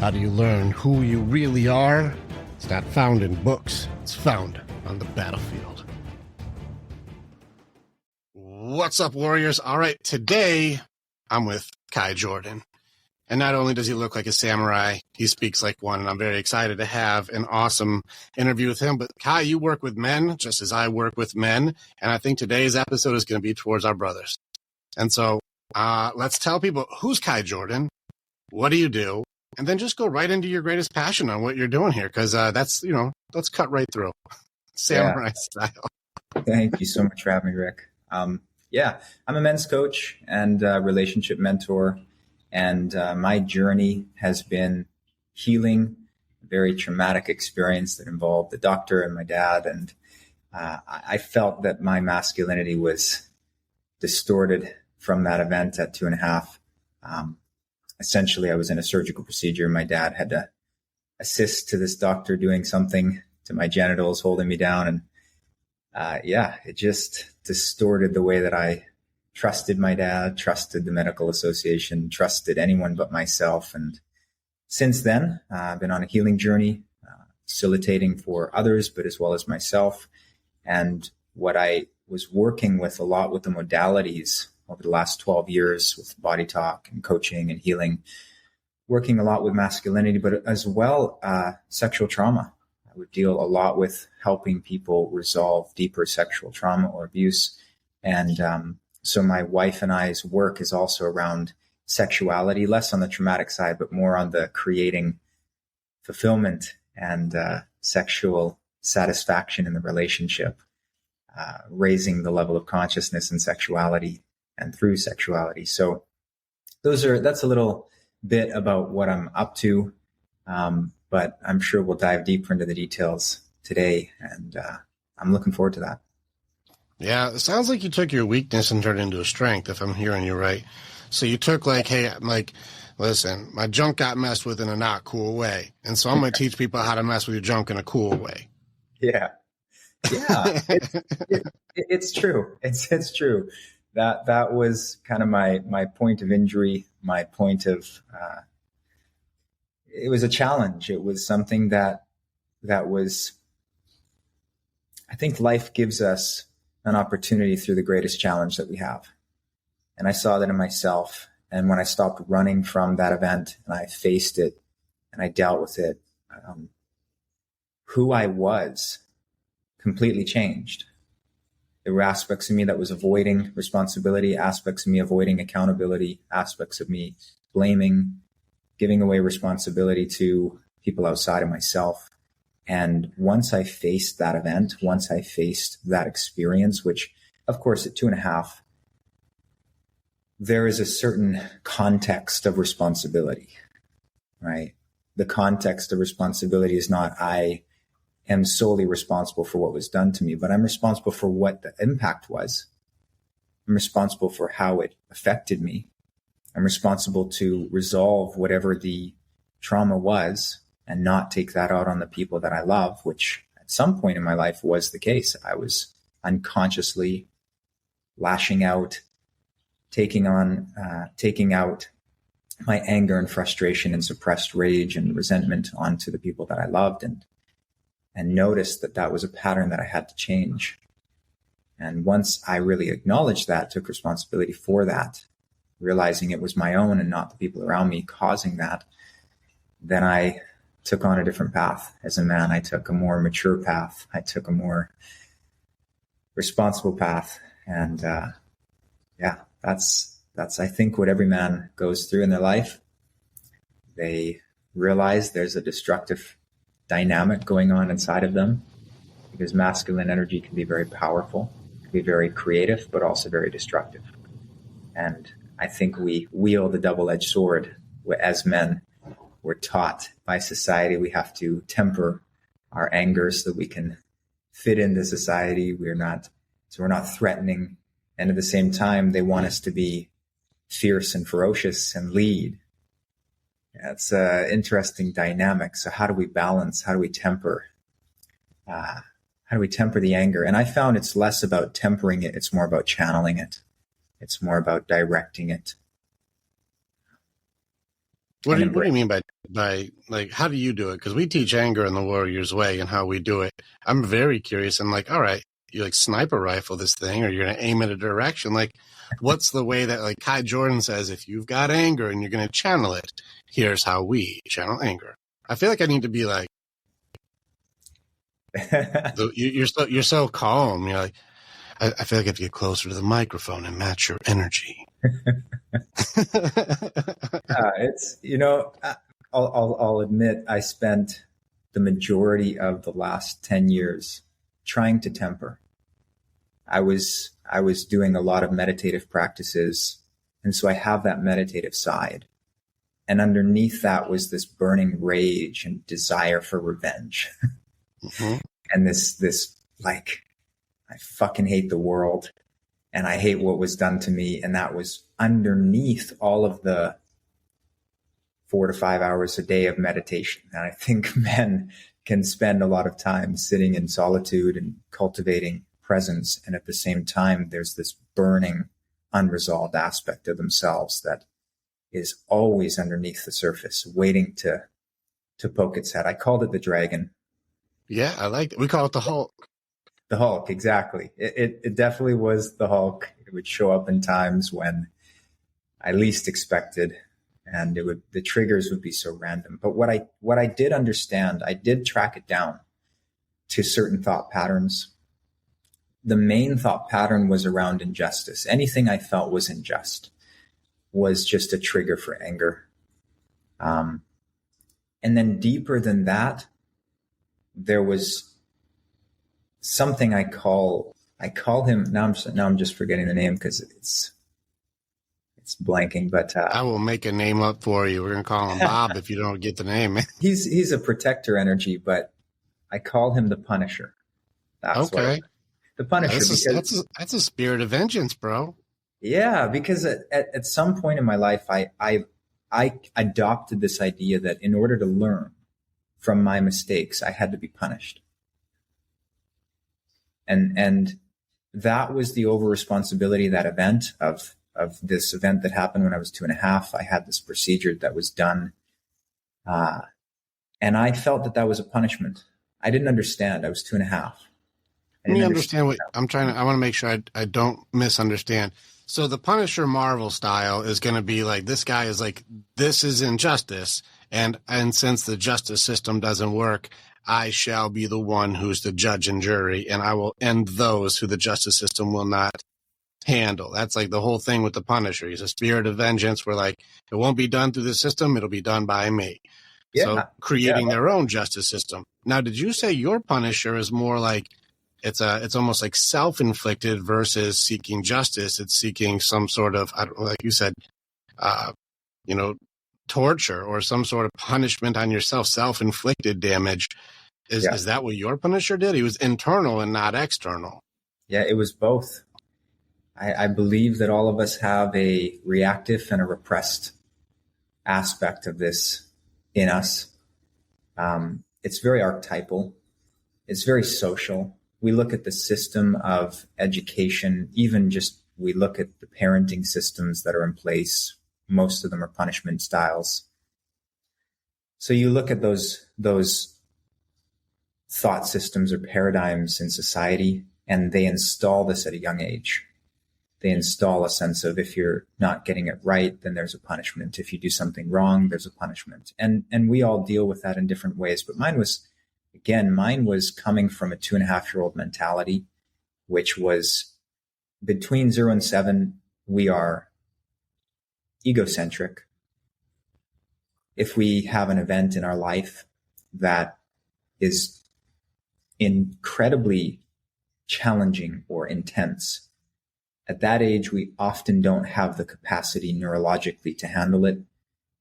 How do you learn who you really are? It's not found in books. It's found on the battlefield. What's up, warriors? All right, today I'm with Kai Jordan. And not only does he look like a samurai, he speaks like one, and I'm very excited to have an awesome interview with him. But Kai, you work with men just as I work with men, and I think today's episode is going to be towards our brothers. And so let's tell people, who's Kai Jordan? What do you do? And then just go right into your greatest passion on what you're doing here, because that's, let's cut right through. Samurai style. Thank you so much for having me, Rick. I'm a men's coach and relationship mentor. And my journey has been healing, a very traumatic experience that involved the doctor and my dad. And I felt that my masculinity was distorted from that event at 2.5. Essentially, I was in a surgical procedure. My dad had to assist to this doctor doing something to my genitals, holding me down. And it just distorted the way that I trusted my dad, trusted the medical association, trusted anyone but myself. And since then, I've been on a healing journey, facilitating for others, but as well as myself. And what I was working with a lot with the modalities over the last 12 years with body talk and coaching and healing, working a lot with masculinity, but as well, sexual trauma. I would deal a lot with helping people resolve deeper sexual trauma or abuse. And so my wife and I's work is also around sexuality, less on the traumatic side, but more on the creating fulfillment and sexual satisfaction in the relationship, raising the level of consciousness and sexuality and through sexuality. So that's a little bit about what I'm up to. But I'm sure we'll dive deeper into the details today. And I'm looking forward to that. Yeah, it sounds like you took your weakness and turned it into a strength, if I'm hearing you right. So you took listen, my junk got messed with in a not cool way. And so I'm going to teach people how to mess with your junk in a cool way. Yeah. It's true. It's true. That was kind of my point of injury, my point of, it was a challenge. It was something that was, I think life gives us an opportunity through the greatest challenge that we have. And I saw that in myself. And when I stopped running from that event and I faced it and I dealt with it, who I was completely changed. There were aspects of me that was avoiding responsibility, aspects of me avoiding accountability, aspects of me blaming, giving away responsibility to people outside of myself. And once I faced that event, once I faced that experience, which of course at 2.5, there is a certain context of responsibility, right? The context of responsibility is not I am solely responsible for what was done to me, but I'm responsible for what the impact was. I'm responsible for how it affected me. I'm responsible to resolve whatever the trauma was and not take that out on the people that I love, which at some point in my life was the case. I was unconsciously lashing out, taking out my anger and frustration and suppressed rage and resentment onto the people that I loved, and noticed that was a pattern that I had to change. And once I really acknowledged that, took responsibility for that, realizing it was my own and not the people around me causing that, then I took on a different path. As a man, I took a more mature path. I took a more responsible path. And that's I think what every man goes through in their life. They realize there's a destructive dynamic going on inside of them, because masculine energy can be very powerful, can be very creative, but also very destructive. And I think we wield the double-edged sword as men. We're taught by society we have to temper our anger so that we can fit into society. We're not threatening. And at the same time, they want us to be fierce and ferocious and lead. That's an interesting dynamic. So how do we balance? How do we temper? How do we temper the anger? And I found it's less about tempering it. It's more about channeling it. It's more about directing it. What and do you embrace. mean by like, how do you do it? Because we teach anger in the warrior's way and how we do it. I'm very curious. I'm like, all right, you like sniper rifle this thing, or you're going to aim at a direction. Like, what's the way that, like Kai Jordan says, if you've got anger and you're going to channel it, here's how we channel anger. I feel like I need to be like, you're so calm. You're like, I feel like I have to get closer to the microphone and match your energy. It's, I'll admit I spent the majority of the last 10 years trying to temper. I was doing a lot of meditative practices. And so I have that meditative side. And underneath that was this burning rage and desire for revenge. Mm-hmm. And this like, I fucking hate the world and I hate what was done to me. And that was underneath all of the 4 to 5 hours a day of meditation. And I think men can spend a lot of time sitting in solitude and cultivating presence. And at the same time, there's this burning, unresolved aspect of themselves that is always underneath the surface, waiting to poke its head. I called it the dragon. Yeah, I like it. We call it the Hulk. The Hulk, exactly. It definitely was the Hulk. It would show up in times when I least expected, and the triggers would be so random. But what I did understand, I did track it down to certain thought patterns. The main thought pattern was around injustice. Anything I felt was unjust was just a trigger for anger. And then deeper than that, there was something I call him, now I'm just forgetting the name because it's blanking, but I will make a name up for you. We're going to call him Bob if you don't get the name. He's a protector energy, but I call him the Punisher. That's okay. The Punisher. That's a spirit of vengeance, bro. Yeah, because at some point in my life, I adopted this idea that in order to learn from my mistakes, I had to be punished. And that was the over responsibility, that event of this event that happened when I was 2.5. I had this procedure that was done. And I felt that was a punishment. I didn't understand. I was 2.5. Let me understand what I'm trying to, I want to make sure I don't misunderstand. So the Punisher Marvel style is going to be like, this guy is like, this is injustice. And since the justice system doesn't work, I shall be the one who's the judge and jury, and I will end those who the justice system will not handle. That's like the whole thing with the Punisher. He's a spirit of vengeance where like, it won't be done through the system. It'll be done by me. Yeah. So creating their own justice system. Now, did you say your Punisher is more like, it's almost like self-inflicted versus seeking justice? It's seeking some sort of, I don't know, like you said, torture or some sort of punishment on yourself, self-inflicted damage. Is that what your Punisher did? He was internal and not external. Yeah, it was both. I believe that all of us have a reactive and a repressed aspect of this in us. It's very archetypal. It's very social. We look at the system of education, even just we look at the parenting systems that are in place. Most of them are punishment styles. So you look at those thought systems or paradigms in society, and they install this at a young age. They install a sense of, if you're not getting it right, then there's a punishment. If you do something wrong, there's a punishment. And we all deal with that in different ways. But mine was coming from a 2.5-year-old mentality, which was between 0 and 7, we are egocentric. If we have an event in our life that is incredibly challenging or intense, at that age, we often don't have the capacity neurologically to handle it.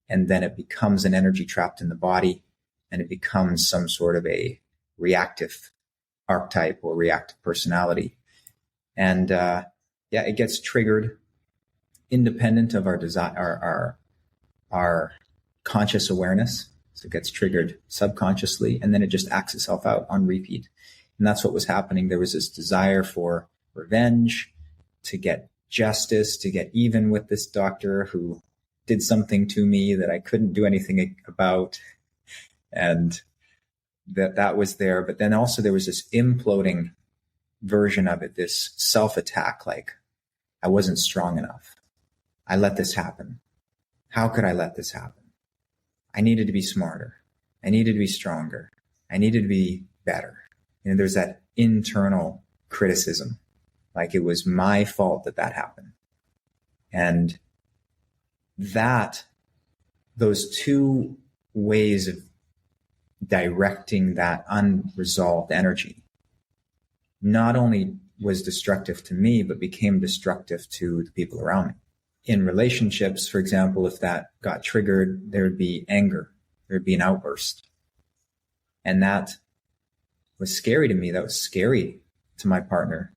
And then it becomes an energy trapped in the body, and it becomes some sort of a reactive archetype or reactive personality. And it gets triggered independent of our desire, our conscious awareness. So it gets triggered subconsciously, and then it just acts itself out on repeat. And that's what was happening. There was this desire for revenge, to get justice, to get even with this doctor who did something to me that I couldn't do anything about. And that was there. But then also there was this imploding version of it, this self-attack, like I wasn't strong enough. I let this happen. How could I let this happen? I needed to be smarter. I needed to be stronger. I needed to be better. There's that internal criticism, like it was my fault that happened. And those two ways of directing that unresolved energy not only was destructive to me, but became destructive to the people around me. In relationships, for example, if that got triggered, there would be anger, there would be an outburst. And that was scary to me. That was scary to my partner.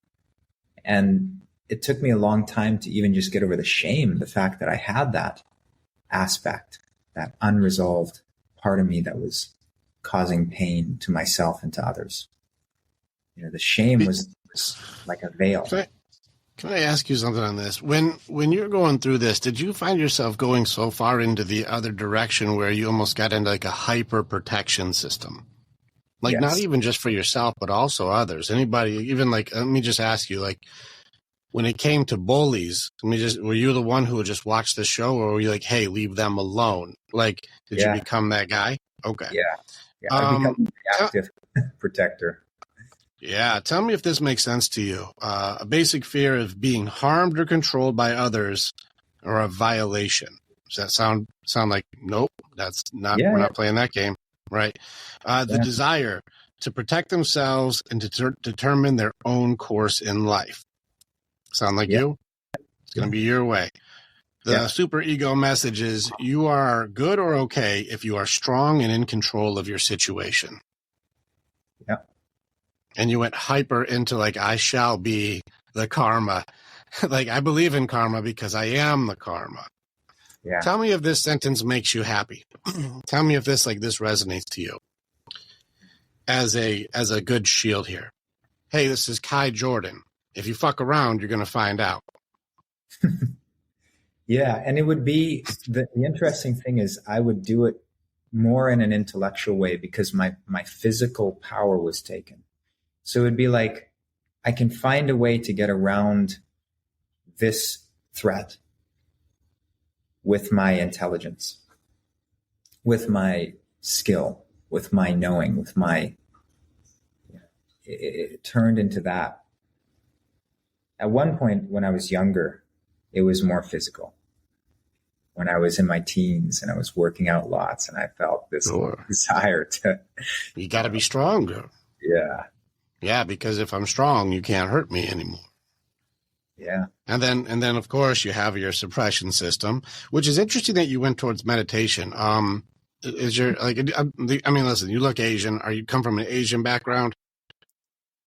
And it took me a long time to even just get over the shame, the fact that I had that aspect, that unresolved part of me that was causing pain to myself and to others. The shame was like a veil. Can I ask you something on this? When you're going through this, did you find yourself going so far into the other direction where you almost got into like a hyper protection system? Like, yes. Not even just for yourself, but also others. Anybody, even like, let me just ask you, like, when it came to bullies, were you the one who would just watch the show, or were you like, hey, leave them alone? Like, did you become that guy? Okay. Yeah. I become an active protector. Yeah. Tell me if this makes sense to you. A basic fear of being harmed or controlled by others, or a violation. Does that sound like, nope, that's not, we're not playing that game, right? The desire to protect themselves and to determine their own course in life. Sound like you? It's going to be your way. The super ego message is you are good or okay if you are strong and in control of your situation. Yeah. And you went hyper into like, I shall be the karma. Like, I believe in karma because I am the karma. Yeah. Tell me if this sentence makes you happy. Tell me if this resonates to you as a good shield here. Hey, this is Kai Jordan. If you fuck around, you're going to find out. Yeah. And it would be, the interesting thing is I would do it more in an intellectual way because my physical power was taken. So it would be like, I can find a way to get around this threat with my intelligence, with my skill, with my knowing, with my, it turned into that. At one point when I was younger, it was more physical. When I was in my teens and I was working out lots and I felt this desire to... You got to be stronger. Yeah. Yeah, because if I'm strong, you can't hurt me anymore. Yeah. And then of course you have your suppression system, which is interesting that you went towards meditation. Is your, like, I mean, listen, you look Asian. You come from an Asian background?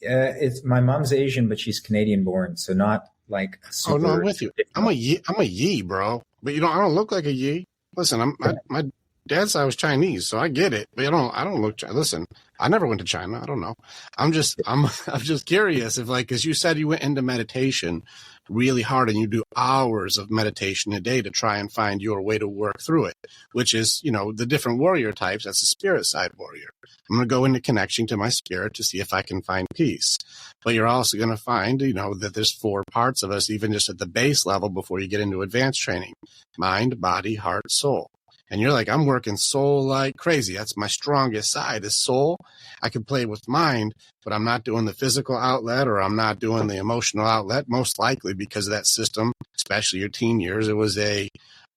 It's my mom's Asian, but she's Canadian born. So not like, oh no, I'm with you. I'm a Yi, bro. But I don't look like a Yi. Listen, my dad said I was Chinese, so I get it. But I don't look. Listen, I never went to China. I don't know. I'm just curious if, like, because you said you went into meditation really hard and you do hours of meditation a day to try and find your way to work through it, which is, the different warrior types. That's the spirit side warrior. I'm going to go into connection to my spirit to see if I can find peace. But you're also going to find, that there's 4 parts of us, even just at the base level before you get into advanced training: mind, body, heart, soul. And you're like, I'm working soul like crazy. That's my strongest side is soul. I can play with mind, but I'm not doing the physical outlet, or I'm not doing the emotional outlet, most likely because of that system, especially your teen years. It was a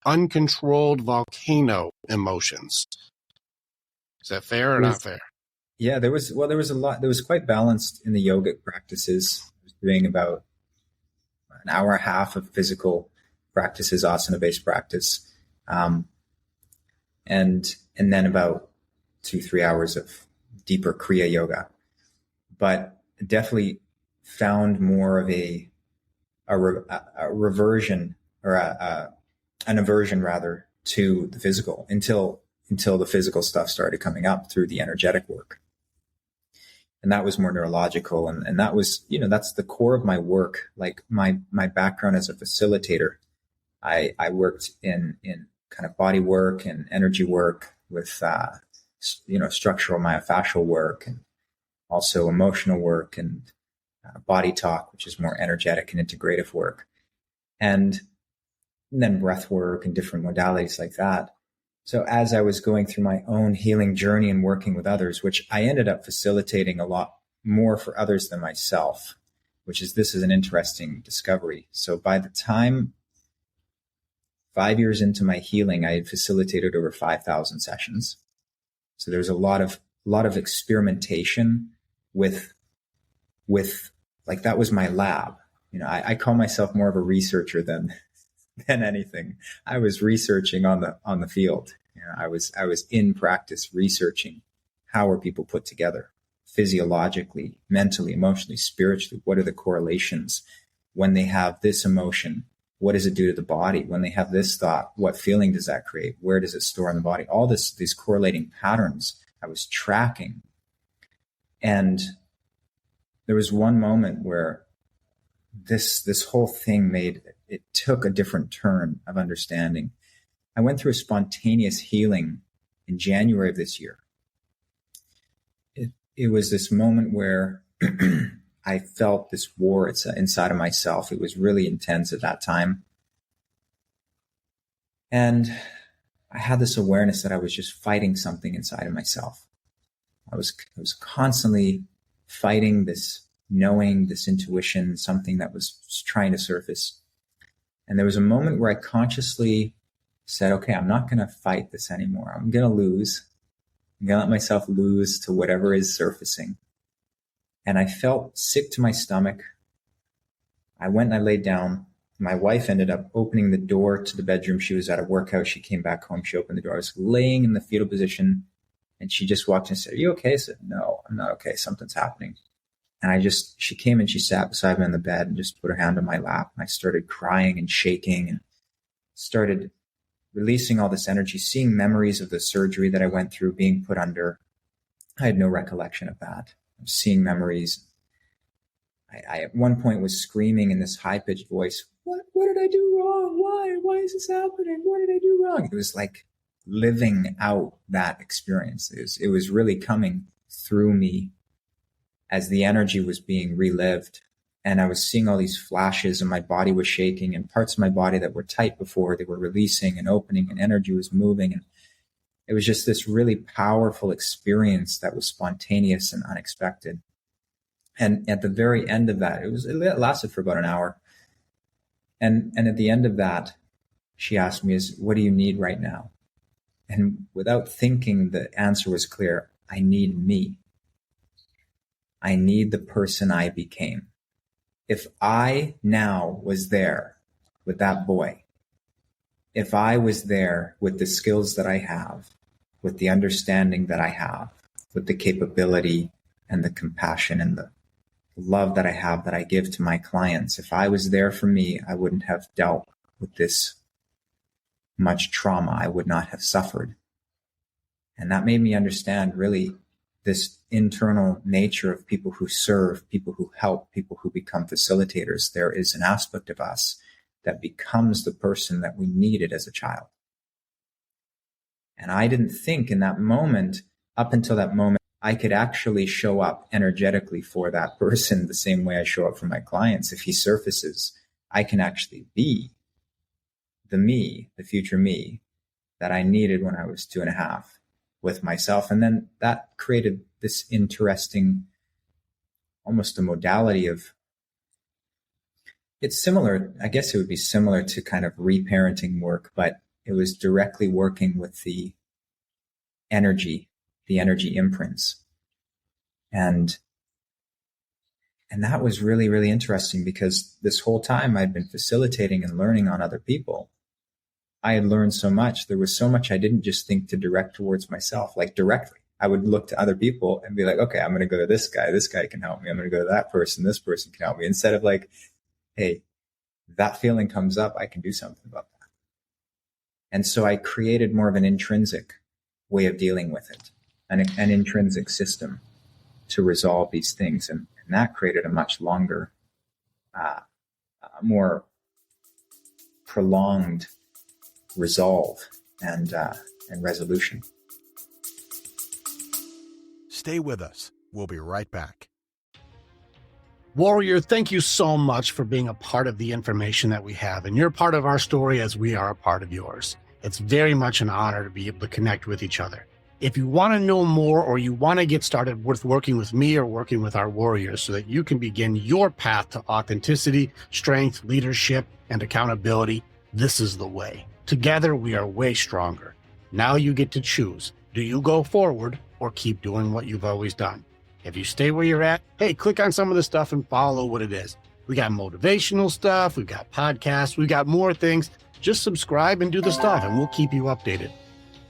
uncontrolled volcano emotions. Is that fair or not fair? Yeah, there was a lot. There was quite balanced in the yogic practices. I was doing about an hour and a half of physical practices, asana-based practice. And then about 2-3 hours of deeper Kriya yoga, but definitely found more of a reversion, or an aversion rather, to the physical until the physical stuff started coming up through the energetic work. And that was more neurological. And that was, that's the core of my work. Like my background as a facilitator, I worked in kind of body work and energy work with, structural myofascial work, and also emotional work, and body talk, which is more energetic and integrative work. And then breath work and different modalities like that. So as I was going through my own healing journey and working with others, which I ended up facilitating a lot more for others than myself, this is an interesting discovery. So by the time 5 years into my healing, I had facilitated over 5,000 sessions. So there's a lot of experimentation with like, that was my lab. I call myself more of a researcher than anything. I was researching on the field. I was in practice researching how are people put together physiologically, mentally, emotionally, spiritually. What are the correlations when they have this emotion? What does it do to the body? When they have this thought, what feeling does that create? Where does it store in the body? All these correlating patterns I was tracking. And there was one moment where this whole thing it took a different turn of understanding. I went through a spontaneous healing in January of this year. It was this moment where I felt this war inside of myself. It was really intense at that time. And I had this awareness that I was just fighting something inside of myself. I was constantly fighting this knowing, this intuition, something that was trying to surface. And there was a moment where I consciously said, okay, I'm not going to fight this anymore. I'm going to lose. I'm going to let myself lose to whatever is surfacing. And I felt sick to my stomach. I went and I laid down. My wife ended up opening the door to the bedroom. She was at a workout. She came back home. She opened the door. I was laying in the fetal position, and she just walked in and said, "Are you okay?" I said, "No, I'm not okay. Something's happening." And she came and she sat beside me on the bed and just put her hand on my lap. And I started crying and shaking and started releasing all this energy, seeing memories of the surgery that I went through, being put under. I had no recollection of that. I was seeing memories. I at one point was screaming in this high-pitched voice, what did I do wrong? Why is this happening? What did I do wrong? It was like living out that experience. It was really coming through me as the energy was being relived. And I was seeing all these flashes and my body was shaking, and parts of my body that were tight before, they were releasing and opening, and energy was moving. And it was just this really powerful experience that was spontaneous and unexpected. And at the very end of that, it lasted for about an hour. And at the end of that, she asked me, what do you need right now? And without thinking, the answer was clear. I need me. I need the person I became. If I now was there with that boy, if I was there with the skills that I have, with the understanding that I have, with the capability and the compassion and the love that I have that I give to my clients, if I was there for me, I wouldn't have dealt with this much trauma. I would not have suffered. And that made me understand really this internal nature of people who serve, people who help, people who become facilitators. There is an aspect of us that becomes the person that we needed as a child. And I didn't think in that moment, up until that moment, I could actually show up energetically for that person the same way I show up for my clients. If he surfaces, I can actually be the me, the future me that I needed when I was 2.5 with myself. And then that created this interesting, almost a modality of, it's similar, I guess it would be similar to kind of reparenting work, but it was directly working with the energy imprints. And that was really, really interesting, because this whole time I'd been facilitating and learning on other people. I had learned so much. There was so much I didn't just think to direct towards myself, like directly. I would look to other people and be like, okay, I'm going to go to this guy can help me. I'm going to go to that person. This person can help me. Instead of like, hey, that feeling comes up, I can do something about that. And so I created more of an intrinsic way of dealing with it, an intrinsic system to resolve these things. And that created a much longer, more prolonged resolve and resolution. Stay with us. We'll be right back. Warrior, thank you so much for being a part of the information that we have. And you're part of our story as we are a part of yours. It's very much an honor to be able to connect with each other. If you want to know more or you want to get started with working with me or working with our warriors so that you can begin your path to authenticity, strength, leadership, and accountability, this is the way. Together, we are way stronger. Now you get to choose. Do you go forward or keep doing what you've always done? If you stay where you're at, hey, click on some of the stuff and follow what it is. We got motivational stuff. We've got podcasts. We've got more things. Just subscribe and do the stuff and we'll keep you updated.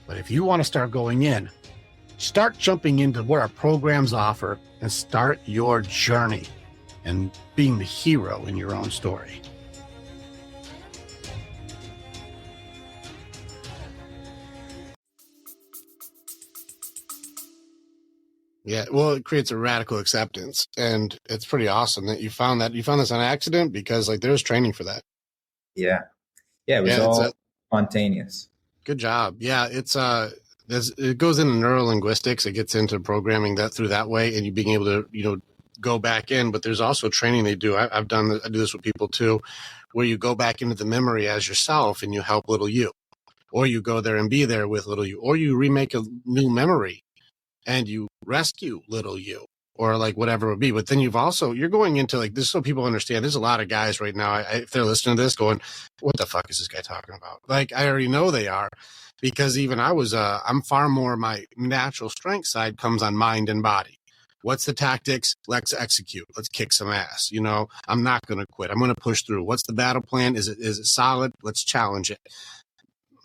But if you want to start going in, start jumping into what our programs offer and start your journey and being the hero in your own story. Yeah, well, it creates a radical acceptance, and it's pretty awesome that you found this on accident, because like there's training for that. Yeah, it was all spontaneous. Good job. Yeah, it goes into neurolinguistics. It gets into programming that through that way, and you being able to go back in. But there's also training they do. I do this with people too, where you go back into the memory as yourself and you help little you, or you go there and be there with little you, or you remake a new memory and you rescue little you, or like whatever it would be. But then you're going into like this, so people understand. There's a lot of guys right now, if they're listening to this, going, what the fuck is this guy talking about? Like, I already know they are, because even I'm far more, my natural strength side comes on mind and body. What's the tactics? Let's execute. Let's kick some ass. I'm not going to quit. I'm going to push through. What's the battle plan? Is it solid? Let's challenge it.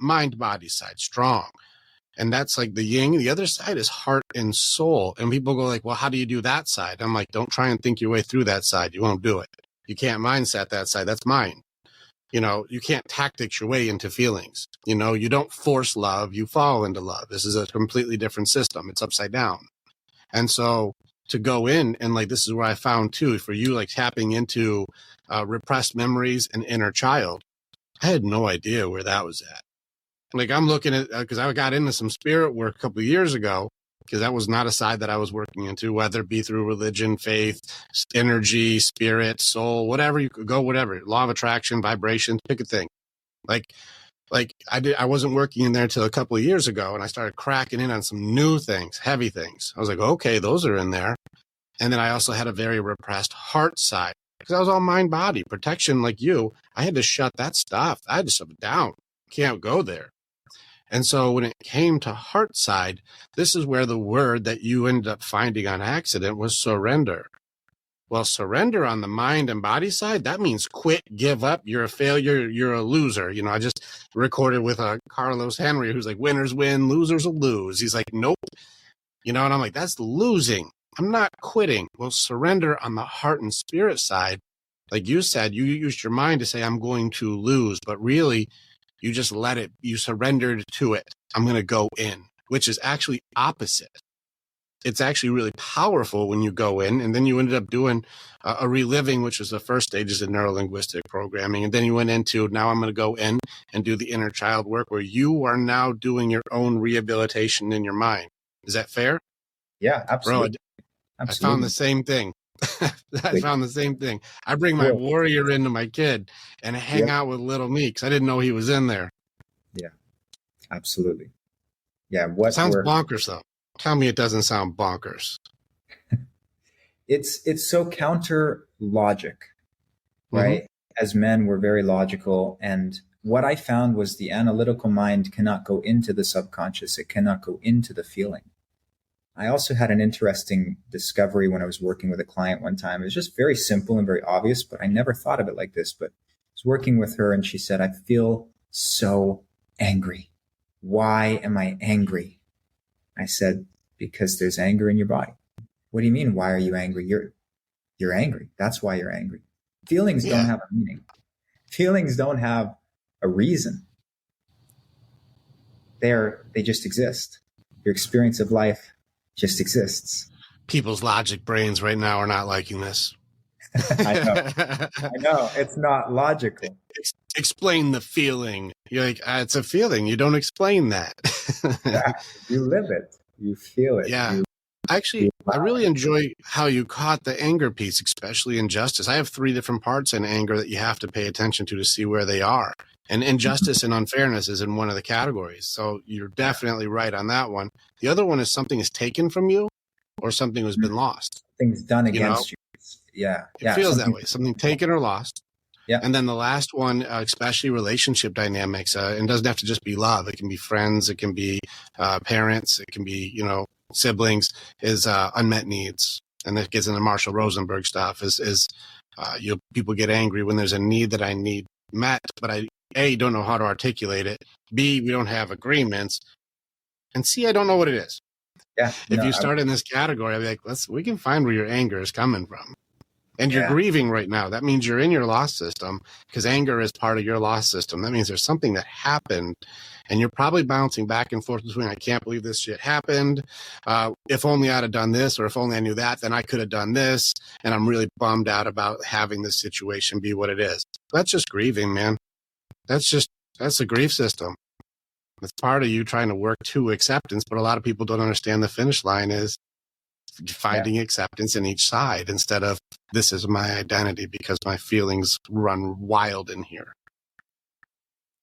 Mind, body side, strong. And that's like the yin. The other side is heart and soul. And people go like, well, how do you do that side? I'm like, don't try and think your way through that side. You won't do it. You can't mindset that side. That's mine. You can't tactics your way into feelings. You don't force love. You fall into love. This is a completely different system. It's upside down. And so to go in and like, this is where I found too, for you, like tapping into repressed memories and inner child. I had no idea where that was at. Like I'm looking at, because I got into some spirit work a couple of years ago, because that was not a side that I was working into, whether it be through religion, faith, energy, spirit, soul, whatever you could go, whatever, law of attraction, vibrations, pick a thing. Like I wasn't working in there until a couple of years ago, and I started cracking in on some new things, heavy things. I was like, okay, those are in there. And then I also had a very repressed heart side, because I was all mind, body, protection like you. I had to shut that stuff. I had to shut it down. Can't go there. And so when it came to heart side, this is where the word that you ended up finding on accident was surrender. Well, surrender on the mind and body side, that means quit, give up, you're a failure, you're a loser. I just recorded with Carlos Henry, who's like, winners win, losers will lose. He's like, nope. And I'm like, that's losing. I'm not quitting. Well, surrender on the heart and spirit side, like you said, you used your mind to say, I'm going to lose, but really, you just let it, you surrendered to it. I'm going to go in, which is actually opposite. It's actually really powerful when you go in, and then you ended up doing a reliving, which was the first stages of neurolinguistic programming. And then you went into, now I'm going to go in and do the inner child work, where you are now doing your own rehabilitation in your mind. Is that fair? Yeah, absolutely. Bro, I found the same thing. I found the same thing. I bring my warrior into my kid and hang out with little me, because I didn't know he was in there. Yeah, absolutely. Yeah, sounds bonkers though. Tell me it doesn't sound bonkers. It's so counter logic, right? Mm-hmm. As men, we're very logical, and what I found was the analytical mind cannot go into the subconscious. It cannot go into the feeling. I also had an interesting discovery when I was working with a client one time. It was just very simple and very obvious, but I never thought of it like this. But I was working with her and she said, I feel so angry. Why am I angry? I said, because there's anger in your body. What do you mean? Why are you angry? You're angry. That's why you're angry. Feelings don't have a meaning. Feelings don't have a reason. They just exist. Your experience of life just exists. People's logic brains right now are not liking this. I know. It's not logical. explain the feeling. You're like, it's a feeling. You don't explain that. Yeah, you live it. You feel it. Yeah. You Actually, I really enjoy how you caught the anger piece, especially injustice. I have 3 different parts in anger that you have to pay attention to see where they are. And injustice and unfairness is in one of the categories. So you're definitely right on that one. The other one is something is taken from you or something has been lost. things done You know, against you. Yeah. it feels that way. Something taken or lost. Yeah. And then the last one, especially relationship dynamics, it doesn't have to just be love. It can be friends. It can be parents. It can be, siblings, is unmet needs. And that gets into Marshall Rosenberg stuff people get angry when there's a need that I need met, but I, A, don't know how to articulate it. B, we don't have agreements. And C, I don't know what it is. Yeah. If you start in this category, I'd be like, we can find where your anger is coming from. And you're grieving right now. That means you're in your loss system, because anger is part of your loss system. That means there's something that happened, and you're probably bouncing back and forth between, I can't believe this shit happened. If only I'd have done this, or if only I knew that, then I could have done this. And I'm really bummed out about having this situation be what it is. That's just grieving, man. That's the grief system. It's part of you trying to work to acceptance, but a lot of people don't understand the finish line is finding acceptance in each side instead of, this is my identity because my feelings run wild in here.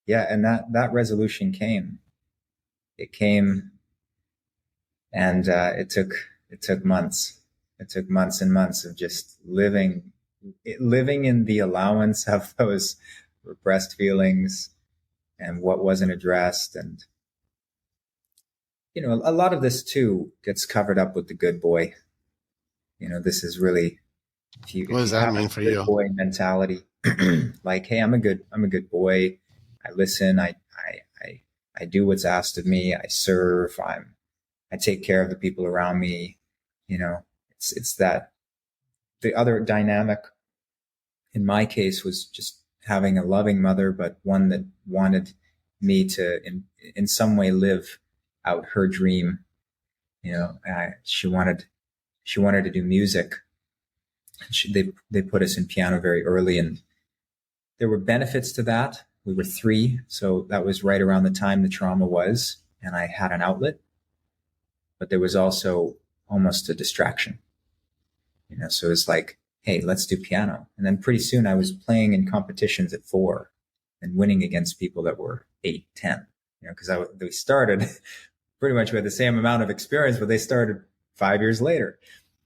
Yeah. And that resolution came. It came, and it took months. It took months and months of just living in the allowance of those repressed feelings and what wasn't addressed. And, a lot of this too gets covered up with the good boy. This is really, what does that mean for you? Boy mentality, like, hey, I'm a good boy. I listen. I do what's asked of me. I serve. I take care of the people around me. It's that. The other dynamic in my case was just having a loving mother, but one that wanted me to, in some way, live out her dream. She wanted to do music. They put us in piano very early, and there were benefits to that. We were 3, so that was right around the time the trauma was, and I had an outlet. But there was also almost a distraction. So it's like, hey, let's do piano. And then pretty soon I was playing in competitions at 4 and winning against people that were 8, 10. Because we started pretty much with the same amount of experience, but they started 5 years later.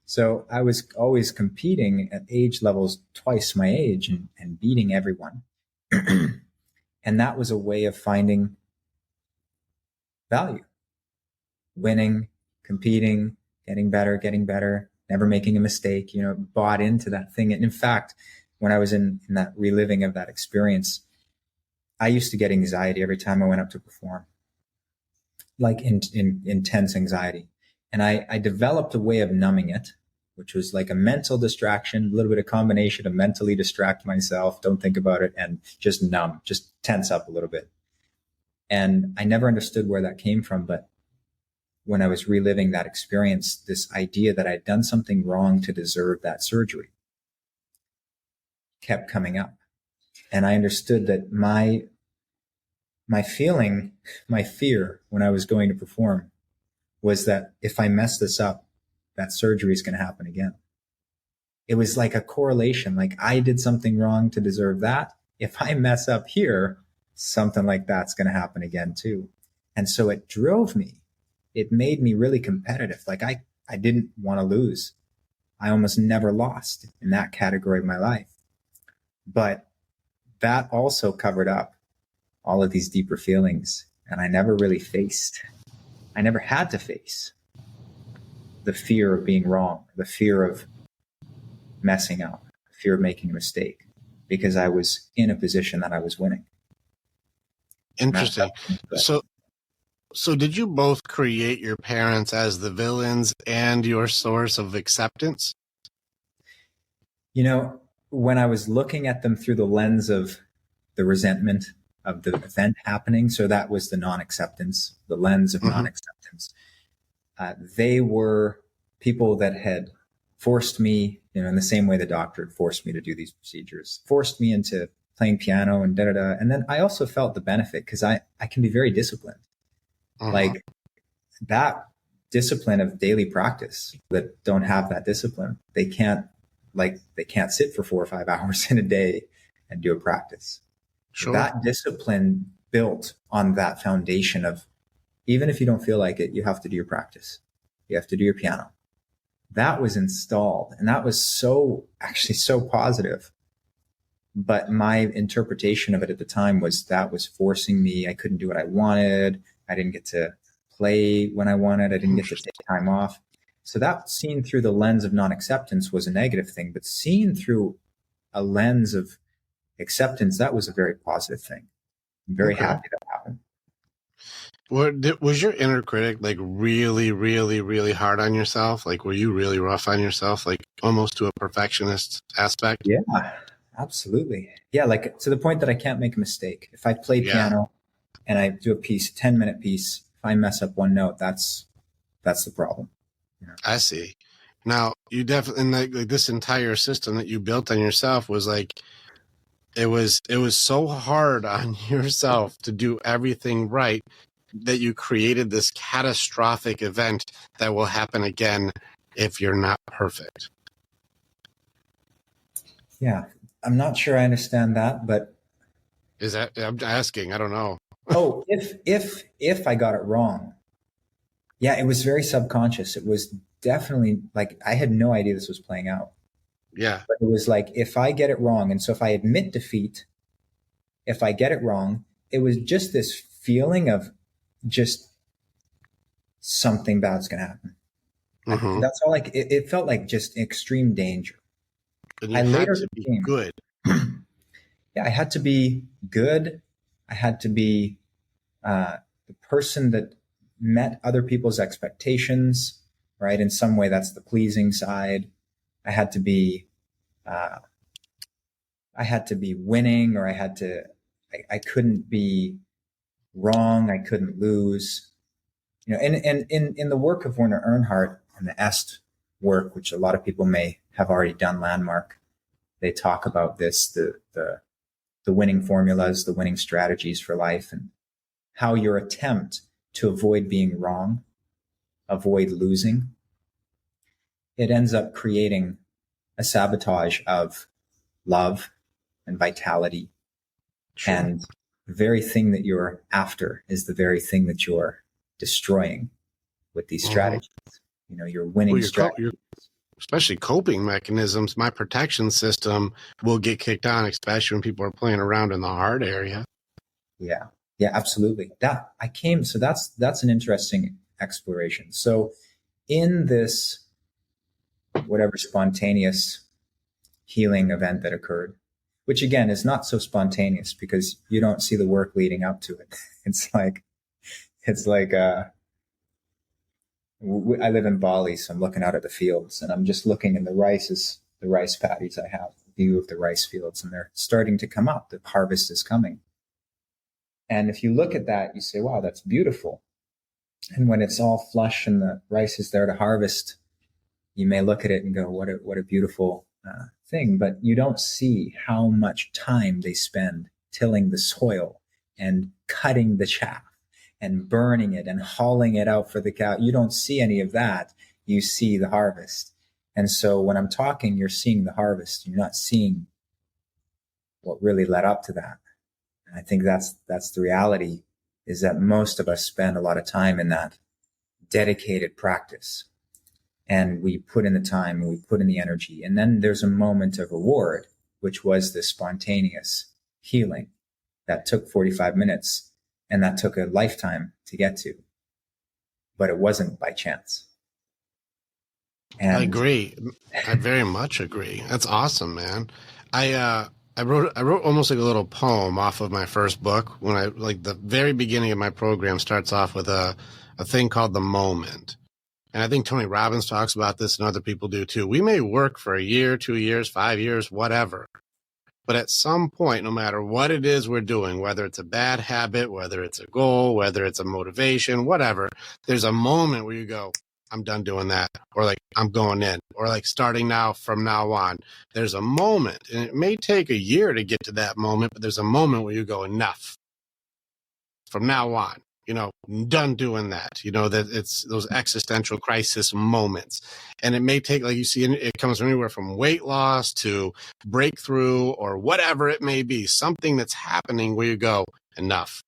So I was always competing at age levels twice my age and beating everyone. And that was a way of finding value. Winning, competing, getting better, never making a mistake, bought into that thing. And in fact, when I was in that reliving of that experience, I used to get anxiety every time I went up to perform, like intense anxiety. And I developed a way of numbing it, which was like a mental distraction, a little bit of combination of mentally distract myself, don't think about it, and just numb, just tense up a little bit. And I never understood where that came from. But when I was reliving that experience, this idea that I'd done something wrong to deserve that surgery kept coming up. And I understood that my fear when I was going to perform was that if I mess this up, that surgery is going to happen again. It was like a correlation. Like, I did something wrong to deserve that. If I mess up here, something like that's going to happen again too. And so it drove me. It made me really competitive. Like, I didn't want to lose. I almost never lost in that category of my life. But that also covered up all of these deeper feelings. And I never had to face the fear of being wrong, the fear of messing up, the fear of making a mistake, because I was in a position that I was winning. Interesting. So did you both create your parents as the villains and your source of acceptance? When I was looking at them through the lens of the resentment of the event happening, so that was the non-acceptance, the lens of non-acceptance. They were people that had forced me, in the same way the doctor had forced me to do these procedures, forced me into playing piano and da da da. And then I also felt the benefit because I can be very disciplined. Like that discipline of daily practice that don't have that discipline, they can't sit for 4 or 5 hours in a day and do a practice. Sure. That discipline built on that foundation of, even if you don't feel like it, you have to do your practice. You have to do your piano. That was installed, and that was so positive. But my interpretation of it at the time was that was forcing me. I couldn't do what I wanted. I didn't get to play when I wanted. I didn't get to take time off. So that, seen through the lens of non-acceptance, was a negative thing, but seen through a lens of acceptance, that was a very positive thing. I'm very happy that happened. Was your inner critic like really, really, really hard on yourself? Like, were you really rough on yourself, like almost to a perfectionist aspect? Yeah, absolutely. Yeah, like to the point that I can't make a mistake. If I play piano and I do a piece, 10-minute piece, if I mess up one note, that's the problem. You know? I see. Now, you definitely, like this entire system that you built on yourself was like, it was so hard on yourself to do everything right that you created this catastrophic event that will happen again if you're not perfect. Yeah, I'm not sure I understand that, but is that, I'm asking, I don't know. Oh, if I got it wrong. Yeah, it was very subconscious. It was definitely like, I had no idea this was playing out. Yeah. But it was like, if I get it wrong, and so if I admit defeat, if I get it wrong, it was just this feeling of just something bad's going to happen. That's all. Like it felt like just extreme danger. And you had to be good. Yeah, I had to be good. I had to be the person that met other people's expectations, right? In some way, that's the pleasing side. I had to be winning, or I couldn't be wrong. I couldn't lose. You know, and in the work of Werner Earnhardt and the EST work, which a lot of people may have already done, landmark, they talk about this, the winning formulas, the winning strategies for life, and how your attempt to avoid being wrong, avoid losing, it ends up creating a sabotage of love and vitality. Sure. And the very thing that you're after is the very thing that you're destroying with these strategies. You know, your winning strategies. Especially coping mechanisms, my protection system will get kicked on, especially when people are playing around in the heart area. Yeah. Yeah, absolutely. So that's an interesting exploration. So in this, whatever spontaneous healing event that occurred, which again is not so spontaneous because you don't see the work leading up to it. It's like, I live in Bali, so I'm looking out at the fields, and I'm just looking in the rice paddies I have, view of the rice fields, and they're starting to come up. The harvest is coming. And if you look at that, you say, wow, that's beautiful. And when it's all flush and the rice is there to harvest, you may look at it and go, what a beautiful thing. But you don't see how much time they spend tilling the soil and cutting the chaff and burning it and hauling it out for the cow. You don't see any of that. You see the harvest. And so when I'm talking, you're seeing the harvest. You're not seeing what really led up to that. And I think that's the reality, is that most of us spend a lot of time in that dedicated practice. And we put in the time and we put in the energy. And then there's a moment of reward, which was this spontaneous healing that took 45 minutes. And that took a lifetime to get to, but it wasn't by chance. And I agree. I very much agree. That's awesome, man. I wrote almost like a little poem off of my first book. When I, like, the very beginning of my program starts off with a thing called the moment. And I think Tony Robbins talks about this, and other people do too. We may work for a year, 2 years, 5 years, whatever. But at some point, no matter what it is we're doing, whether it's a bad habit, whether it's a goal, whether it's a motivation, whatever, there's a moment where you go, I'm done doing that, or like I'm going in, or like starting now from now on. There's a moment, and it may take a year to get to that moment, but there's a moment where you go, enough. From now on, done doing that. That it's those existential crisis moments, and it may take, like you see, it comes from anywhere from weight loss to breakthrough or whatever it may be. Something that's happening where you go, enough.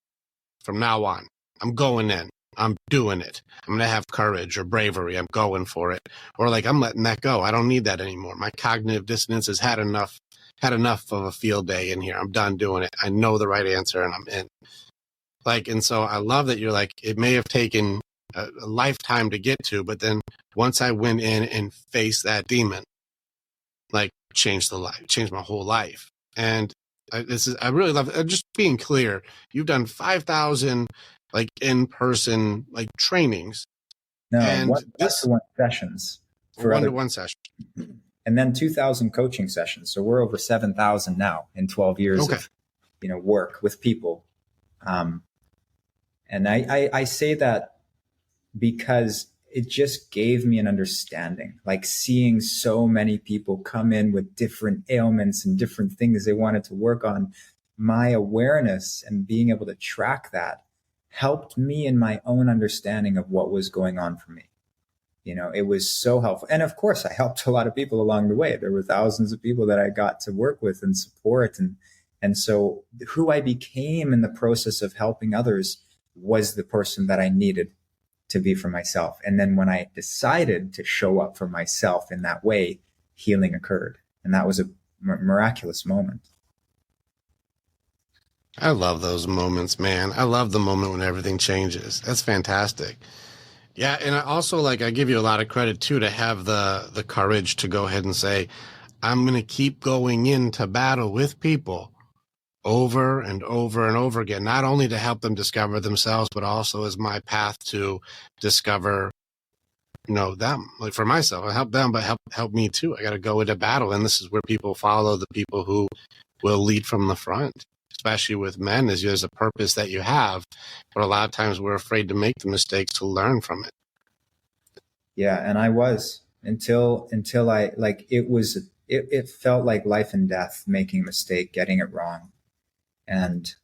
From now on, I'm going in. I'm doing it. I'm going to have courage or bravery. I'm going for it. Or like, I'm letting that go. I don't need that anymore. My cognitive dissonance has had enough of a field day in here. I'm done doing it. I know the right answer and I'm in. Like, and so I love that you're like, it may have taken a lifetime to get to, but then once I went in and faced that demon, like changed my whole life. And I really love it. Just being clear, you've done 5,000 like in-person like trainings. No, and one-to-one sessions for one-to-one session, and then 2,000 coaching sessions. So we're over 7,000 now in 12 years of work with people. And I say that because it just gave me an understanding, like seeing so many people come in with different ailments and different things they wanted to work on. My awareness and being able to track that helped me in my own understanding of what was going on for me. It was so helpful. And of course, I helped a lot of people along the way. There were thousands of people that I got to work with and support. And so who I became in the process of helping others was the person that I needed to be for myself. And then when I decided to show up for myself in that way, healing occurred. And that was a miraculous moment. I love those moments, man. I love the moment when everything changes. That's fantastic. Yeah. And I also I give you a lot of credit too, to have the courage to go ahead and say, I'm going to keep going into battle with people over and over and over again, not only to help them discover themselves, but also as my path to discover, them. Like for myself, I help them, but help me too. I got to go into battle. And this is where people follow the people who will lead from the front, especially with men, is there's a purpose that you have, but a lot of times we're afraid to make the mistakes to learn from it. Yeah. And I was until I, it felt like life and death, making a mistake, getting it wrong. And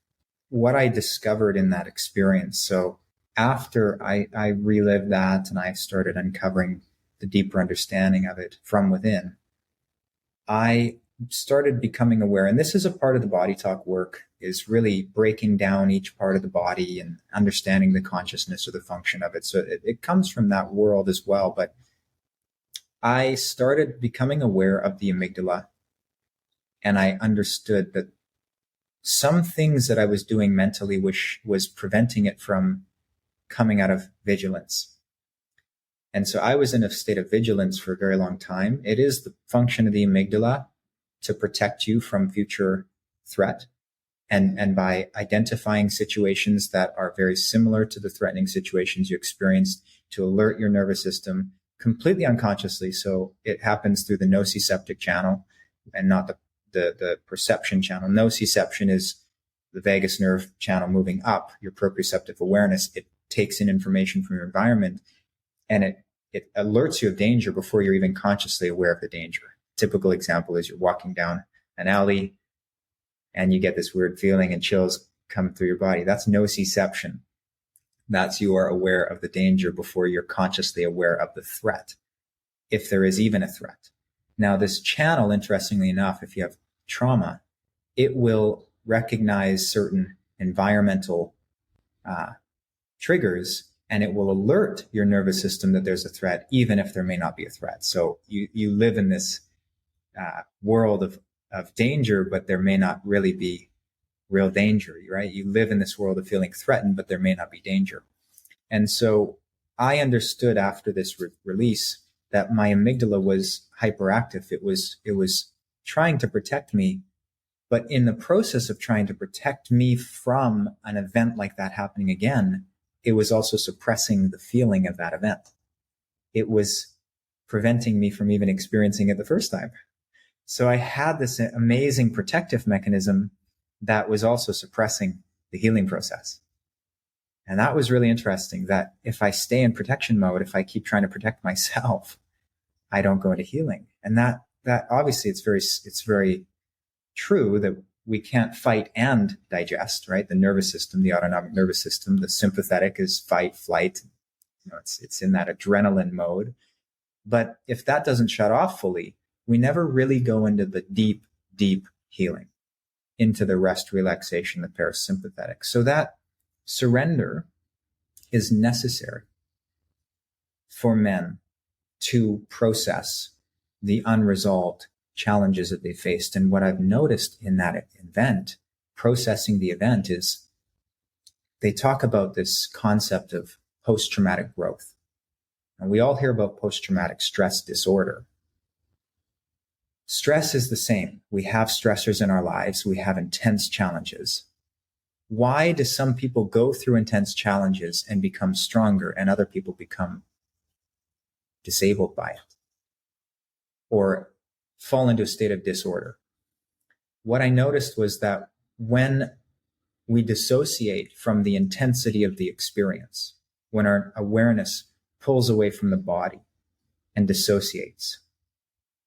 what I discovered in that experience. So after I relived that and I started uncovering the deeper understanding of it from within, I started becoming aware. And this is a part of the body talk work, is really breaking down each part of the body and understanding the consciousness or the function of it. So it comes from that world as well. But I started becoming aware of the amygdala, and I understood that some things that I was doing mentally, which was preventing it from coming out of vigilance. And so I was in a state of vigilance for a very long time. It is the function of the amygdala to protect you from future threat. And by identifying situations that are very similar to the threatening situations you experienced, to alert your nervous system completely unconsciously. So it happens through the nociceptive channel and not the perception channel. Nociception is the vagus nerve channel moving up, your proprioceptive awareness. It takes in information from your environment and it alerts you of danger before you're even consciously aware of the danger. Typical example is you're walking down an alley and you get this weird feeling and chills come through your body. That's nociception. That's you are aware of the danger before you're consciously aware of the threat, if there is even a threat. Now, this channel, interestingly enough, if you have trauma, it will recognize certain environmental triggers, and it will alert your nervous system that there's a threat, even if there may not be a threat. So you live in this world of danger, but there may not really be real danger, right? You live in this world of feeling threatened, but there may not be danger. And so I understood after this release that my amygdala was hyperactive. It was trying to protect me, but in the process of trying to protect me from an event like that happening again, it was also suppressing the feeling of that event. It was preventing me from even experiencing it the first time. So I had this amazing protective mechanism that was also suppressing the healing process. And that was really interesting, that if I stay in protection mode, if I keep trying to protect myself, I don't go into healing. And that obviously it's very true that we can't fight and digest, right? The nervous system, the autonomic nervous system, the sympathetic is fight, flight. It's in that adrenaline mode. But if that doesn't shut off fully, we never really go into the deep, deep healing, into the rest, relaxation, the parasympathetic. So that surrender is necessary for men to process the unresolved challenges that they faced. And what I've noticed in that event, processing the event, is they talk about this concept of post-traumatic growth. And we all hear about post-traumatic stress disorder. Stress is the same. We have stressors in our lives. We have intense challenges. Why do some people go through intense challenges and become stronger, and other people become disabled by it or fall into a state of disorder? What I noticed was that when we dissociate from the intensity of the experience, when our awareness pulls away from the body and dissociates,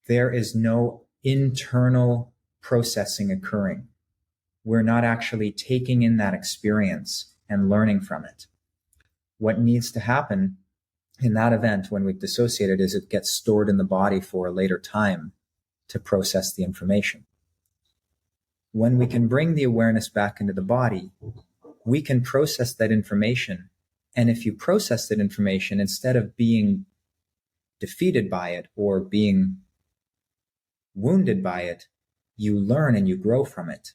there is no internal processing occurring. We're not actually taking in that experience and learning from it. What needs to happen in that event when we've dissociated is it gets stored in the body for a later time to process the information. When we can bring the awareness back into the body, we can process that information. And if you process that information, instead of being defeated by it or being wounded by it, you learn and you grow from it.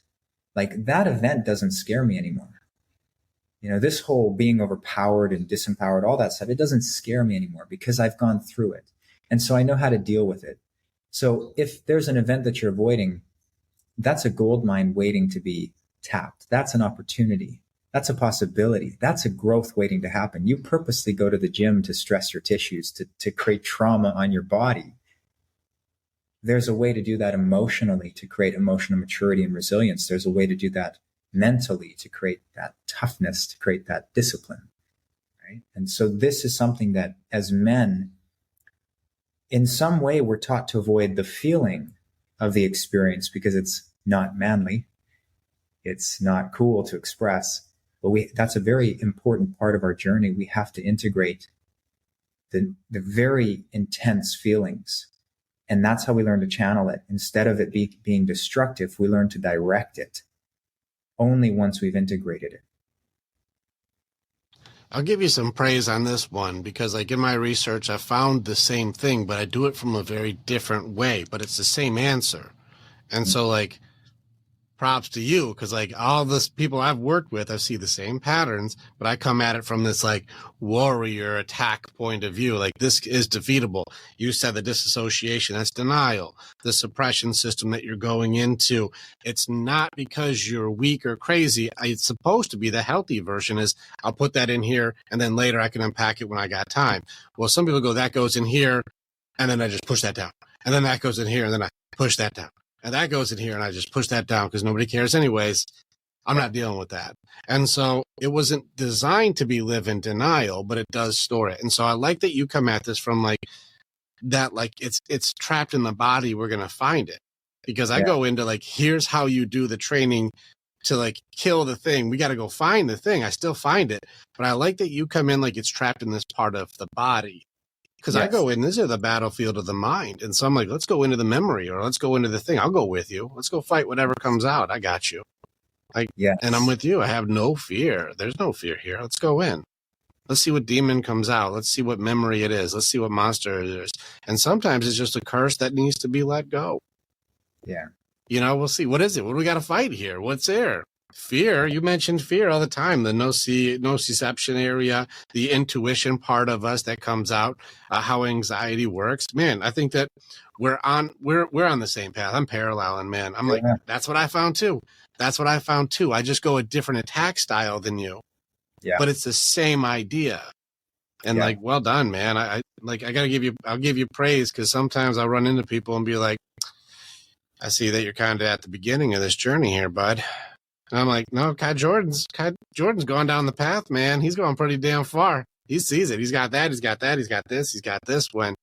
Like, that event doesn't scare me anymore. This whole being overpowered and disempowered, all that stuff, it doesn't scare me anymore because I've gone through it. And so I know how to deal with it. So if there's an event that you're avoiding, that's a gold mine waiting to be tapped. That's an opportunity. That's a possibility. That's a growth waiting to happen. You purposely go to the gym to stress your tissues, to create trauma on your body. There's a way to do that emotionally, to create emotional maturity and resilience. There's a way to do that mentally, to create that toughness, to create that discipline, right? And so this is something that as men, in some way, we're taught to avoid the feeling of the experience because it's not manly. It's not cool to express, but that's a very important part of our journey. We have to integrate the very intense feelings. And that's how we learn to channel it. Instead of it being destructive, we learn to direct it only once we've integrated it. I'll give you some praise on this one because, like, in my research, I found the same thing, but I do it from a very different way, but it's the same answer. And so, like, props to you because, like, all this people I've worked with, I see the same patterns, but I come at it from this, like, warrior attack point of view. Like, this is defeatable. You said the disassociation, that's denial. The suppression system that you're going into, it's not because you're weak or crazy. It's supposed to be the healthy version is I'll put that in here and then later I can unpack it when I got time. Well, some people go, that goes in here and then I just push that down. And then that goes in here and then I push that down. And that goes in here and I just push that down because nobody cares anyways. I'm not dealing with that. And so it wasn't designed to be live in denial, but it does store it. And so I like that you come at this from like that, like it's trapped in the body. We're going to find it because I go into like, here's how you do the training to like kill the thing. We got to go find the thing. I still find it, but I like that you come in like it's trapped in this part of the body. Because I go in, this is the battlefield of the mind. And so I'm like, let's go into the memory or let's go into the thing. I'll go with you. Let's go fight whatever comes out. I got you. And I'm with you. I have no fear. There's no fear here. Let's go in. Let's see what demon comes out. Let's see what memory it is. Let's see what monster it is. And sometimes it's just a curse that needs to be let go. Yeah. We'll see. What is it? What do we got to fight here? What's there? Fear. You mentioned fear all the time. The nociception area, the intuition part of us that comes out, how anxiety works. Man, I think that we're on the same path. I'm paralleling, man. I'm like, that's what I found too. I just go a different attack style than you. Yeah. But it's the same idea. And like, well done, man. I'll give you praise because sometimes I'll run into people and be like, I see that you're kind of at the beginning of this journey here, bud. And I'm like, no, Kai Jordan's going down the path, man. He's going pretty damn far. He sees it. He's got that. He's got that. He's got this. He's got this. When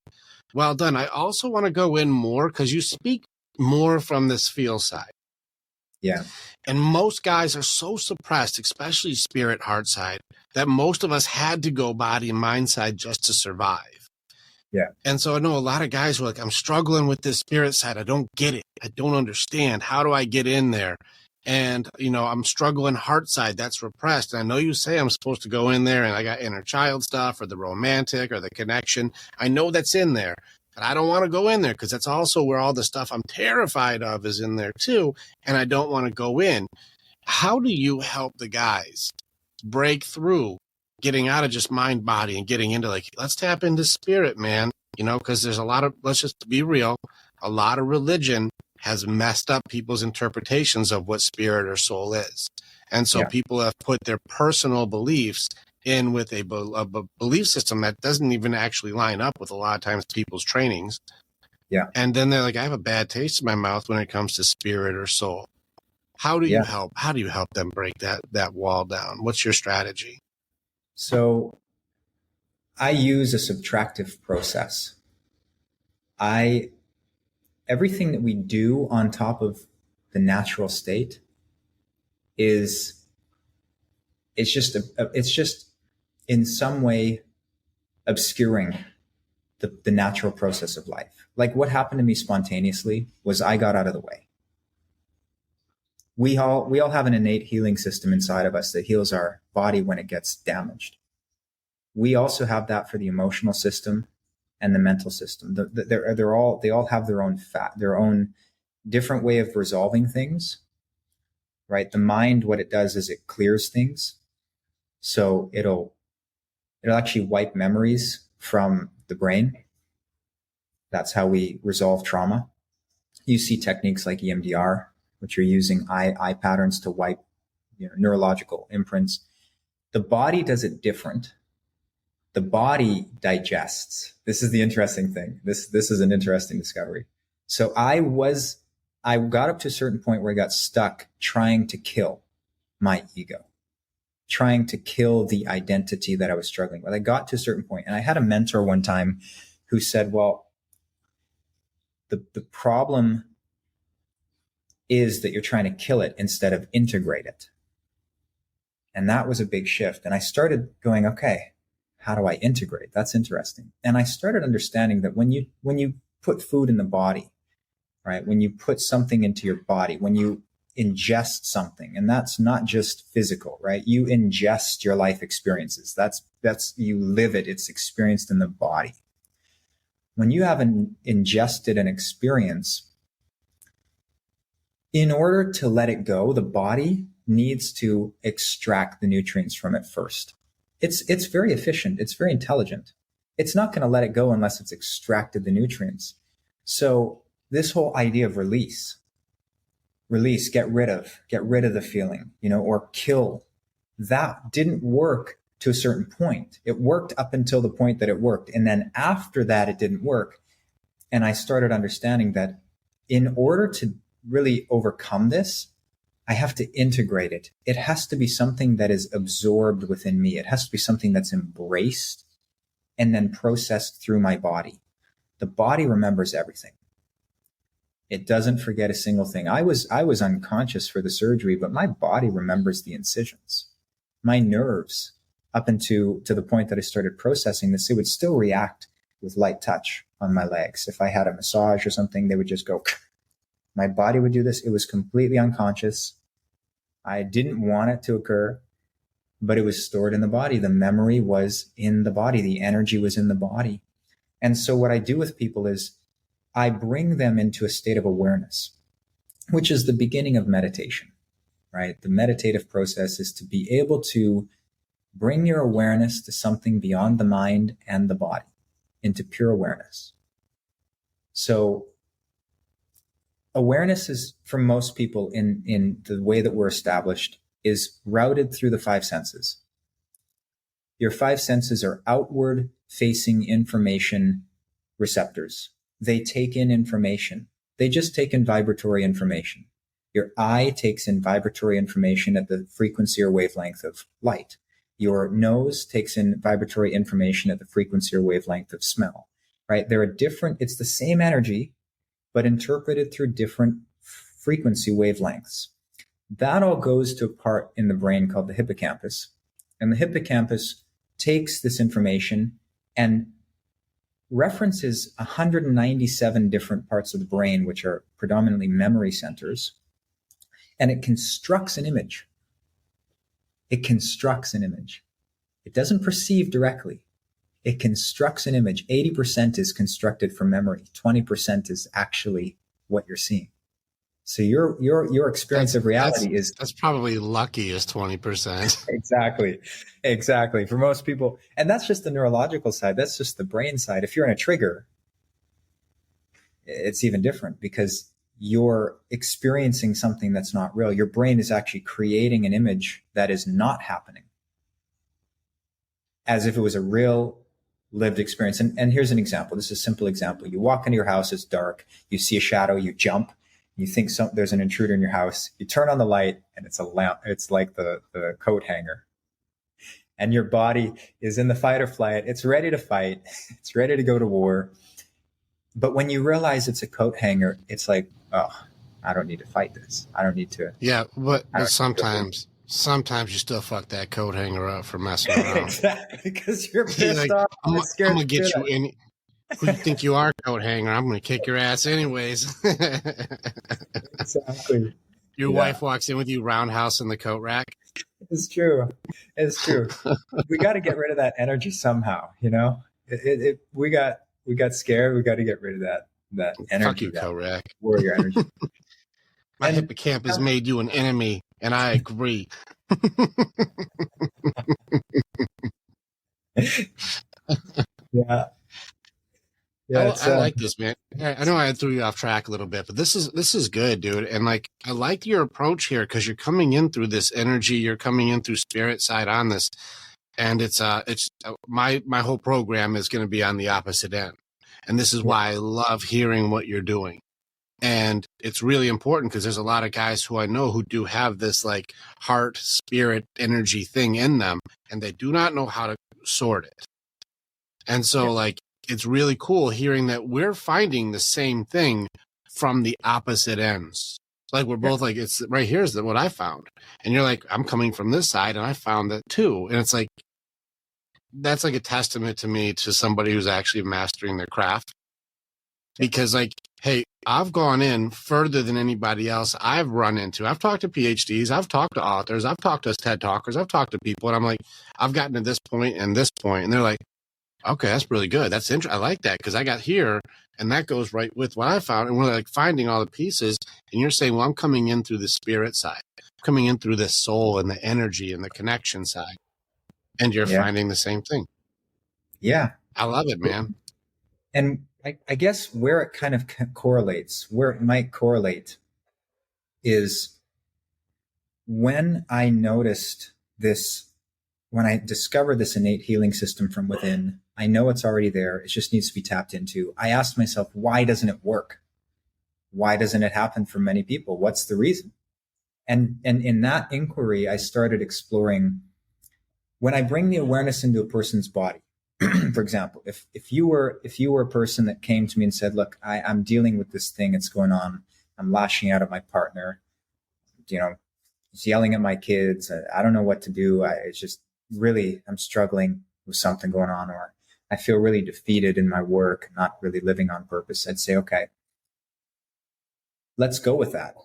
well done. I also want to go in more because you speak more from this feel side. Yeah. And most guys are so suppressed, especially spirit heart side, that most of us had to go body and mind side just to survive. Yeah. And so I know a lot of guys were like, I'm struggling with this spirit side. I don't get it. I don't understand. How do I get in there? And, I'm struggling heart side. That's repressed. And I know you say I'm supposed to go in there and I got inner child stuff or the romantic or the connection. I know that's in there, but I don't want to go in there because that's also where all the stuff I'm terrified of is in there too. And I don't want to go in. How do you help the guys break through getting out of just mind, body and getting into like, let's tap into spirit, man, because there's a lot of, let's just be real. A lot of religion has messed up people's interpretations of what spirit or soul is. And so people have put their personal beliefs in with a belief system that doesn't even actually line up with a lot of times people's trainings. Yeah. And then they're like, I have a bad taste in my mouth when it comes to spirit or soul. How do you help? How do you help them break that wall down? What's your strategy? So I use a subtractive process. Everything that we do on top of the natural state it's just in some way obscuring the natural process of life. Like what happened to me spontaneously was I got out of the way. We all have an innate healing system inside of us that heals our body when it gets damaged. We also have that for the emotional system and the mental system. They all have their own different way of resolving things, right? The mind, what it does is it clears things. So it'll actually wipe memories from the brain. That's how we resolve trauma. You see techniques like EMDR, which are using eye patterns to wipe neurological imprints. The body does it different. The body digests. This is the interesting thing. This is an interesting discovery. So I got up to a certain point where I got stuck trying to kill my ego, trying to kill the identity that I was struggling with. I got to a certain point, and I had a mentor one time who said, well, the problem is that you're trying to kill it instead of integrate it. And that was a big shift. And I started going, okay, how do I integrate? That's interesting. And I started understanding that when you put food in the body, right? When you put something into your body, when you ingest something, and that's not just physical, right? You ingest your life experiences. That's you live it. It's experienced in the body. When you have ingested an experience, in order to let it go, the body needs to extract the nutrients from it first. It's very efficient. It's very intelligent. It's not going to let it go unless it's extracted the nutrients. So this whole idea of release, get rid of the feeling, or kill, that didn't work to a certain point. It worked up until the point that it worked. And then after that, it didn't work. And I started understanding that in order to really overcome this, I have to integrate it. It has to be something that is absorbed within me. It has to be something that's embraced and then processed through my body. The body remembers everything. It doesn't forget a single thing. I was unconscious for the surgery, but my body remembers the incisions. My nerves, up into to the point that I started processing this, it would still react with light touch on my legs. If I had a massage or something, they would just go. My body would do this. It was completely unconscious. I didn't want it to occur, but it was stored in the body. The memory was in the body. The energy was in the body. And so what I do with people is I bring them into a state of awareness, which is the beginning of meditation, right? The meditative process is to be able to bring your awareness to something beyond the mind and the body, into pure awareness. So awareness is, for most people in the way that we're established, is routed through the five senses. Your five senses are outward facing information receptors. They take in information. They just take in vibratory information. Your eye takes in vibratory information at the frequency or wavelength of light. Your nose takes in vibratory information at the frequency or wavelength of smell, right? There are different, it's the same energy, but interpreted through different frequency wavelengths. That all goes to a part in the brain called the hippocampus. And the hippocampus takes this information and references 197 different parts of the brain, which are predominantly memory centers, and it constructs an image. It constructs an image. It doesn't perceive directly. It constructs an image. 80% is constructed from memory. 20% is actually what you're seeing. So your experience of reality that's probably lucky is 20%. Exactly. For most people, and that's just the neurological side. That's just the brain side. If you're in a trigger, it's even different because you're experiencing something that's not real. Your brain is actually creating an image that is not happening, as if it was a real lived experience. And here's an example. This is a simple example. You walk into your house, it's dark, you see a shadow, you jump, you think there's an intruder in your house, you turn on the light and it's a lamp. It's like the coat hanger. And your body is in the fight or flight. It's ready to fight. It's ready to go to war. But when you realize it's a coat hanger, it's like, oh, I don't need to fight this. I don't need to. Yeah, but sometimes you still fuck that coat hanger up for messing around. Exactly, because you're pissed off. I'm going to get you in. Who you think you are, coat hanger? I'm going to kick your ass anyways. Exactly. Your wife walks in with you roundhouse in the coat rack. It's true. We got to get rid of that energy somehow. You know, we got scared. We got to get rid of that energy. Fuck you, coat rack. Warrior energy. My hippocampus made you an enemy, and I agree. Yeah. I like this, man. I know I threw you off track a little bit, but this is good, dude. And like, I like your approach here because you're coming in through this energy, you're coming in through spirit side on this, and it's my whole program is going to be on the opposite end, and this is why I love hearing what you're doing. And it's really important because there's a lot of guys who I know who do have this like heart, spirit, energy thing in them, and they do not know how to sort it. And so like, it's really cool hearing that we're finding the same thing from the opposite ends. Like we're both like, it's right here's what I found. And you're like, I'm coming from this side and I found that too. And it's like, that's like a testament to me to somebody who's actually mastering their craft. Because like, hey, I've gone in further than anybody else I've run into. I've talked to PhDs, I've talked to authors, I've talked to TED talkers, I've talked to people, and I'm like, I've gotten to this point and this point, and they're like, okay, that's really good. That's interesting. I like that because I got here, and that goes right with what I found. And we're like finding all the pieces, and you're saying, well, I'm coming in through the spirit side, coming in through the soul and the energy and the connection side, and you're finding the same thing. Yeah, I love it, man. And I guess where it kind of correlates, where it might correlate is when I noticed this, when I discovered this innate healing system from within. I know it's already there. It just needs to be tapped into. I asked myself, why doesn't it work? Why doesn't it happen for many people? What's the reason? And in that inquiry, I started exploring when I bring the awareness into a person's body. For example, if you were a person that came to me and said, look, I'm dealing with this thing that's going on. I'm lashing out at my partner, he's yelling at my kids. I don't know what to do. It's just really, I'm struggling with something going on, or I feel really defeated in my work, not really living on purpose. I'd say, okay, let's go with that.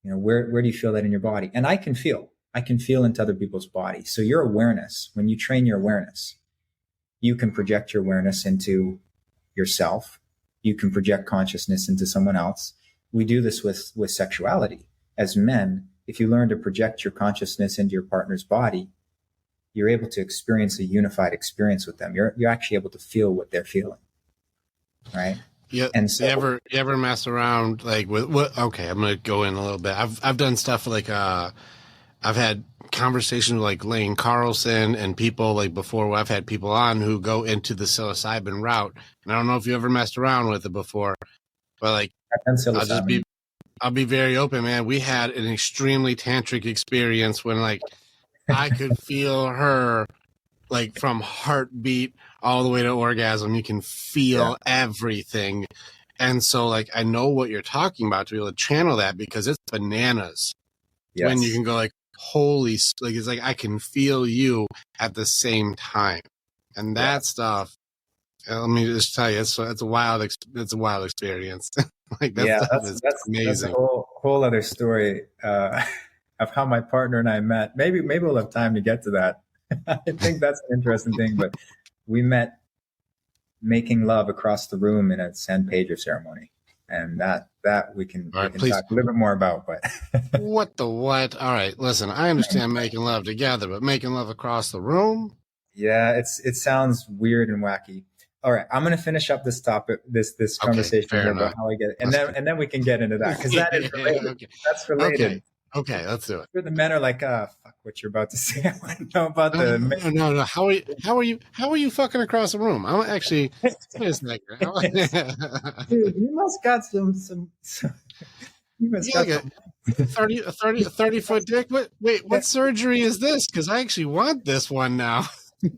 Where do you feel that in your body? And I can feel into other people's bodies. So your awareness, when you train your awareness, you can project your awareness into yourself. You can project consciousness into someone else. We do this with sexuality. As men, if you learn to project your consciousness into your partner's body, you're able to experience a unified experience with them. You're actually able to feel what they're feeling, right? Yeah. And so, you ever mess around like with what? Okay, I'm gonna go in a little bit. I've done stuff like I've had conversations with like Lane Carlson and people like before where I've had people on who go into the psilocybin route. And I don't know if you ever messed around with it before, but like I've done psilocybin. I'll be very open, man. We had an extremely tantric experience when like I could feel her like from heartbeat all the way to orgasm. You can feel everything. And so like I know what you're talking about to be able to channel that, because it's bananas when you can go like, holy, like it's like I can feel you at the same time. And that stuff, let me just tell you, it's a wild experience. Like that stuff is amazing. That's a whole other story of how my partner and I met. Maybe we'll have time to get to that. I think that's an interesting thing. But we met making love across the room in a San Pedro ceremony, and that we can talk a little bit more about. But what? All right, listen, I understand making love together, but making love across the room? Yeah, it sounds weird and wacky. All right, I'm going to finish up this topic, this conversation here about how I get it, and then we can get into that, because that is related. Okay. That's related. Okay, let's do it. The men are like, fuck what you're about to say. I want to know about the. No. How are you fucking across the room? I'm actually. Dude, you must got some. You must got like a 30-foot dick. Wait, what surgery is this? Because I actually want this one now.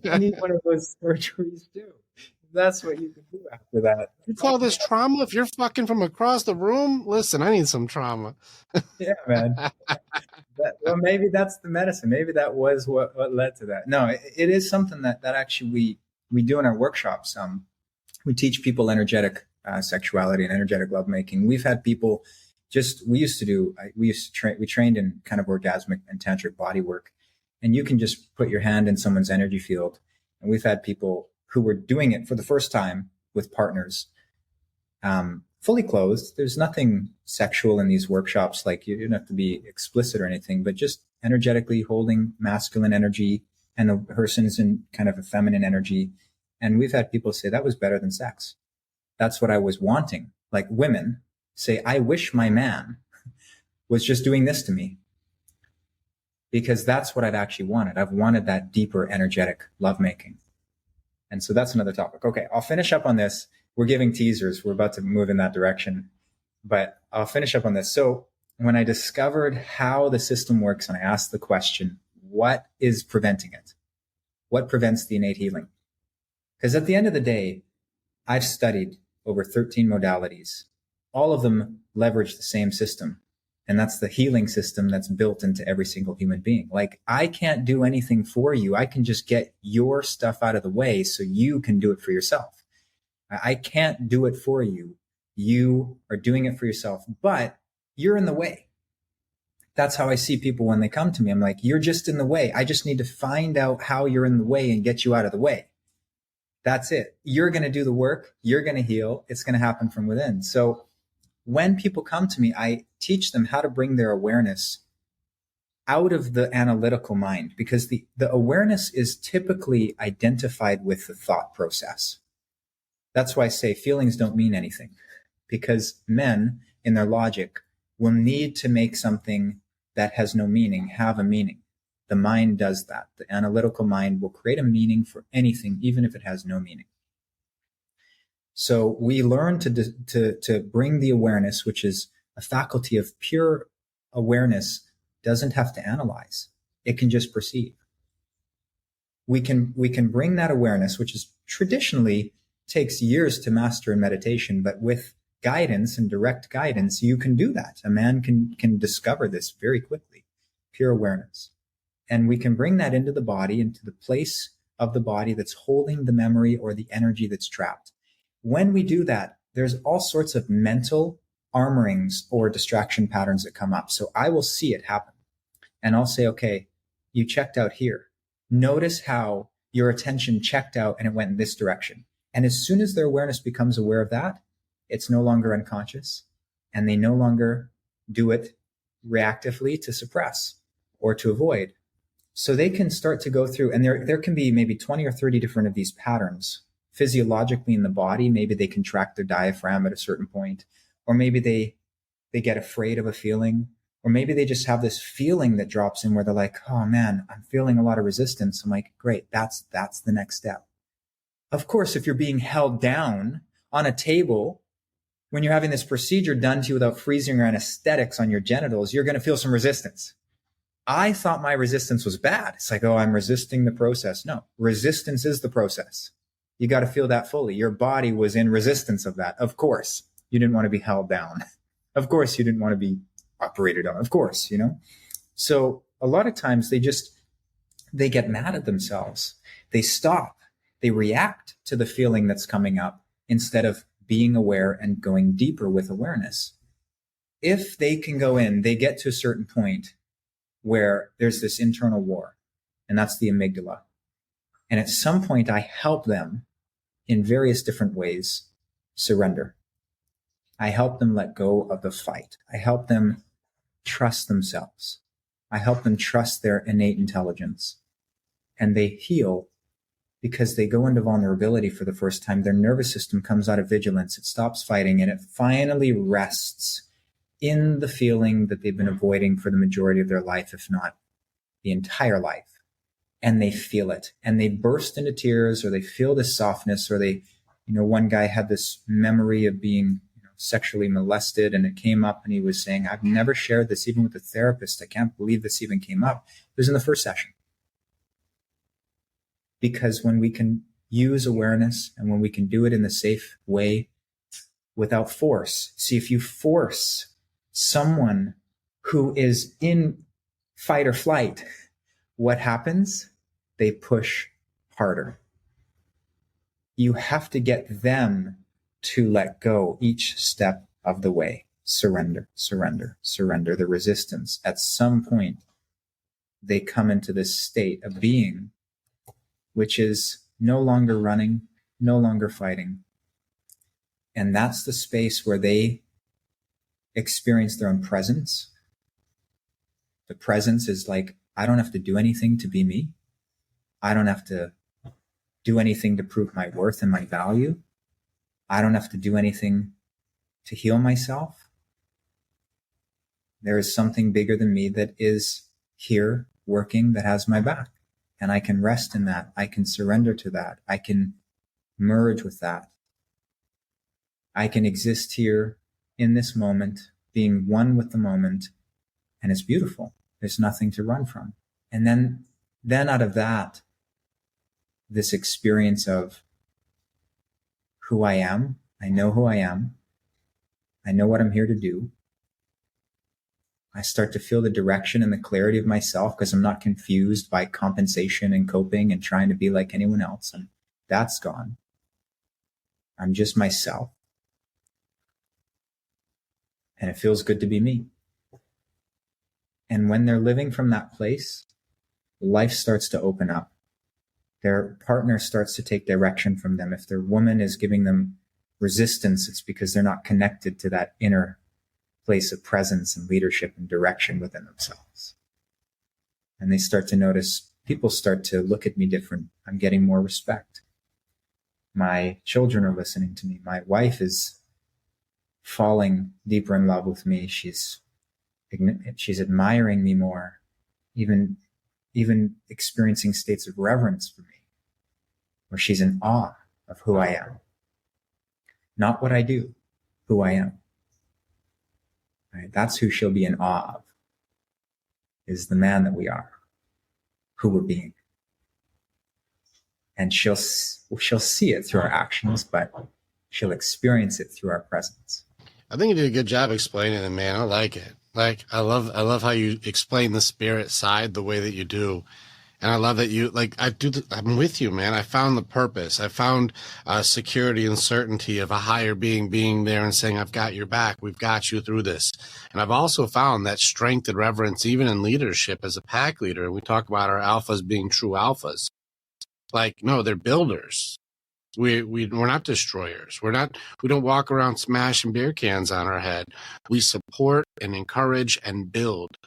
I need one of those surgeries too. That's what you can do after that. You call this trauma if you're fucking from across the room? Listen, I need some trauma. Yeah, man. Well, maybe that's the medicine. Maybe that was what led to that. No, it is something that actually we do in our workshops. We teach people energetic sexuality and energetic lovemaking. We've had people we trained in kind of orgasmic and tantric body work. And you can just put your hand in someone's energy field. And we've had people who were doing it for the first time with partners, fully clothed. There's nothing sexual in these workshops. Like, you don't have to be explicit or anything, but just energetically holding masculine energy, and the person's in kind of a feminine energy. And we've had people say that was better than sex. That's what I was wanting. Like, women say, I wish my man was just doing this to me, because that's what I've actually wanted. I've wanted that deeper energetic lovemaking. And so that's another topic. Okay, I'll finish up on this. We're giving teasers. We're about to move in that direction, but I'll finish up on this. So when I discovered how the system works, and I asked the question, what is preventing it? What prevents the innate healing? Because at the end of the day, I've studied over 13 modalities. All of them leverage the same system. And that's the healing system that's built into every single human being. Like, I can't do anything for you. I can just get your stuff out of the way so you can do it for yourself. I can't do it for you. You are doing it for yourself, but you're in the way. That's how I see people when they come to me. I'm like, you're just in the way. I just need to find out how you're in the way and get you out of the way. That's it. You're going to do the work. You're going to heal. It's going to happen from within. So when people come to me, I teach them how to bring their awareness out of the analytical mind, because the awareness is typically identified with the thought process. That's why I say feelings don't mean anything, because men in their logic will need to make something that has no meaning have a meaning. The mind does that. The analytical mind will create a meaning for anything, even if it has no meaning. So we learn to bring the awareness, which is a faculty of pure awareness, doesn't have to analyze. It can just perceive. We can bring that awareness, which is traditionally takes years to master in meditation, but with guidance and direct guidance, you can do that. A man can discover this very quickly, pure awareness. And we can bring that into the body, into the place of the body that's holding the memory or the energy that's trapped. When we do that, there's all sorts of mental armorings or distraction patterns that come up. So I will see it happen. And I'll say, okay, you checked out here. Notice how your attention checked out and it went in this direction. And as soon as their awareness becomes aware of that, it's no longer unconscious, and they no longer do it reactively to suppress or to avoid. So they can start to go through, and there can be maybe 20 or 30 different of these patterns physiologically in the body. Maybe they contract their diaphragm at a certain point, or maybe they get afraid of a feeling, or maybe they just have this feeling that drops in where they're like, oh man, I'm feeling a lot of resistance. I'm like, great, that's the next step. Of course, if you're being held down on a table when you're having this procedure done to you without freezing or anesthetics on your genitals, you're going to feel some resistance. I thought my resistance was bad. It's like, oh, I'm resisting the process. No, resistance is the process. You got to feel that fully. Your body was in resistance of that. Of course, you didn't want to be held down. Of course, you didn't want to be operated on. Of course, So a lot of times they get mad at themselves. They stop. They react to the feeling that's coming up instead of being aware and going deeper with awareness. If they can go in, they get to a certain point where there's this internal war, and that's the amygdala. And at some point, I help them in various different ways surrender. I help them let go of the fight. I help them trust themselves. I help them trust their innate intelligence. And they heal because they go into vulnerability for the first time. Their nervous system comes out of vigilance. It stops fighting, and it finally rests in the feeling that they've been avoiding for the majority of their life, if not the entire life. And they feel it, and they burst into tears, or they feel this softness, or they, one guy had this memory of being sexually molested, and it came up, and he was saying, I've never shared this even with a therapist. I can't believe this even came up. It was in the first session. Because when we can use awareness, and when we can do it in the safe way without force. See, if you force someone who is in fight or flight, what happens? They push harder. You have to get them to let go each step of the way. Surrender, surrender, surrender. The resistance. At some point, they come into this state of being, which is no longer running, no longer fighting. And that's the space where they experience their own presence. The presence is like, I don't have to do anything to be me. I don't have to do anything to prove my worth and my value. I don't have to do anything to heal myself. There is something bigger than me that is here working, that has my back. And I can rest in that. I can surrender to that. I can merge with that. I can exist here in this moment, being one with the moment. And it's beautiful. There's nothing to run from. And then out of that, this experience of who I am, I know who I am. I know what I'm here to do. I start to feel the direction and the clarity of myself because I'm not confused by compensation and coping and trying to be like anyone else. And that's gone. I'm just myself. And it feels good to be me. And when they're living from that place, life starts to open up. Their partner starts to take direction from them. If their woman is giving them resistance, it's because they're not connected to that inner place of presence and leadership and direction within themselves. And they start to notice, people start to look at me different. I'm getting more respect. My children are listening to me. My wife is falling deeper in love with me. She's admiring me more, even experiencing states of reverence for me, where she's in awe of who I am. Not what I do, who I am. Right? That's who she'll be in awe of, is the man that we are, who we're being. And she'll see it through our actions, but she'll experience it through our presence. I think you did a good job explaining it, man. I like it. Like, I love how you explain the spirit side the way that you do. And I love that you, I'm with you, man. I found the purpose. I found security and certainty of a higher being there and saying, I've got your back. We've got you through this. And I've also found that strength and reverence, even in leadership as a pack leader. And we talk about our alphas being true alphas. Like, no, they're builders. We're not destroyers. We don't walk around smashing beer cans on our head. We support and encourage and build.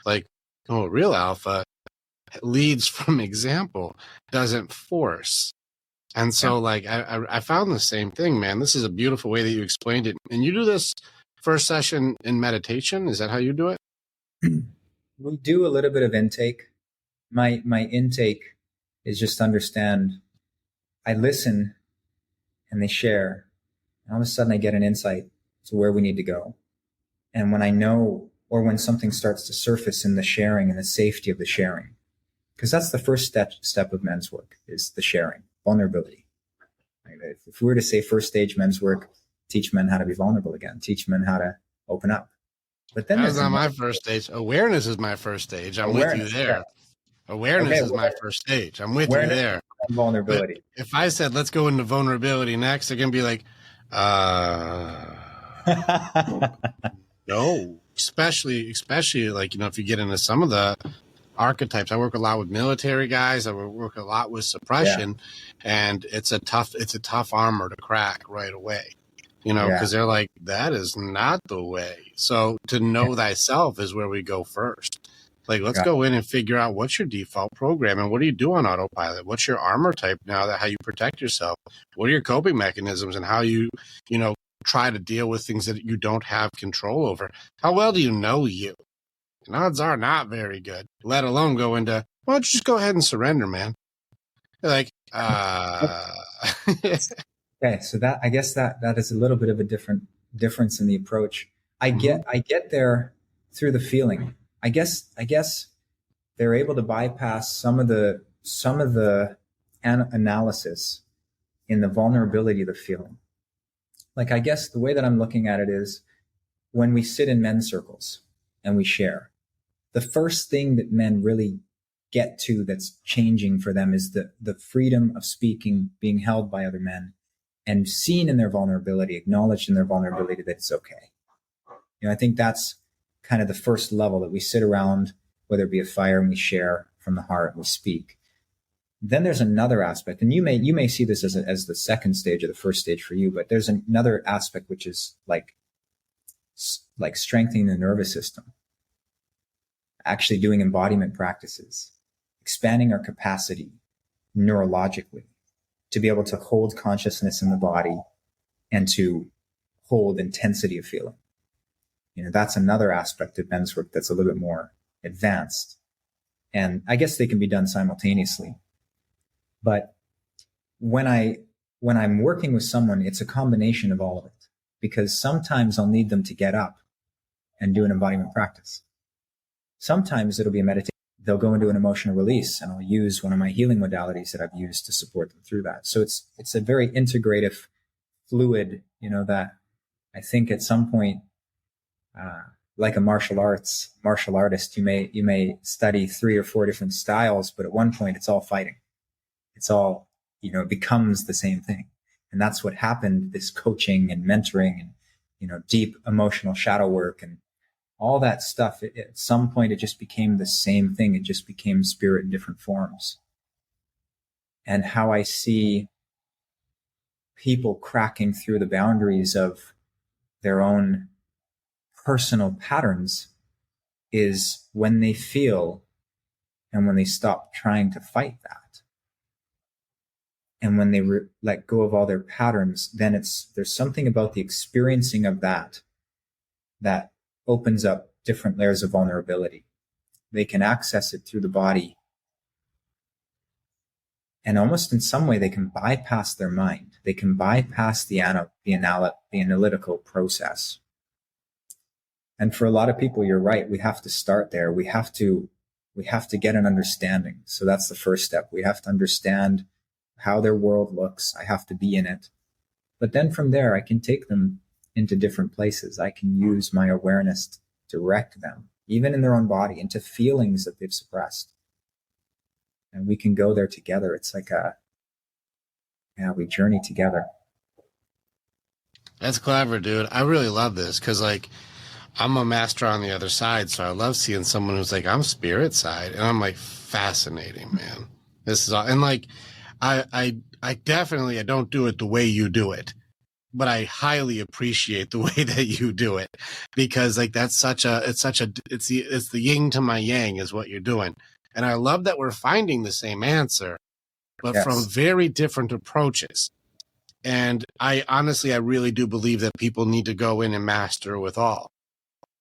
Like, a real alpha leads from example, doesn't force. And so I found the same thing, man. This is a beautiful way that you explained it. And you do this first session in meditation. Is that how you do it? We do a little bit of intake. My intake is just understand. I listen and they share. And all of a sudden I get an insight. to where we need to go. And when I know, or when something starts to surface in the sharing and the safety of the sharing, because that's the first step of men's work, is the sharing, vulnerability. Right? If we were to say first stage men's work, teach men how to be vulnerable again, teach men how to open up. But then that's not my first stage. Awareness is my first stage. I'm with you there. Yeah. Awareness is my first stage. I'm with you there. Vulnerability. But if I said, let's go into vulnerability next, they're going to be like, no, especially like, you know, if you get into some of the archetypes. I work a lot with military guys. I work a lot with suppression, and it's a tough armor to crack right away, you know, because they're like, that is not the way. So to know thyself is where we go first. Like, let's go in and figure out what's your default program and what do you do on autopilot? What's your armor type now, that how you protect yourself? What are your coping mechanisms and how you know, try to deal with things that you don't have control over? How well do you know you? And odds are not very good, let alone go into, why don't you just go ahead and surrender, man? You're like, Okay, so that, I guess that is a little bit of a difference in the approach. I get there through the feeling. I guess they're able to bypass some of the analysis in the vulnerability of the feeling. Like, I guess the way that I'm looking at it is, when we sit in men's circles and we share, the first thing that men really get to that's changing for them is the freedom of speaking, being held by other men, and seen in their vulnerability, acknowledged in their vulnerability, that it's okay. You know, I think that's kind of the first level, that we sit around, whether it be a fire, and we share from the heart, we speak. Then there's another aspect, and you may see this as the second stage or the first stage for you, but there's another aspect which is like strengthening the nervous system, actually doing embodiment practices, expanding our capacity neurologically to be able to hold consciousness in the body and to hold intensity of feeling. You know, that's another aspect of men's work that's a little bit more advanced. And I guess they can be done simultaneously. But when I'm working with someone, it's a combination of all of it, because sometimes I'll need them to get up and do an embodiment practice. Sometimes it'll be a meditation. They'll go into an emotional release, and I'll use one of my healing modalities that I've used to support them through that. So it's a very integrative fluid, you know, that I think at some point, like a martial artist, you may study 3 or 4 different styles, but at one point it's all fighting. It's all, you know, it becomes the same thing. And that's what happened, this coaching and mentoring and, you know, deep emotional shadow work and all that stuff. At some point, it just became the same thing. It just became spirit in different forms. And how I see people cracking through the boundaries of their own personal patterns is when they feel and when they stop trying to fight that. And when they let go of all their patterns, then there's something about the experiencing of that opens up different layers of vulnerability. They can access it through the body. And almost in some way, they can bypass their mind. They can bypass the analytical process. And for a lot of people, you're right. We have to start there. We have to get an understanding. So that's the first step. We have to understand how their world looks. I have to be in it. But then from there, I can take them into different places. I can use my awareness to direct them, even in their own body, into feelings that they've suppressed. And we can go there together. It's like we journey together. That's clever, dude. I really love this because, like, I'm a master on the other side, so I love seeing someone who's like, I'm spirit side, and I'm like, fascinating, man. This is all, and like, I definitely, I don't do it the way you do it, but I highly appreciate the way that you do it, because like it's the yin to my yang is what you're doing. And I love that we're finding the same answer, but from very different approaches. And I really do believe that people need to go in and master with all.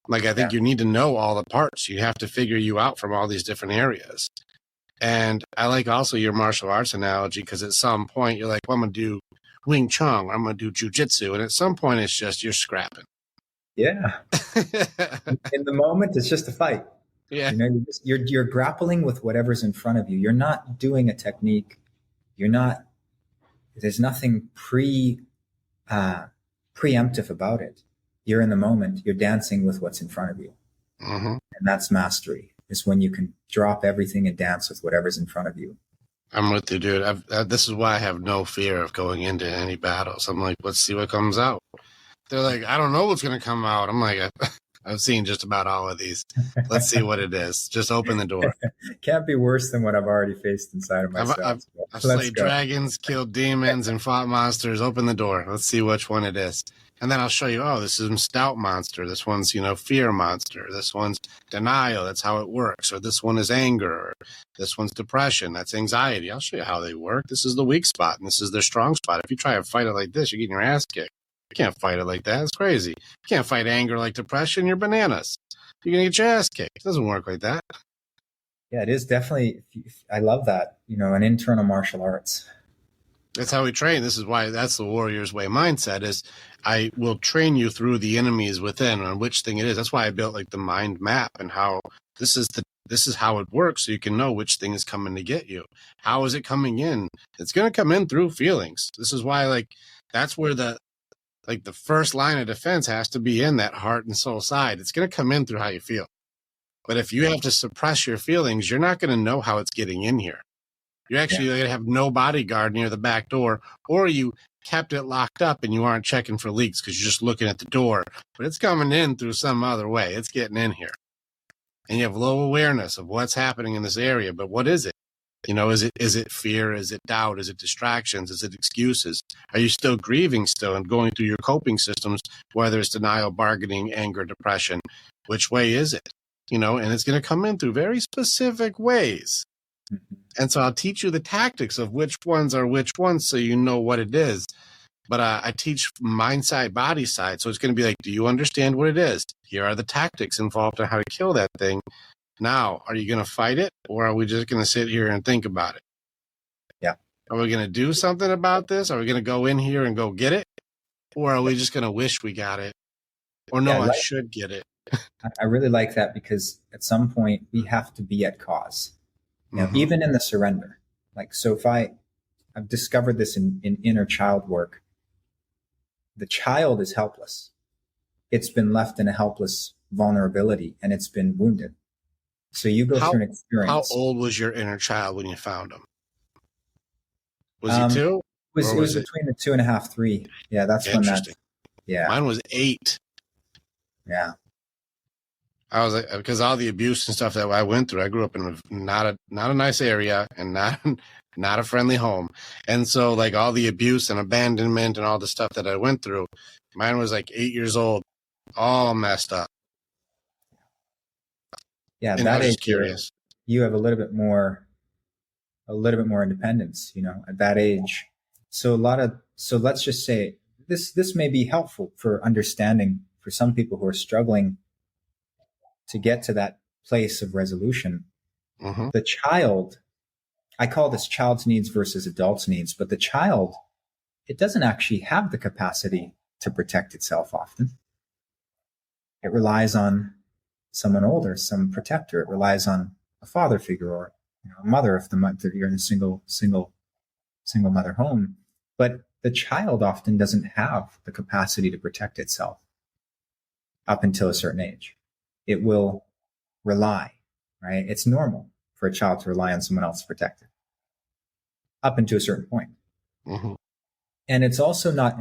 Like, I think you need to know all the parts. You have to figure you out from all these different areas. And I like also your martial arts analogy, because at some point you're like, well, I'm going to do Wing Chun, I'm going to do jujitsu. And at some point it's just, you're scrapping. Yeah. In the moment, it's just a fight. Yeah. You're grappling with whatever's in front of you. You're not doing a technique. You're not. There's nothing preemptive about it. You're in the moment. You're dancing with what's in front of you, Mm-hmm. and that's mastery. Is when you can drop everything and dance with whatever's in front of you. I'm with you, dude. This is why I have no fear of going into any battles. I'm like, let's see what comes out. They're like, I don't know what's going to come out. I'm like, I've seen just about all of these. Let's see what it is. Just open the door. Can't be worse than what I've already faced inside of myself. I've slayed dragons, killed demons, and fought monsters. Open the door. Let's see which one it is. And then I'll show you, oh, this is stout monster. This one's, fear monster. This one's denial. That's how it works. Or this one is anger. Or this one's depression. That's anxiety. I'll show you how they work. This is the weak spot, and this is their strong spot. If you try to fight it like this, you're getting your ass kicked. You can't fight it like that. It's crazy. You can't fight anger like depression. You're bananas. You're going to get your ass kicked. It doesn't work like that. Yeah, it is definitely. I love that. An internal martial arts. That's how we train. This is why that's the warrior's way mindset is I will train you through the enemies within on which thing it is. That's why I built like the mind map and how this is how it works so you can know which thing is coming to get you. How is it coming in? It's going to come in through feelings. This is why that's where the first line of defense has to be in that heart and soul side. It's going to come in through how you feel. But if you have to suppress your feelings, you're not going to know how it's getting in here. You're actually going to have no bodyguard near the back door, or you kept it locked up and you aren't checking for leaks because you're just looking at the door. But it's coming in through some other way. It's getting in here. And you have low awareness of what's happening in this area. But what is it? Is it fear? Is it doubt? Is it distractions? Is it excuses? Are you still grieving still and going through your coping systems, whether it's denial, bargaining, anger, depression? Which way is it? And it's going to come in through very specific ways. Mm-hmm. And so I'll teach you the tactics of which ones are which ones so you know what it is. But I teach mind side, body side. So it's going to be like, do you understand what it is? Here are the tactics involved in how to kill that thing. Now, are you going to fight it, or are we just going to sit here and think about it? Yeah. Are we going to do something about this? Are we going to go in here and go get it? Or are we just going to wish we got it? Or no, I should get it. I really like that because at some point we have to be at cause. Even in the surrender. So if I've discovered this in inner child work, the child is helpless. It's been left in a helpless vulnerability and it's been wounded. So you go through an experience. How old was your inner child when you found him? Was he 2? It was between the 2.5, 3. Yeah, that's when yeah. Mine was 8. Yeah. I was because all the abuse and stuff that I went through, I grew up in not a nice area and not a friendly home. And so all the abuse and abandonment and all the stuff that I went through, mine was 8 years old, all messed up. Yeah, and that I was age, curious. You have a little bit more independence, at that age. So let's just say this may be helpful for understanding for some people who are struggling to get to that place of resolution. Mm-hmm. The child, I call this child's needs versus adult's needs, but the child, it doesn't actually have the capacity to protect itself often. It relies on someone older, some protector. It relies on a father figure or a mother if you're in a single mother home. But the child often doesn't have the capacity to protect itself up until a certain age. It will rely, right? It's normal for a child to rely on someone else to protect it up until a certain point. Mm-hmm. And it's also not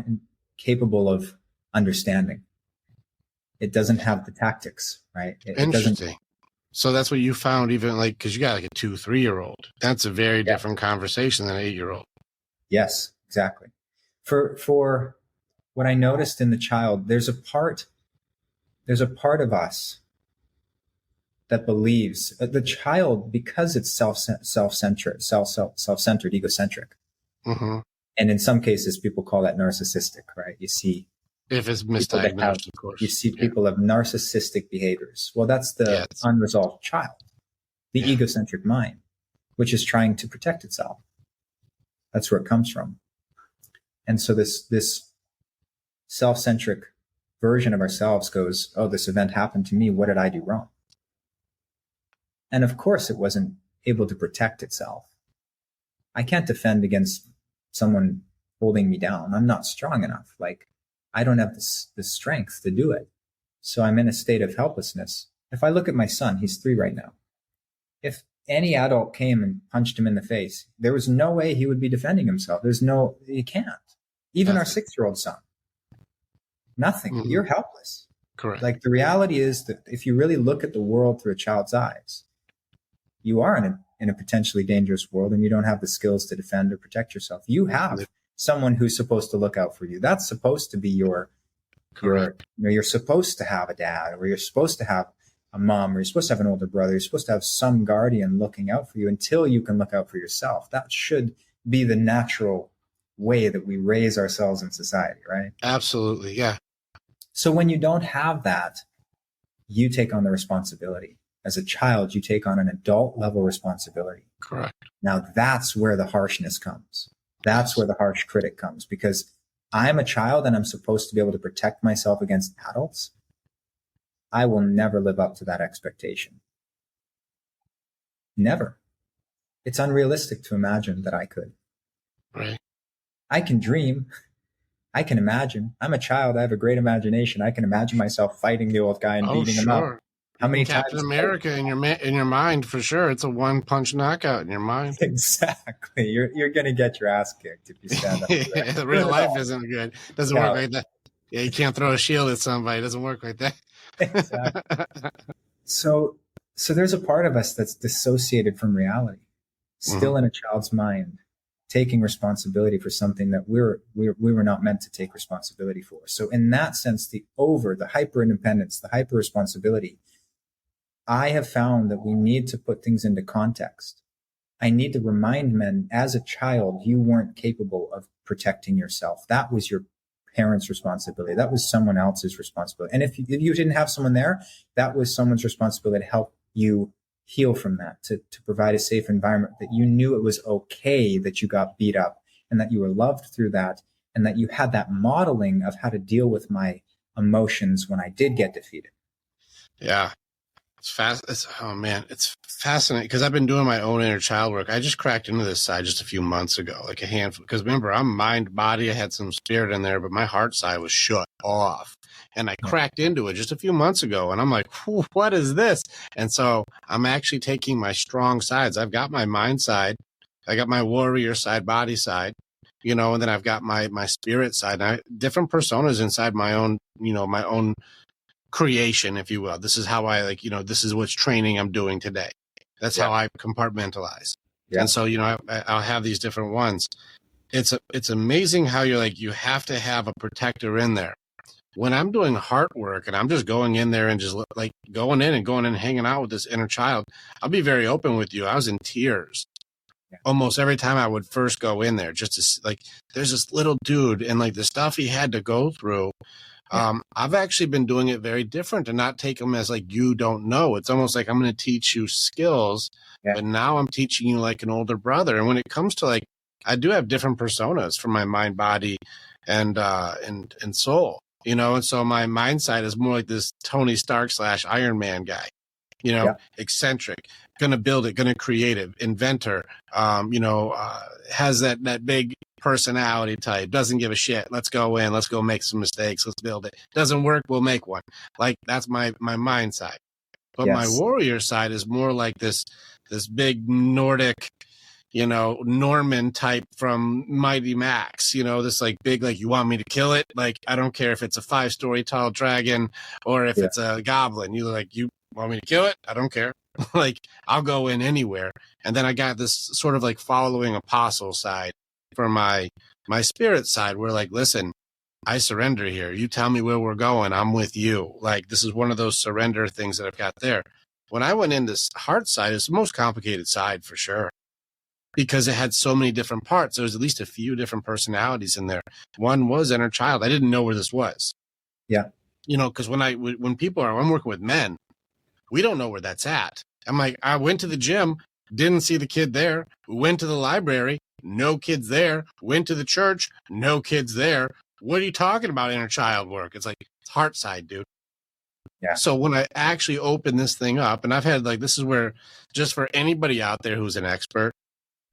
capable of understanding. It doesn't have the tactics, right? Interesting. So that's what you found, even because you got a 2-3-year-old. That's a very different conversation than an 8-year-old. Yes, exactly. For what I noticed in the child, there's a part of us that believes the child, because it's self-centered, egocentric. Mm-hmm. And in some cases, people call that narcissistic, right? You see, if it's misdiagnosed, of course, you see people have narcissistic behaviors. Well, that's the unresolved child, the egocentric mind, which is trying to protect itself. That's where it comes from. And so this self-centric version of ourselves goes, oh, this event happened to me. What did I do wrong? And of course, it wasn't able to protect itself. I can't defend against someone holding me down. I'm not strong enough. Like, I don't have the strength to do it. So I'm in a state of helplessness. If I look at my son, he's 3 right now. If any adult came and punched him in the face, there was no way he would be defending himself. He can't. Even our 6-year-old son. Nothing. Mm-hmm. You're helpless. Correct. Like, the reality is that if you really look at the world through a child's eyes, you are in a potentially dangerous world, and you don't have the skills to defend or protect yourself. You have someone who's supposed to look out for you. That's supposed to be you're supposed to have a dad, or you're supposed to have a mom, or you're supposed to have an older brother. You're supposed to have some guardian looking out for you until you can look out for yourself. That should be the natural way that we raise ourselves in society, right? Absolutely. Yeah. So when you don't have that, you take on the responsibility. As a child, you take on an adult level responsibility. Correct. Now that's where the harshness comes. That's where the harsh critic comes, because I'm a child and I'm supposed to be able to protect myself against adults. I will never live up to that expectation. Never. It's unrealistic to imagine that I could. Right. I can dream. I can imagine. I'm a child. I have a great imagination. I can imagine myself fighting the old guy and beating him up. How many Captain times? America in your mind, for sure. It's a 1-punch knockout in your mind. Exactly. You're going to get your ass kicked if you stand up. Yeah, real life isn't good. Doesn't work like that. Yeah, you can't throw a shield at somebody. It doesn't work like that. Exactly. So there's a part of us that's dissociated from reality, still in a child's mind, taking responsibility for something that we were not meant to take responsibility for. So in that sense, the hyper independence, the hyper responsibility, I have found that we need to put things into context. I need to remind men, as a child, you weren't capable of protecting yourself. That was your parents' responsibility. That was someone else's responsibility. And if you didn't have someone there, that was someone's responsibility to help you heal from that, to provide a safe environment, that you knew it was okay that you got beat up, and that you were loved through that, and that you had that modeling of how to deal with my emotions when I did get defeated. Yeah. It's fascinating, because I've been doing my own inner child work. I just cracked into this side just a few months ago, like a handful. Because remember, I'm mind, body. I had some spirit in there, but my heart side was shut off. And I cracked into it just a few months ago. And I'm like, what is this? And so I'm actually taking my strong sides. I've got my mind side. I got my warrior side, body side, and then I've got my spirit side. And different personas inside my own, my own creation, if you will. This is how I this is what's training I'm doing today. That's how I compartmentalize. Yeah. And so, I'll have these different ones. It's amazing how you're like, you have to have a protector in there. When I'm doing heart work and I'm just going in there and just like going in and hanging out with this inner child, I'll be very open with you. I was in tears almost every time I would first go in there, just to like, there's this little dude and like the stuff he had to go through. I've actually been doing it very different, and not take them as like, you don't know. It's almost like I'm going to teach you skills, but now I'm teaching you like an older brother. And when it comes to like, I do have different personas for my mind, body, and soul, and so my mind side is more like this Tony Stark / Iron Man guy, eccentric, going to build it, going to create it, inventor, has that big personality type, doesn't give a shit. Let's go in, let's go make some mistakes, let's build it. Doesn't work, we'll make one. Like, that's my mind side. But my warrior side is more like this big Nordic, Norman type from Mighty Max, this like big, like, you want me to kill it? Like, I don't care if it's a 5-story tall dragon or if it's a goblin. You want me to kill it? I don't care. Like, I'll go in anywhere. And then I got this sort of like following apostle side for my spirit side, where like, listen, I surrender here. You tell me where we're going, I'm with you. Like, this is one of those surrender things that I've got there. When I went in this heart side, it's the most complicated side for sure, because it had so many different parts. There was at least a few different personalities in there. One was inner child. I didn't know where this was. Yeah. Because when I'm working with men, we don't know where that's at. I'm like, I went to the gym, didn't see the kid there. Went to the library, no kids there. Went to the church, no kids there. what are you talking about, inner child work? It's like, it's heart side, dude. Yeah. So when I actually open this thing up, and I've had like, this is where, just for anybody out there who's an expert,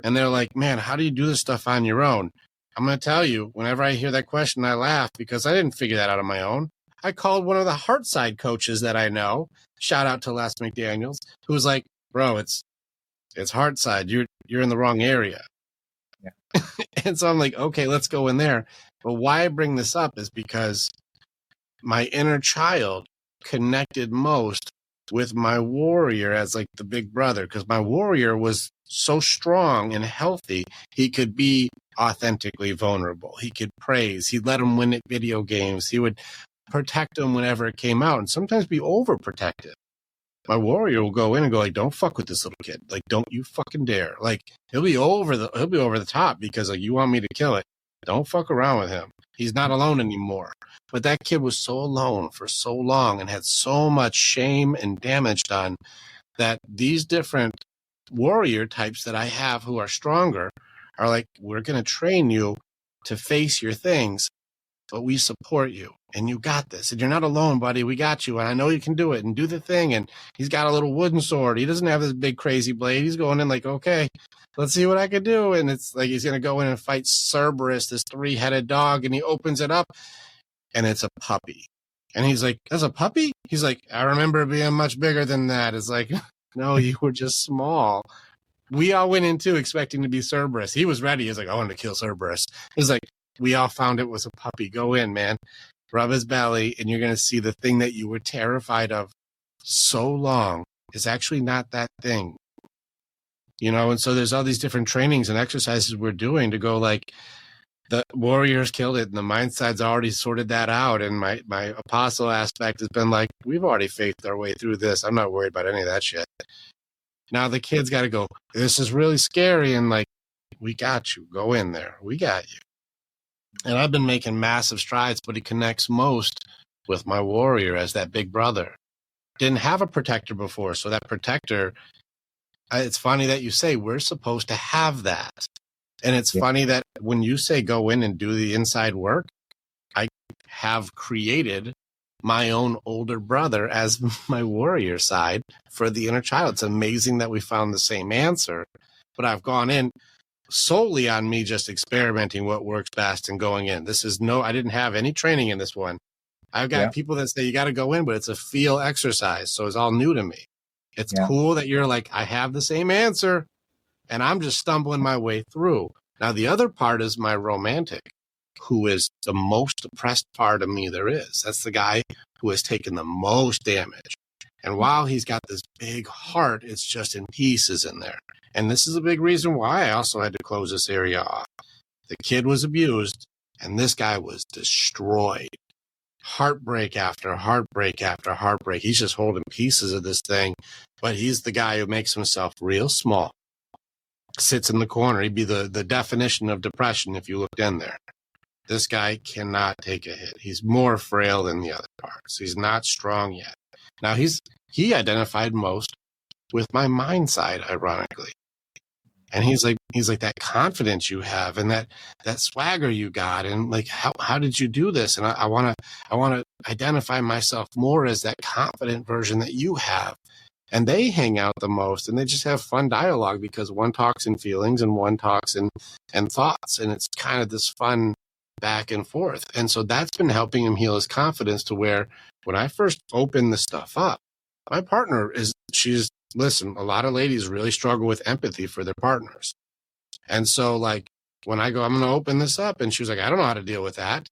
and they're like, man, how do you do this stuff on your own? I'm going to tell you, whenever I hear that question, I laugh because I didn't figure that out on my own. I called one of the heart side coaches that I know, shout out to Les McDaniels, who was like, bro, it's heart side. You're in the wrong area. Yeah. And so I'm like, okay, let's go in there. But why I bring this up is because my inner child connected most with my warrior as like the big brother, because my warrior was so strong and healthy. He could be authentically vulnerable. He could praise. He'd let him win at video games. He would protect him whenever it came out, and sometimes be overprotective. My warrior will go in and go like, don't fuck with this little kid. Like, don't you fucking dare. Like, he'll be over the top because like, you want me to kill it. Don't fuck around with him. He's not alone anymore. But that kid was so alone for so long and had so much shame and damage done that these different warrior types that I have who are stronger are like, we're going to train you to face your things, but we support you and you got this. And you're not alone, buddy. We got you. And I know you can do it and do the thing. And he's got a little wooden sword. He doesn't have this big crazy blade. He's going in like, okay, let's see what I can do. And it's like, he's going to go in and fight Cerberus, this 3-headed dog. And he opens it up and it's a puppy. And he's like, that's a puppy? He's like, I remember being much bigger than that. It's like, no, you were just small. We all went into expecting to be Cerberus. He was ready. He's like, I want to kill Cerberus. He's like, we all found it was a puppy. Go in, man. Rub his belly, and you're going to see the thing that you were terrified of so long is actually not that thing. You know, and so there's all these different trainings and exercises we're doing to go like, the warriors killed it, and the mind side's already sorted that out. And my apostle aspect has been like, we've already faced our way through this. I'm not worried about any of that shit. Now the kid's got to go, this is really scary. And like, we got you. Go in there. We got you. And I've been making massive strides, but he connects most with my warrior as that big brother. Didn't have a protector before. So that protector, it's funny that you say we're supposed to have that. And it's funny that when you say go in and do the inside work, I have created my own older brother as my warrior side for the inner child. It's amazing that we found the same answer, but I've gone in solely on me just experimenting what works best and going in. I didn't have any training in this one. I've got people that say you got to go in, but it's a feel exercise. So it's all new to me. It's cool that you're like, I have the same answer and I'm just stumbling my way through. Now, the other part is my romantic, who is the most oppressed part of me there is. That's the guy who has taken the most damage. And while he's got this big heart, it's just in pieces in there. And this is a big reason why I also had to close this area off. The kid was abused, and this guy was destroyed. Heartbreak after heartbreak after heartbreak. He's just holding pieces of this thing, but he's the guy who makes himself real small. Sits in the corner. He'd be the definition of depression if you looked in there. This guy cannot take a hit. He's more frail than the other parts. He's not strong yet. Now he identified most with my mind side, ironically. And he's like that confidence you have and that swagger you got, and like how did you do this? And I wanna identify myself more as that confident version that you have. And they hang out the most, and they just have fun dialogue because one talks in feelings and one talks in thoughts. And it's kind of this fun back and forth. And so that's been helping him heal his confidence to where when I first opened the stuff up, my partner listen, a lot of ladies really struggle with empathy for their partners. And so like when I go, I'm going to open this up, and she was like, I don't know how to deal with that.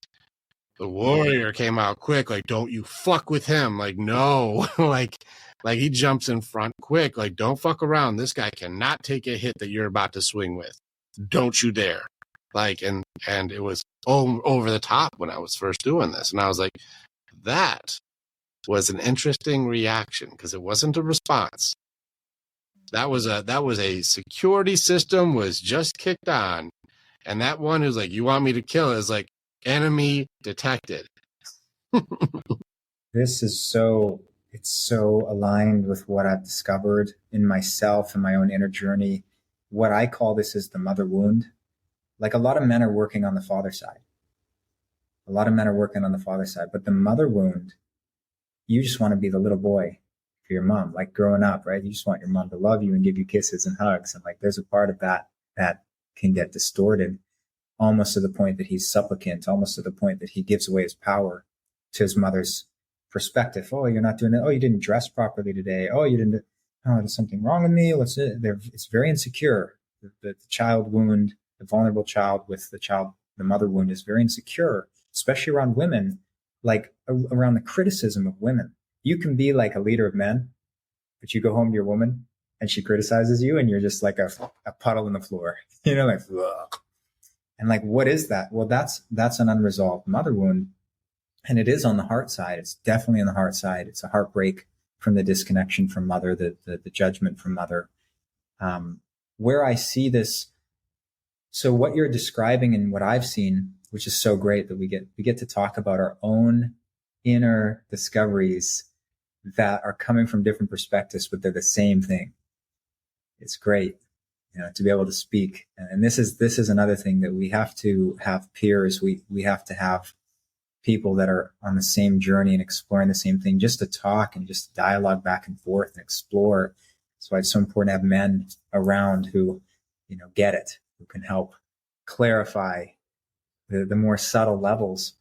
The warrior came out quick. Like, don't you fuck with him. Like, no, like he jumps in front quick. Like, don't fuck around. This guy cannot take a hit that you're about to swing with. Don't you dare. Like, and it was over the top when I was first doing this. And I was like, that was an interesting reaction because it wasn't a response. That was a security system was just kicked on. And that one who's like, you want me to kill is like, enemy detected. This is it's so aligned with what I've discovered in myself and my own inner journey. What I call this is the mother wound. Like a lot of men are working on the father side. A lot of men are working on the father side, but the mother wound, you just want to be the little boy for your mom, like growing up, right? You just want your mom to love you and give you kisses and hugs. And like, there's a part of that that can get distorted almost to the point that he's supplicant, almost to the point that he gives away his power to his mother's perspective. Oh, you're not doing it. Oh, you didn't dress properly today. Oh, you didn't. Oh, there's something wrong with me. What's it? It's very insecure. The child wound, the vulnerable child with the mother wound is very insecure, especially around women, like around the criticism of women. You can be like a leader of men, but you go home to your woman and she criticizes you and you're just like a puddle in the floor, like, ugh. And like, what is that? Well, that's an unresolved mother wound. And it is on the heart side. It's definitely on the heart side. It's a heartbreak from the disconnection from mother, the judgment from mother. Where I see this, so what you're describing and what I've seen, which is so great that we get to talk about our own inner discoveries that are coming from different perspectives, but they're the same thing. It's great, to be able to speak. And this is another thing that we have to have peers. We have to have people that are on the same journey and exploring the same thing, just to talk and just dialogue back and forth and explore. That's why it's so important to have men around who, get it, who can help clarify the more subtle levels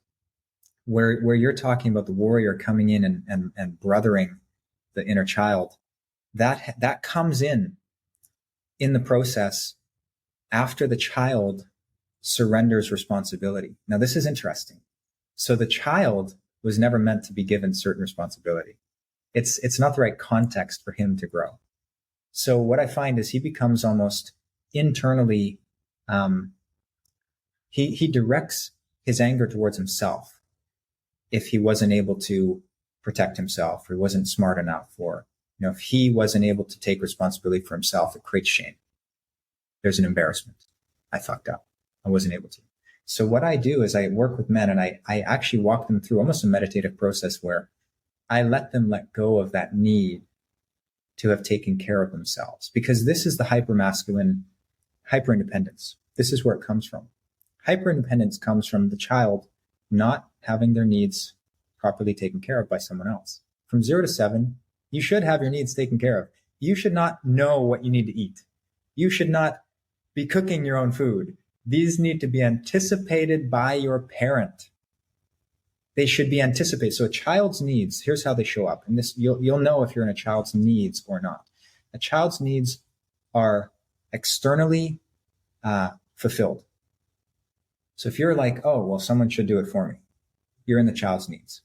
where you're talking about the warrior coming in and brothering the inner child. That comes in the process after the child surrenders responsibility. Now, this is interesting. So the child was never meant to be given certain responsibility. It's not the right context for him to grow. So what I find is he becomes almost internally, he directs his anger towards himself if he wasn't able to protect himself, or he wasn't smart enough, or if he wasn't able to take responsibility for himself, it creates shame. There's an embarrassment. I fucked up. I wasn't able to. So what I do is I work with men and I actually walk them through almost a meditative process where I let them let go of that need to have taken care of themselves, because this is the hypermasculine hyperindependence. This is where it comes from. Hyperindependence comes from the child not having their needs properly taken care of by someone else. From 0 to 7, you should have your needs taken care of. You should not know what you need to eat. You should not be cooking your own food. These need to be anticipated by your parent. They should be anticipated. So a child's needs, here's how they show up. And this, you'll know if you're in a child's needs or not. A child's needs are externally fulfilled. So if you're like, oh, well, someone should do it for me, you're in the child's needs.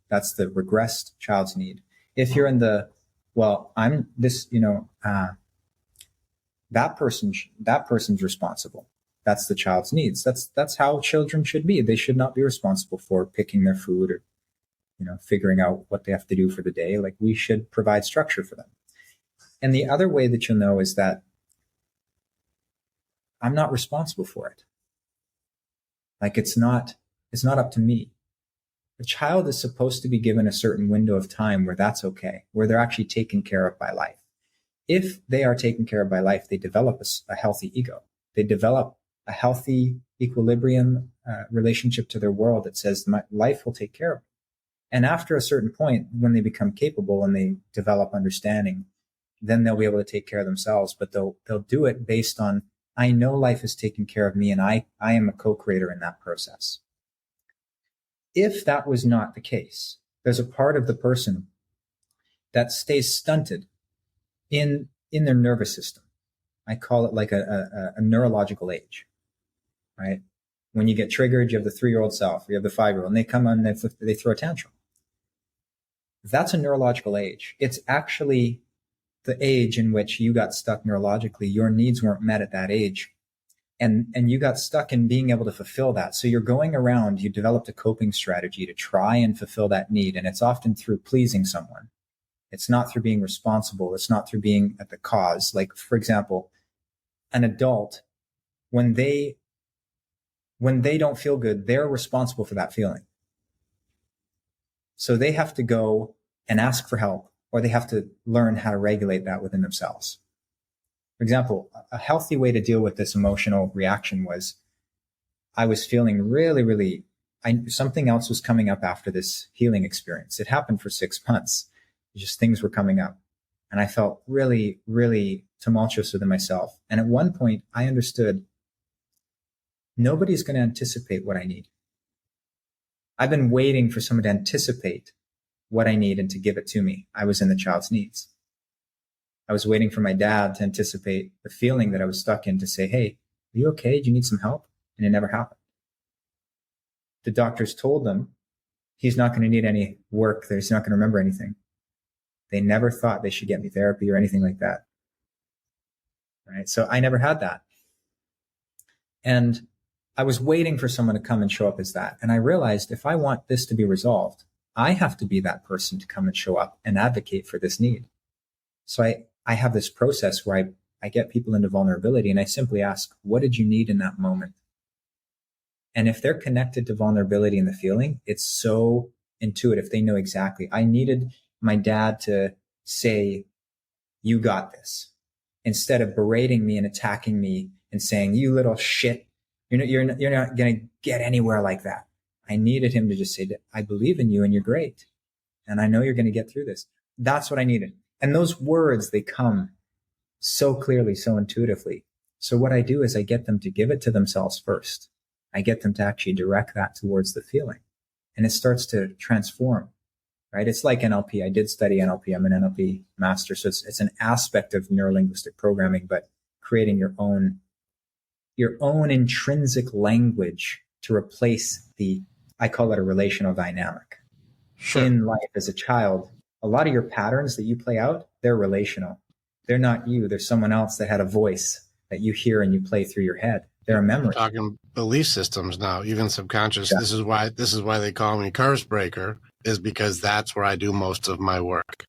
That's the regressed child's need. If you're in the, well, I'm this, that person's responsible. That's the child's needs. That's how children should be. They should not be responsible for picking their food or, figuring out what they have to do for the day. Like, we should provide structure for them. And the other way that you'll know is that I'm not responsible for it. Like, it's not up to me. The child is supposed to be given a certain window of time where that's okay, where they're actually taken care of by life. If they are taken care of by life, they develop a healthy ego. They develop a healthy equilibrium relationship to their world that says, my life will take care of me. And after a certain point, when they become capable and they develop understanding, then they'll be able to take care of themselves. But they'll do it based on, I know life is taking care of me, and I am a co-creator in that process. If that was not the case, there's a part of the person that stays stunted in their nervous system. I call it like a neurological age, right? When you get triggered, you have the 3-year-old self, you have the 5-year-old, and they come on and they throw a tantrum. That's a neurological age. It's actually the age in which you got stuck neurologically. Your needs weren't met at that age. And you got stuck in being able to fulfill that. So you're going around, you developed a coping strategy to try and fulfill that need. And it's often through pleasing someone. It's not through being responsible. It's not through being at the cause. Like, for example, an adult, when they don't feel good, they're responsible for that feeling. So they have to go and ask for help, or they have to learn how to regulate that within themselves. For example, a healthy way to deal with this emotional reaction was, I was feeling really, really, something else was coming up after this healing experience. It happened for 6 months. Just things were coming up. And I felt really, really tumultuous within myself. And at one point, I understood nobody's going to anticipate what I need. I've been waiting for someone to anticipate what I need and to give it to me. I was in the child's needs. I was waiting for my dad to anticipate the feeling that I was stuck in, to say, hey, are you okay? Do you need some help? And it never happened. The doctors told them he's not going to need any work, that he's not going to remember anything. They never thought they should get me therapy or anything like that. Right? So I never had that. And I was waiting for someone to come and show up as that. And I realized if I want this to be resolved, I have to be that person to come and show up and advocate for this need. So I have this process where I get people into vulnerability and I simply ask, what did you need in that moment? And if they're connected to vulnerability and the feeling, it's so intuitive. They know exactly. I needed my dad to say, you got this, instead of berating me and attacking me and saying, you little shit, you're not going to get anywhere like that. I needed him to just say, I believe in you and you're great. And I know you're going to get through this. That's what I needed. And those words, they come so clearly, so intuitively. So what I do is I get them to give it to themselves first. I get them to actually direct that towards the feeling. And it starts to transform, right? It's like NLP. I did study NLP. I'm an NLP master. So it's an aspect of neurolinguistic programming, but creating your own intrinsic language to replace I call it a relational dynamic. Sure. In life as a child, a lot of your patterns that you play out, they're relational. They're not you. There's someone else that had a voice that you hear and you play through your head. They're a memory. We're talking belief systems now, even subconscious. Yeah. This is why they call me curse breaker, is because that's where I do most of my work.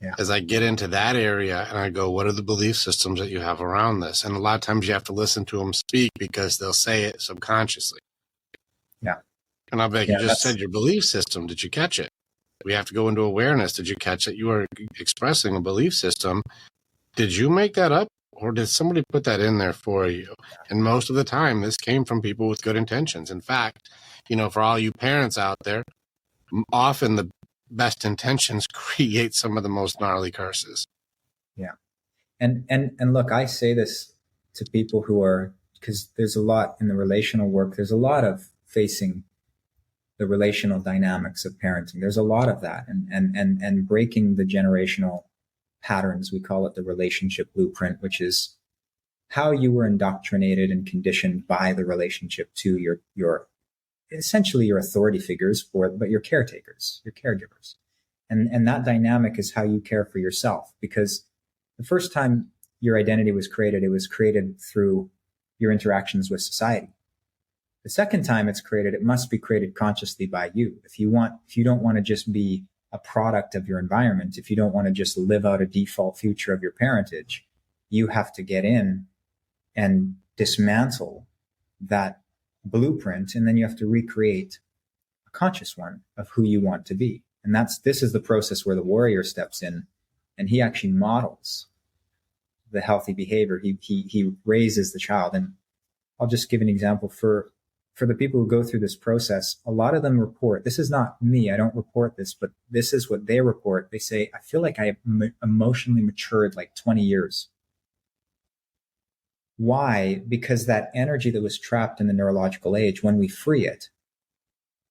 Yeah. As I get into that area and I go, what are the belief systems that you have around this? And a lot of times you have to listen to them speak because they'll say it subconsciously. Yeah. And I'll be like, you just said your belief system. Did you catch it? We have to go into awareness. Did you catch it? You are expressing a belief system. Did you make that up? Or did somebody put that in there for you? And most of the time, this came from people with good intentions. In fact, for all you parents out there, often the best intentions create some of the most gnarly curses. Yeah. And look, I say this to people because there's a lot in the relational work. There's a lot of facing the relational dynamics of parenting. There's a lot of that and breaking the generational patterns. We call it the relationship blueprint, which is how you were indoctrinated and conditioned by the relationship to your essentially your authority figures, but your caretakers, your caregivers. And that dynamic is how you care for yourself, because the first time your identity was created, it was created through your interactions with society. The second time it's created, it must be created consciously by you. If you don't want to just be a product of your environment, if you don't want to just live out a default future of your parentage, you have to get in and dismantle that blueprint, and then you have to recreate a conscious one of who you want to be. And this is the process where the warrior steps in, and he actually models the healthy behavior. He raises the child. And I'll just give an example for the people who go through this process. A lot of them report, this is not me, I don't report this, but this is what they report. They say, I feel like I emotionally matured like 20 years. Why? Because that energy that was trapped in the neurological age, when we free it,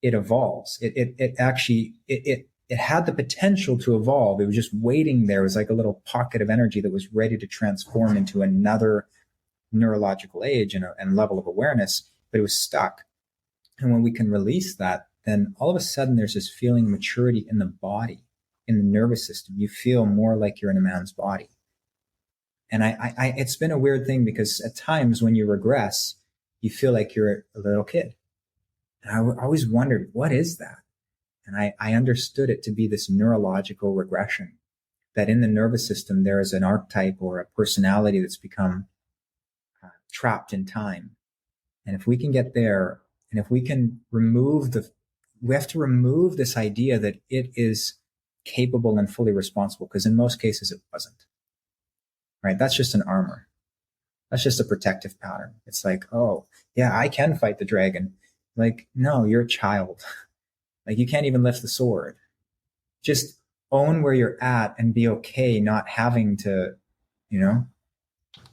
it evolves. It had the potential to evolve. It was just waiting there. It was like a little pocket of energy that was ready to transform into another neurological age and level of awareness, but it was stuck. And when we can release that, then all of a sudden there's this feeling of maturity in the body, in the nervous system. You feel more like you're in a man's body. And it's been a weird thing, because at times when you regress, you feel like you're a little kid. And I always wondered, what is that? And I understood it to be this neurological regression, that in the nervous system, there is an archetype or a personality that's become trapped in time. And if we can get there, and if we can we have to remove this idea that it is capable and fully responsible, because in most cases it wasn't. Right? That's just an armor. That's just a protective pattern. It's like, oh, yeah, I can fight the dragon. Like, no, you're a child. Like, you can't even lift the sword. Just own where you're at and be okay not having to, you know,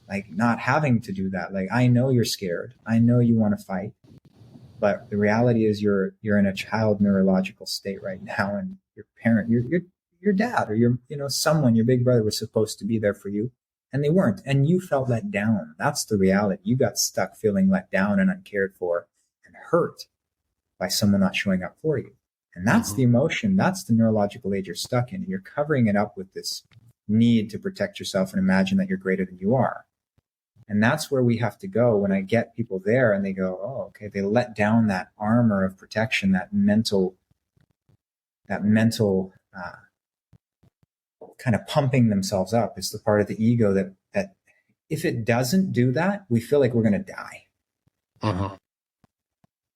like not having to do that. Like, I know you're scared. I know you want to fight. But the reality is you're in a child neurological state right now, and your parent, your dad or your, someone, your big brother was supposed to be there for you, and they weren't. And you felt let down. That's the reality. You got stuck feeling let down and uncared for and hurt by someone not showing up for you. And that's the emotion. That's the neurological age you're stuck in. And you're covering it up with this need to protect yourself and imagine that you're greater than you are. And that's where we have to go when I get people there and they go, oh, okay, they let down that armor of protection, that mental kind of pumping themselves up. It's the part of the ego that if it doesn't do that, we feel like we're going to die.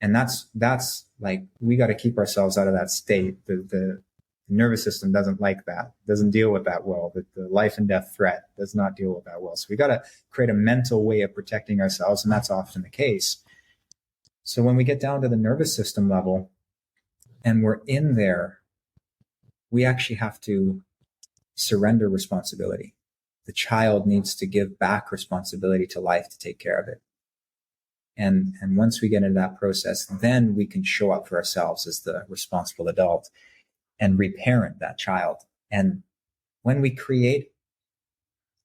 And that's like, we got to keep ourselves out of that state. The nervous system doesn't like that, doesn't deal with that well. The life and death threat does not deal with that well. So we got to create a mental way of protecting ourselves. And that's often the case. So when we get down to the nervous system level and we're in there, we actually have to surrender responsibility. The child needs to give back responsibility to life to take care of it. And once we get into that process, then we can show up for ourselves as the responsible adult and reparent that child. And when we create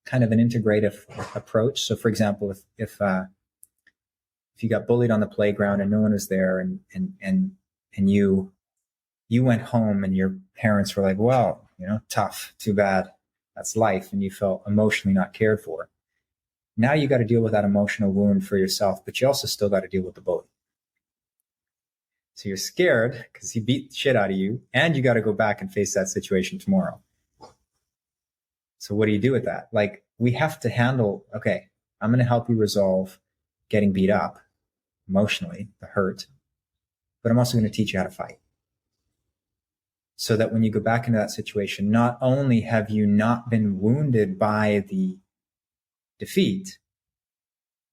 kind of an integrative approach, so for example, if you got bullied on the playground and no one was there, and you went home and your parents were like, well, tough, too bad, that's life, and you felt emotionally not cared for. Now you got to deal with that emotional wound for yourself, but you also still got to deal with the bully. So you're scared because he beat the shit out of you, and you got to go back and face that situation tomorrow. So what do you do with that? Like, we have to handle, okay, I'm going to help you resolve getting beat up emotionally, the hurt, but I'm also going to teach you how to fight. So that when you go back into that situation, not only have you not been wounded by the defeat,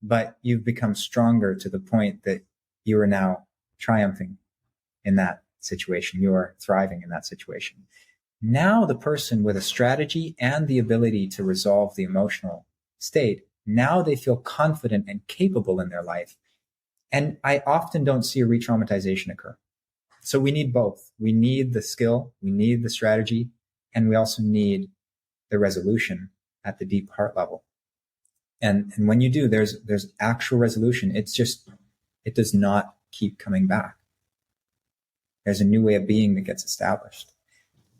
but you've become stronger to the point that you are now triumphing in that situation. You are thriving in that situation. Now the person with a strategy and the ability to resolve the emotional state, now they feel confident and capable in their life. And I often don't see a re-traumatization occur. So we need both. We need the skill, we need the strategy, and we also need the resolution at the deep heart level. And when you do, there's actual resolution. It does not keep coming back. There's a new way of being that gets established.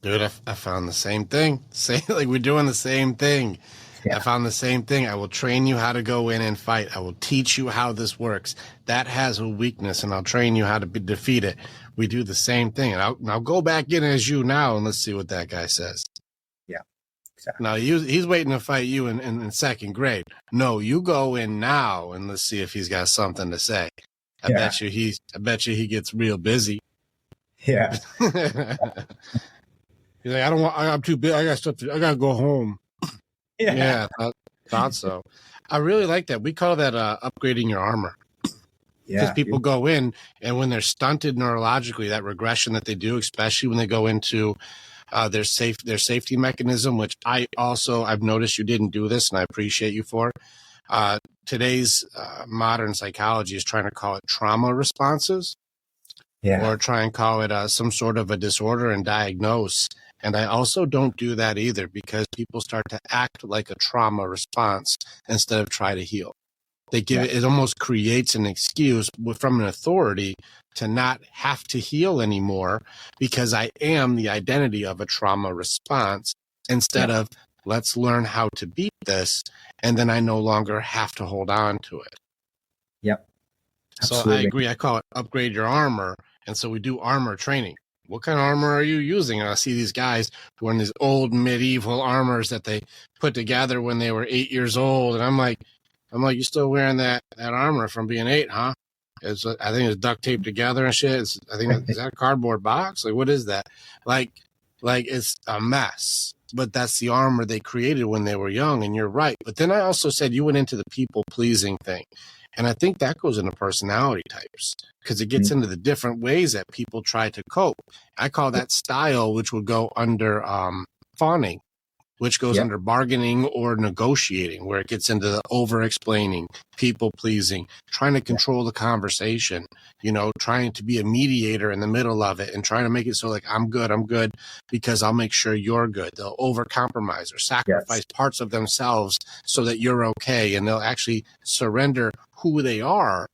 Dude, I found the same thing. Like, we're doing the same thing. Yeah. I found the same thing. I will train you how to go in and fight. I will teach you how this works. That has a weakness, and I'll train you how to defeat it. We do the same thing. And I'll go back in as you now, and let's see what that guy says. Yeah, exactly. Now, he's waiting to fight you in second grade. No, you go in now, and let's see if he's got something to say. I bet you he gets real busy. Yeah. He's like, I'm too big. I got to go home. Yeah, thought so. I really like that. We call that upgrading your armor. Yeah, because people go in, and when they're stunted neurologically, that regression that they do, especially when they go into their safety mechanism, which I've noticed you didn't do this, and I appreciate you for. Today's modern psychology is trying to call it trauma responses, or try and call it some sort of a disorder and diagnose. And I also don't do that either, because people start to act like a trauma response instead of try to heal. They give it almost creates an excuse from an authority to not have to heal anymore, because I am the identity of a trauma response, instead of let's learn how to beat this, and then I no longer have to hold on to it. Yep. Absolutely. So I agree. I call it upgrade your armor. And so we do armor training. What kind of armor are you using? And I see these guys who are in these old medieval armors that they put together when they were 8 years old. And I'm like, you still wearing that armor from being 8, huh? I think it's duct taped together and shit. Is that a cardboard box? Like, what is that? Like it's a mess. but that's the armor they created when they were young. And you're right. But then I also said you went into the people pleasing thing. And I think that goes into personality types because it gets into the different ways that people try to cope. I call that style, which would go under fawning, which goes under bargaining or negotiating, where it gets into the over-explaining, people-pleasing, trying to control the conversation, trying to be a mediator in the middle of it and trying to make it so like, I'm good because I'll make sure you're good. They'll over-compromise or sacrifice parts of themselves so that you're okay, and they'll actually surrender who they are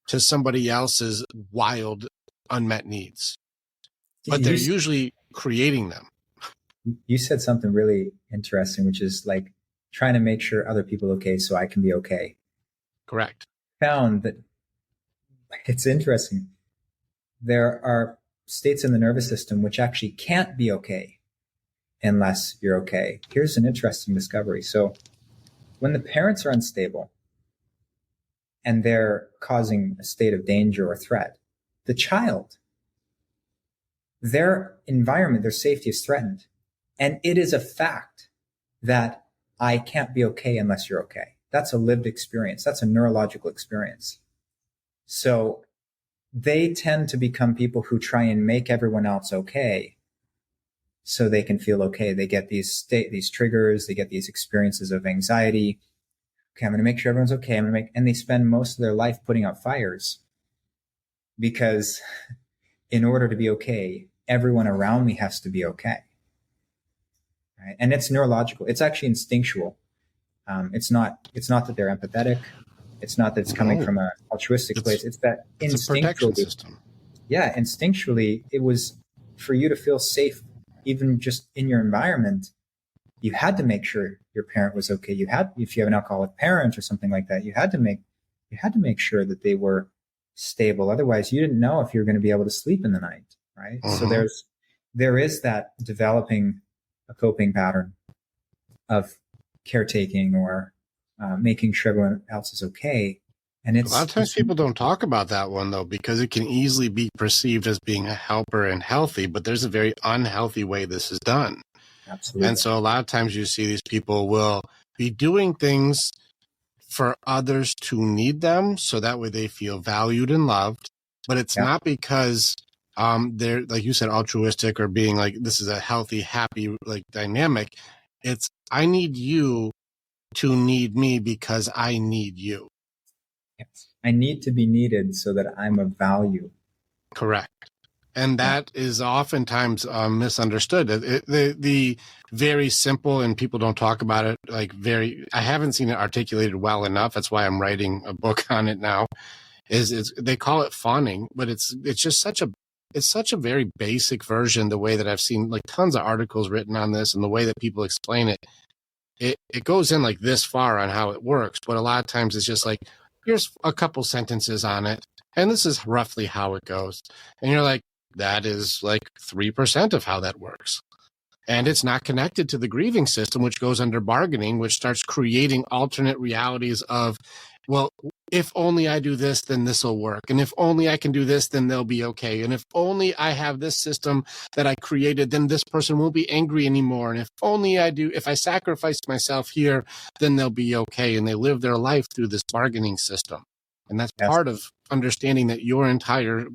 to somebody else's wild, unmet needs. But they're usually creating them. You said something really interesting, which is like trying to make sure other people are okay so I can be okay. Correct. Found that it's interesting. There are states in the nervous system which actually can't be okay unless you're okay. Here's an interesting discovery. So when the parents are unstable and they're causing a state of danger or threat, the child, their environment, their safety is threatened. And it is a fact that I can't be okay unless you're okay. That's a lived experience. That's a neurological experience. So they tend to become people who try and make everyone else okay so they can feel okay. They get these triggers, they get these experiences of anxiety. Okay, I'm going to make sure everyone's okay. And they spend most of their life putting out fires because in order to be okay, everyone around me has to be okay. Right? And it's neurological. It's actually instinctual. It's not that they're empathetic. It's not that it's coming from an altruistic place. It's that instinctually, instinctually, it was for you to feel safe, even just in your environment. You had to make sure your parent was okay. If you have an alcoholic parent or something like that, you had to make sure that they were stable. Otherwise, you didn't know if you were going to be able to sleep in the night, right? So there is that developing a coping pattern of caretaking or making sure everyone else is okay. And a lot of times people don't talk about that one, though, because it can easily be perceived as being a helper and healthy, but there's a very unhealthy way this is done. Absolutely. And so a lot of times you see these people will be doing things for others to need them, so that way they feel valued and loved, but it's not because they're, like you said, altruistic or being like, this is a healthy, happy, like dynamic. It's, I need you to need me because I need you. Yes. I need to be needed so that I'm of value. Correct. And that is oftentimes misunderstood. The very simple, and people don't talk about it, I haven't seen it articulated well enough. That's why I'm writing a book on it now, is they call it fawning, but it's just such a very basic version, the way that I've seen like tons of articles written on this and the way that people explain it. It goes in like this far on how it works, but a lot of times it's just like, here's a couple sentences on it, and this is roughly how it goes. And you're like, that is like 3% of how that works. And it's not connected to the grieving system, which goes under bargaining, which starts creating alternate realities of, well, if only I do this, then this will work. And if only I can do this, then they'll be okay. And if only I have this system that I created, then this person won't be angry anymore. And if I sacrifice myself here, then they'll be okay. And they live their life through this bargaining system. And that's part of understanding that your entire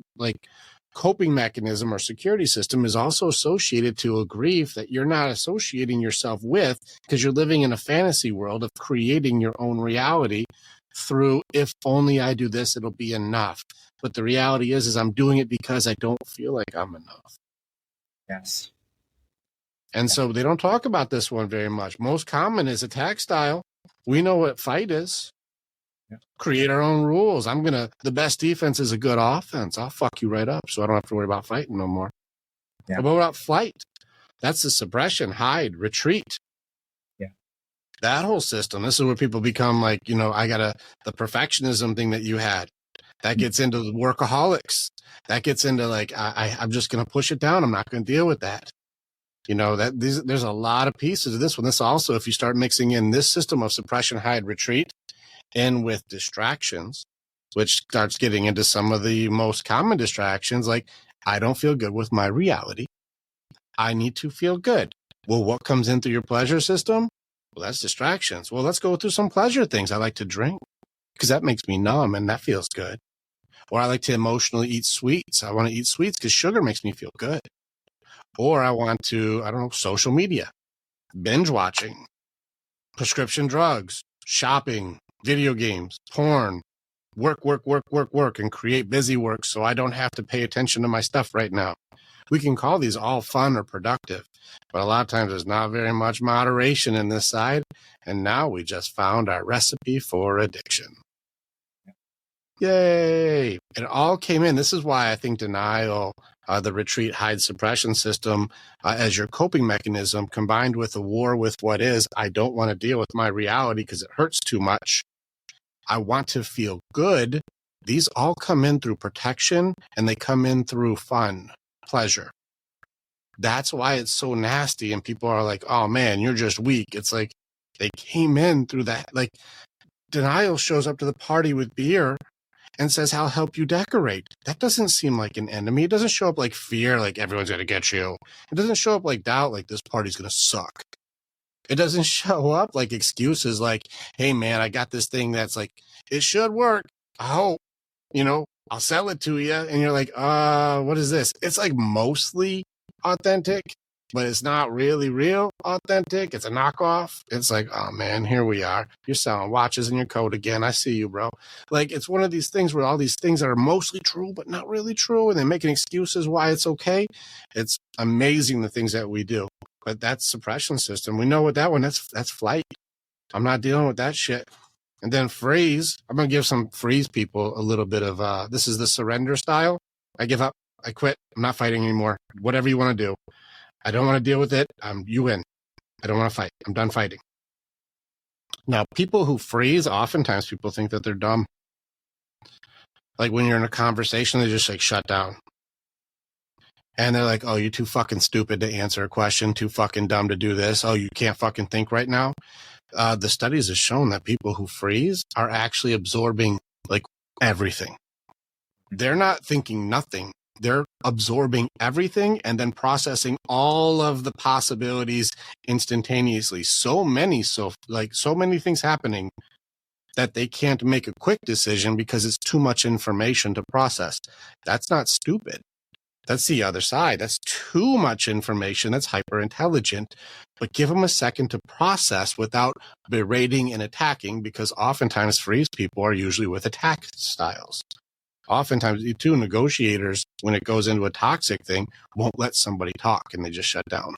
coping mechanism or security system is also associated to a grief that you're not associating yourself with, because you're living in a fantasy world of creating your own reality through, if only I do this, it'll be enough. But the reality is I'm doing it because I don't feel like I'm enough. Yes. And so they don't talk about this one very much. Most common is attack style. We know what fight is. Create our own rules. The best defense is a good offense. I'll fuck you right up so I don't have to worry about fighting no more. Yeah. But what about flight? That's the suppression, hide, retreat. Yeah. That whole system. This is where people become like, the perfectionism thing that you had. That gets into the workaholics. That gets into I'm just going to push it down. I'm not going to deal with that. There's a lot of pieces of this one. This also, if you start mixing in this system of suppression, hide, retreat, and with distractions, which starts getting into some of the most common distractions, like I don't feel good with my reality. I need to feel good. Well, what comes in through your pleasure system? Well, that's distractions. Well, let's go through some pleasure things. I like to drink because that makes me numb and that feels good. Or I like to emotionally eat sweets. I want to eat sweets because sugar makes me feel good. Or I want to, I don't know, social media, binge watching, prescription drugs, shopping, video games, porn, work, and create busy work so I don't have to pay attention to my stuff right now. We can call these all fun or productive, but a lot of times there's not very much moderation in this side. And now we just found our recipe for addiction. Yay! It all came in. This is why I think denial, the retreat, hide, suppression system as your coping mechanism combined with the war with what is. I don't want to deal with my reality because it hurts too much. I want to feel good. These all come in through protection and they come in through fun, pleasure. That's why it's so nasty. And people are like, oh man, you're just weak. It's like they came in through that. Like denial shows up to the party with beer and says, I'll help you decorate. That doesn't seem like an enemy. It doesn't show up like fear, like everyone's going to get you. It doesn't show up like doubt, like this party's going to suck. It doesn't show up like excuses like, hey, man, I got this thing that's like, it should work. I hope, I'll sell it to you. And you're like, what is this? It's like mostly authentic, but it's not really real authentic. It's a knockoff. It's like, oh man, here we are. You're selling watches in your coat again. I see you, bro. Like it's one of these things where all these things are mostly true, but not really true. And they're making excuses why it's okay. It's amazing the things that we do. But that's suppression system. We know what that one, that's flight. I'm not dealing with that shit. And then freeze. I'm going to give some freeze people a little bit of, this is the surrender style. I give up. I quit. I'm not fighting anymore. Whatever you want to do. I don't want to deal with it. You win. I don't want to fight. I'm done fighting. Now, people who freeze, oftentimes people think that they're dumb. Like when you're in a conversation, they just like shut down. And they're like, oh, you're too fucking stupid to answer a question, too fucking dumb to do this. Oh, you can't fucking think right now. The studies have shown that people who freeze are actually absorbing like everything. They're not thinking nothing. They're absorbing everything and then processing all of the possibilities instantaneously. So many things happening that they can't make a quick decision because it's too much information to process. That's not stupid. That's the other side. That's too much information. That's hyper intelligent. But give them a second to process without berating and attacking, because oftentimes freeze people are usually with attack styles. Oftentimes, too, negotiators, when it goes into a toxic thing, won't let somebody talk and they just shut down.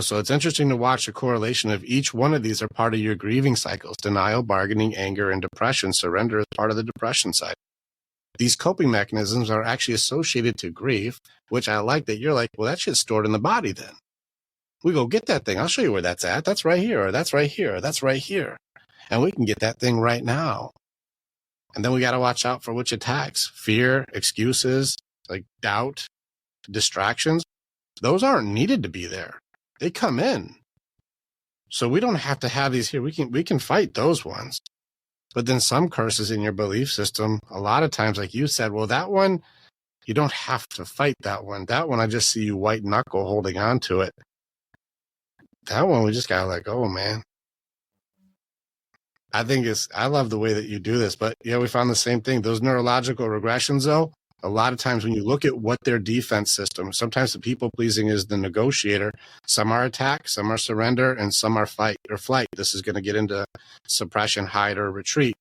So it's interesting to watch the correlation of each one of these are part of your grieving cycles: denial, bargaining, anger, and depression. Surrender is part of the depression side. These coping mechanisms are actually associated to grief, which I like that you're like, well, that shit's stored in the body then. We go get that thing. I'll show you where that's at. That's right here, or that's right here, or that's right here. And we can get that thing right now. And then we got to watch out for which attacks: fear, excuses, like doubt, distractions. Those aren't needed to be there. They come in. So we don't have to have these here. We can fight those ones. But then some curses in your belief system, a lot of times, like you said, well, that one, you don't have to fight that one. That one, I just see you white knuckle holding on to it. That one, we just got to let go, man. I love the way that you do this, but yeah, we found the same thing. Those neurological regressions, though, a lot of times when you look at what their defense system, sometimes the people pleasing is the negotiator. Some are attack, some are surrender, and some are fight or flight. This is going to get into suppression, hide, or retreat.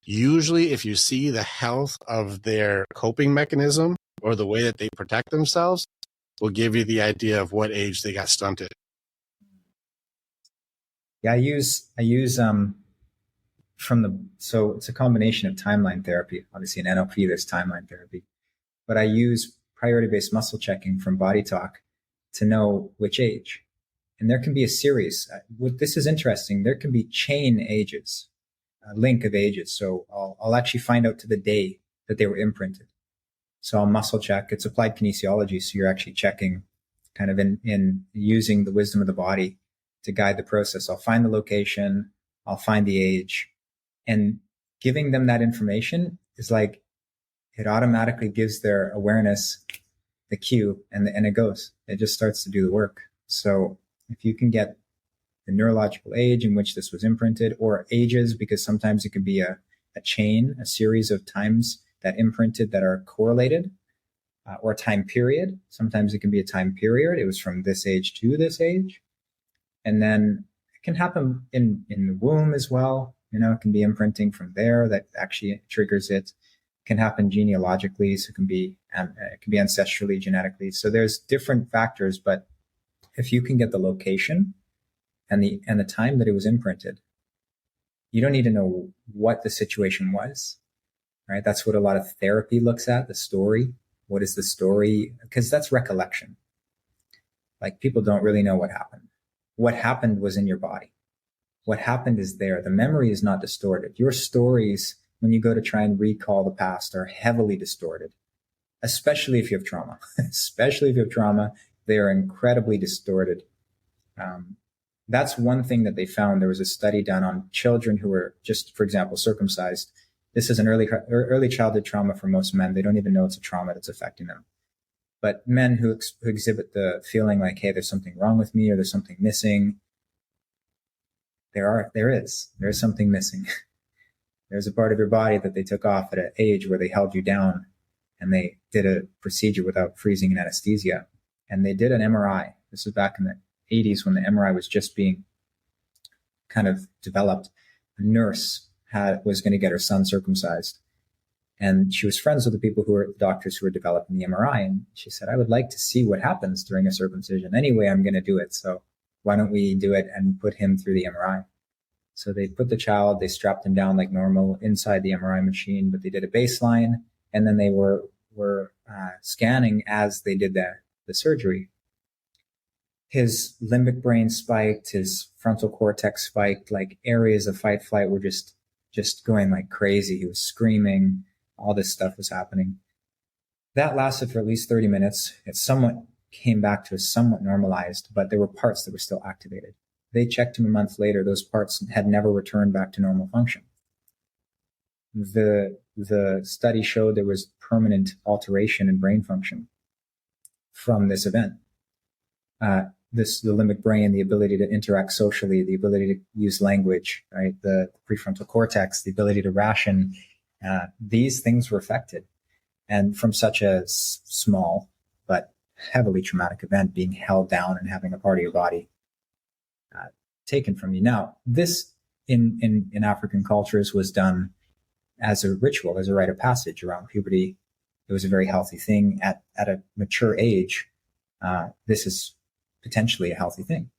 Usually, if you see the health of their coping mechanism or the way that they protect themselves, will give you the idea of what age they got stunted. Yeah, I use so it's a combination of timeline therapy. Obviously in NLP, there's timeline therapy, but I use priority-based muscle checking from Body Talk to know which age. And there can be a series. This is interesting. There can be chain ages, a link of ages. So I'll actually find out to the day that they were imprinted. So I'll muscle check. It's applied kinesiology. So you're actually checking kind of in using the wisdom of the body to guide the process. I'll find the location. I'll find the age. And giving them that information is like, it automatically gives their awareness the cue, and it just starts to do the work. So if you can get the neurological age in which this was imprinted, or ages, because sometimes it can be a chain, a series of times that imprinted that are correlated, or a time period. Sometimes it can be a time period. It was from this age to this age. And then it can happen in the womb as well. It can be imprinting from there that actually triggers it. It can happen genealogically. So it can be ancestrally, genetically. So there's different factors, but if you can get the location and the time that it was imprinted, you don't need to know what the situation was, right? That's what a lot of therapy looks at, the story. What is the story? Because that's recollection. Like, people don't really know what happened. What happened was in your body. What happened is there. The memory is not distorted. Your stories, when you go to try and recall the past, are heavily distorted, especially if you have trauma. Especially if you have trauma, they are incredibly distorted. That's one thing that they found. There was a study done on children who were just, for example, circumcised. This is an early childhood trauma for most men. They don't even know it's a trauma that's affecting them. But men who exhibit the feeling like, hey, there's something wrong with me, or there's something missing. There is something missing. There's a part of your body that they took off at an age where they held you down, and they did a procedure without freezing and anesthesia. And they did an MRI. This was back in the 80s when the MRI was just being kind of developed. A nurse was going to get her son circumcised. And she was friends with the doctors who were developing the MRI. And she said, I would like to see what happens during a circumcision. Anyway, I'm going to do it. So why don't we do it and put him through the MRI? So they put the child, they strapped him down like normal inside the MRI machine, but they did a baseline, and then they were scanning as they did the surgery. His limbic brain spiked, his frontal cortex spiked, like areas of fight flight were just going like crazy. He was screaming. All this stuff was happening. That lasted for at least 30 minutes. It somewhat came back to a somewhat normalized, but there were parts that were still activated. They checked him a month later. Those parts had never returned back to normal function. The study showed there was permanent alteration in brain function from this event. The limbic brain, the ability to interact socially, the ability to use language, right? The prefrontal cortex, the ability to ration, these things were affected. And from such a small but heavily traumatic event, being held down and having a part of your body taken from you. Now, this in African cultures was done as a ritual, as a rite of passage around puberty. It was a very healthy thing. At a mature age, this is potentially a healthy thing.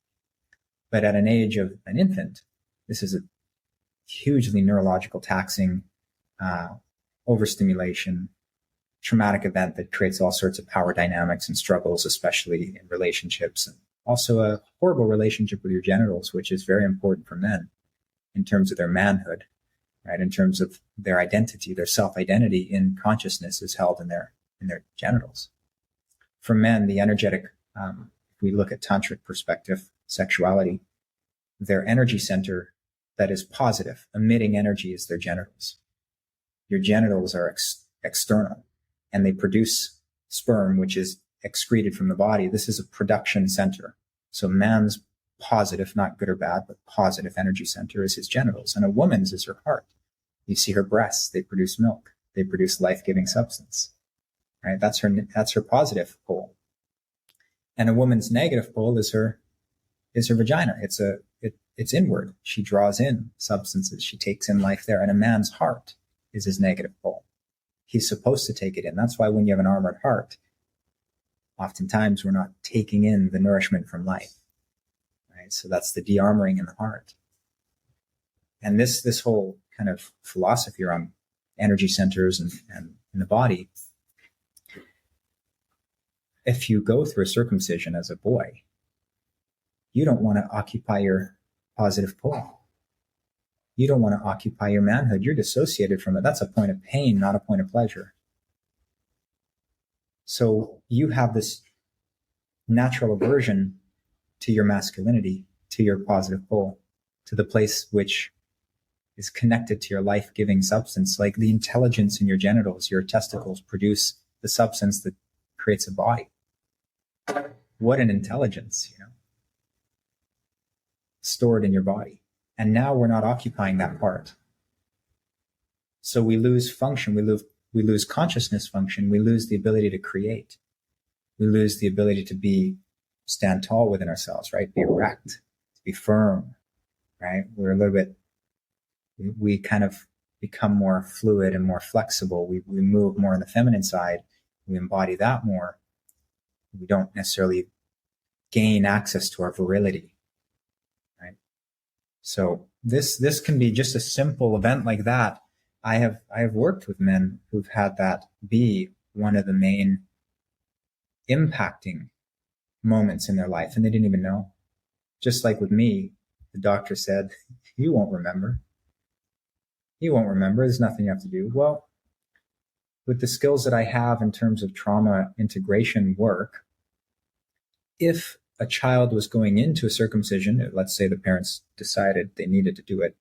But at an age of an infant, this is a hugely neurological taxing, overstimulation, traumatic event that creates all sorts of power dynamics and struggles, especially in relationships, and also a horrible relationship with your genitals, which is very important for men in terms of their manhood, right? In terms of their identity, their self-identity in consciousness is held in their genitals. For men, the energetic, if we look at tantric perspective, sexuality, their energy center that is positive, emitting energy, is their genitals. Your genitals are external, and they produce sperm, which is excreted from the body. This is a production center. So man's positive, not good or bad, but positive energy center is his genitals, and a woman's is her heart. You see her breasts, they produce milk, they produce life-giving substance, right? That's her positive pole. And a woman's negative pole is her vagina. It's inward. She draws in substances. She takes in life there. And a man's heart is his negative pole. He's supposed to take it in. That's why when you have an armored heart, oftentimes we're not taking in the nourishment from life, right? So that's the de-armoring in the heart. And this whole kind of philosophy around energy centers and in the body, if you go through a circumcision as a boy, you don't want to occupy your positive pole. You don't want to occupy your manhood. You're dissociated from it. That's a point of pain, not a point of pleasure. So you have this natural aversion to your masculinity, to your positive pole, to the place which is connected to your life-giving substance. Like the intelligence in your genitals, your testicles produce the substance that creates a body. What an intelligence, stored in your body. And now we're not occupying that part. So we lose function, we lose consciousness function, we lose the ability to create. We lose the ability to stand tall within ourselves, right? Be erect, to be firm, right? We kind of become more fluid and more flexible. We move more on the feminine side. We embody that more. We don't necessarily gain access to our virility, right? So this can be just a simple event like that. I have worked with men who've had that be one of the main impacting moments in their life, and they didn't even know. Just like with me, the doctor said, you won't remember. You won't remember. There's nothing you have to do. Well, with the skills that I have in terms of trauma integration work, if a child was going into a circumcision, let's say the parents decided they needed to do it,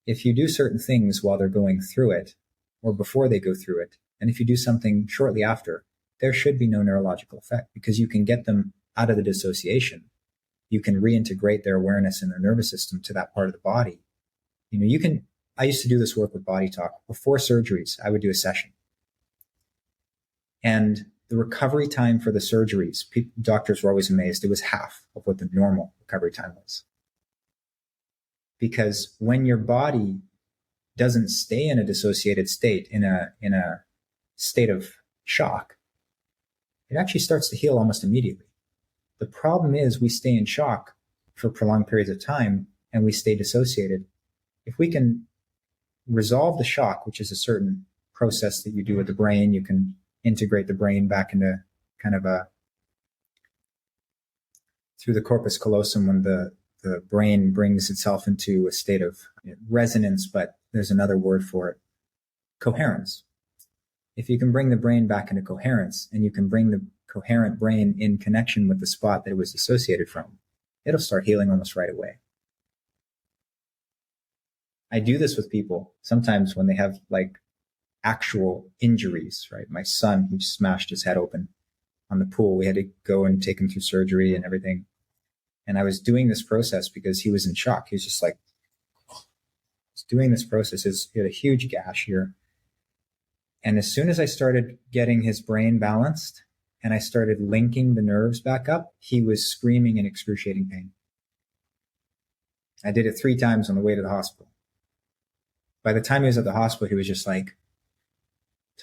if you do certain things while they're going through it or before they go through it, and if you do something shortly after, there should be no neurological effect because you can get them out of the dissociation. You can reintegrate their awareness and their nervous system to that part of the body. I used to do this work with Body Talk. Before surgeries, I would do a session. And the recovery time for the surgeries, doctors were always amazed. It was half of what the normal recovery time was. Because when your body doesn't stay in a dissociated state, in a state of shock, it actually starts to heal almost immediately. The problem is we stay in shock for prolonged periods of time and we stay dissociated. If we can resolve the shock, which is a certain process that you do with the brain, you can integrate the brain back into kind of through the corpus callosum when the brain brings itself into a state of resonance, but there's another word for it, coherence. If you can bring the brain back into coherence and you can bring the coherent brain in connection with the spot that it was dissociated from, it'll start healing almost right away. I do this with people sometimes when they have actual injuries, right? My son, he smashed his head open on the pool. We had to go and take him through surgery and everything. And I was doing this process because he was in shock. He was just doing this process. He had a huge gash here. And as soon as I started getting his brain balanced and I started linking the nerves back up, he was screaming in excruciating pain. I did it 3 times on the way to the hospital. By the time he was at the hospital, he was just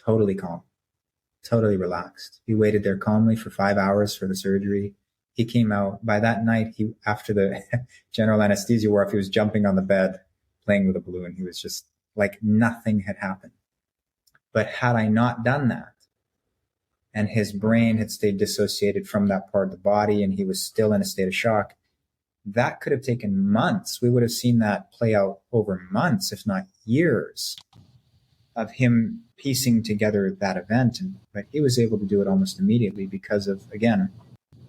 totally calm, totally relaxed. He waited there calmly for 5 hours for the surgery. He came out. By that night, after the general anesthesia wore off, he was jumping on the bed, playing with a balloon. He was just like nothing had happened. But had I not done that, and his brain had stayed dissociated from that part of the body, and he was still in a state of shock, that could have taken months. We would have seen that play out over months, if not years, of him piecing together that event. But he was able to do it almost immediately because of, again,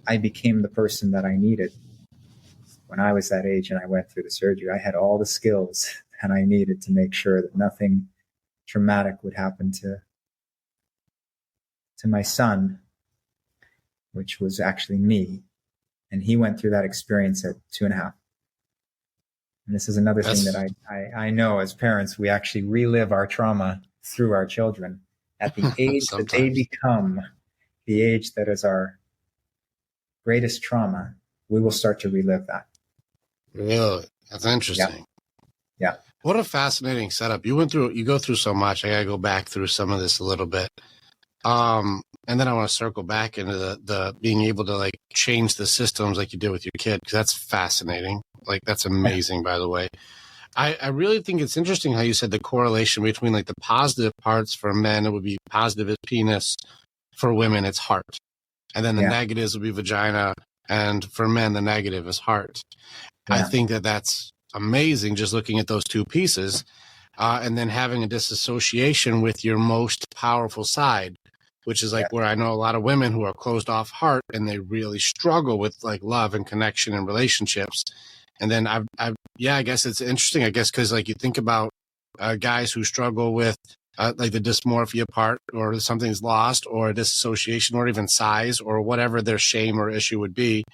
I became the person that I needed when I was that age and I went through the surgery. I had all the skills that I needed to make sure that nothing traumatic would happen to my son, which was actually me. And he went through that experience at 2.5. And this is another thing that I know as parents, we actually relive our trauma through our children at the age that they become the age that is our greatest trauma. We will start to relive that. Really? That's interesting. Yeah. What a fascinating setup. You go through so much. I got to go back through some of this a little bit. And then I want to circle back into the being able to change the systems like you did with your kid, because that's fascinating. That's amazing, by the way. I really think it's interesting how you said the correlation between the positive parts for men, it would be positive is penis. For women, it's heart. And then the negatives would be vagina. And for men, the negative is heart. Yeah. I think that's amazing, just looking at those two pieces. And then having a disassociation with your most powerful side, which is where I know a lot of women who are closed off heart and they really struggle with love and connection and relationships. And then I guess it's interesting, because you think about guys who struggle with like the dysmorphia part, or something's lost, or disassociation, or even size, or whatever their shame or issue would be,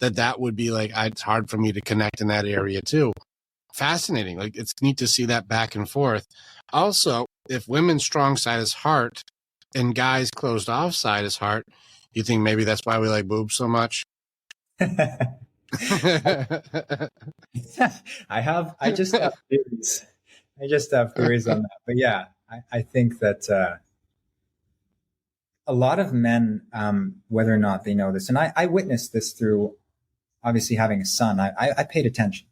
that would be like, it's hard for me to connect in that area too. Fascinating. Like, it's neat to see that back and forth. Also, if women's strong side is heart and guys closed off side is heart, you think maybe that's why we like boobs so much? I just have theories. I just have theories on that. But yeah, I think that a lot of men, whether or not they know this, and I witnessed this through obviously having a son, I paid attention.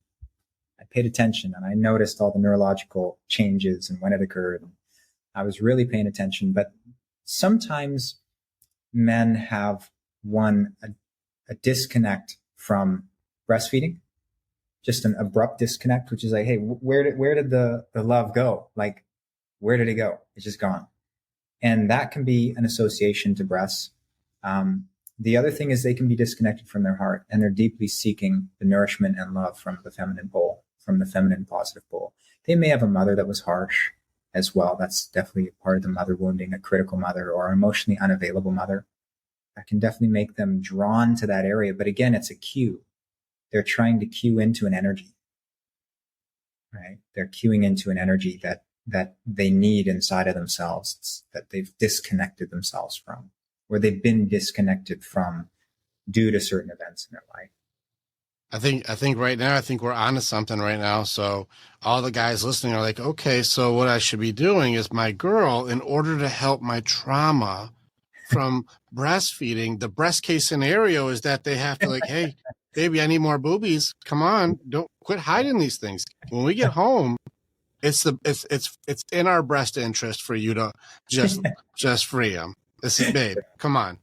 I paid attention and I noticed all the neurological changes and when it occurred. I was really paying attention. But sometimes men have a disconnect from breastfeeding, just an abrupt disconnect, which is like, hey, where did the love go? Like, where did it go? It's just gone. And that can be an association to breasts. The other thing is they can be disconnected from their heart, and they're deeply seeking the nourishment and love from the feminine pole, from the feminine positive pole. They may have a mother that was harsh as well. That's definitely part of the mother wounding, a critical mother or an emotionally unavailable mother. That can definitely make them drawn to that area. But again, it's a cue. They're trying to cue into an energy, right? They're cueing into an energy that they need inside of themselves, that they've disconnected themselves from, or they've been disconnected from due to certain events in their life. I think right now, I think we're onto something right now. So all the guys listening are like, okay, so what I should be doing is, my girl, in order to help my trauma from breastfeeding, the best case scenario is that they have to, like, hey, baby, I need more boobies. Come on, don't quit hiding these things. When we get home, it's in our best interest for you to just free them. This is, babe, come on.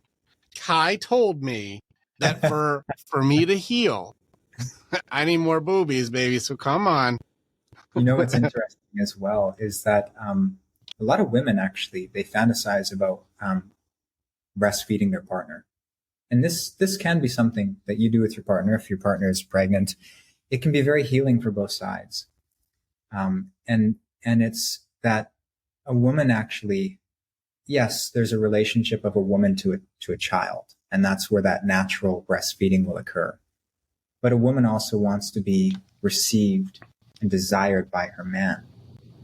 Kai told me that for me to heal, I need more boobies, baby. So come on. You know what's interesting as well is that a lot of women actually, they fantasize about breastfeeding their partner. And this can be something that you do with your partner. If your partner is pregnant, it can be very healing for both sides. And it's that a woman actually, yes, there's a relationship of a woman to a child, and that's where that natural breastfeeding will occur. But a woman also wants to be received and desired by her man.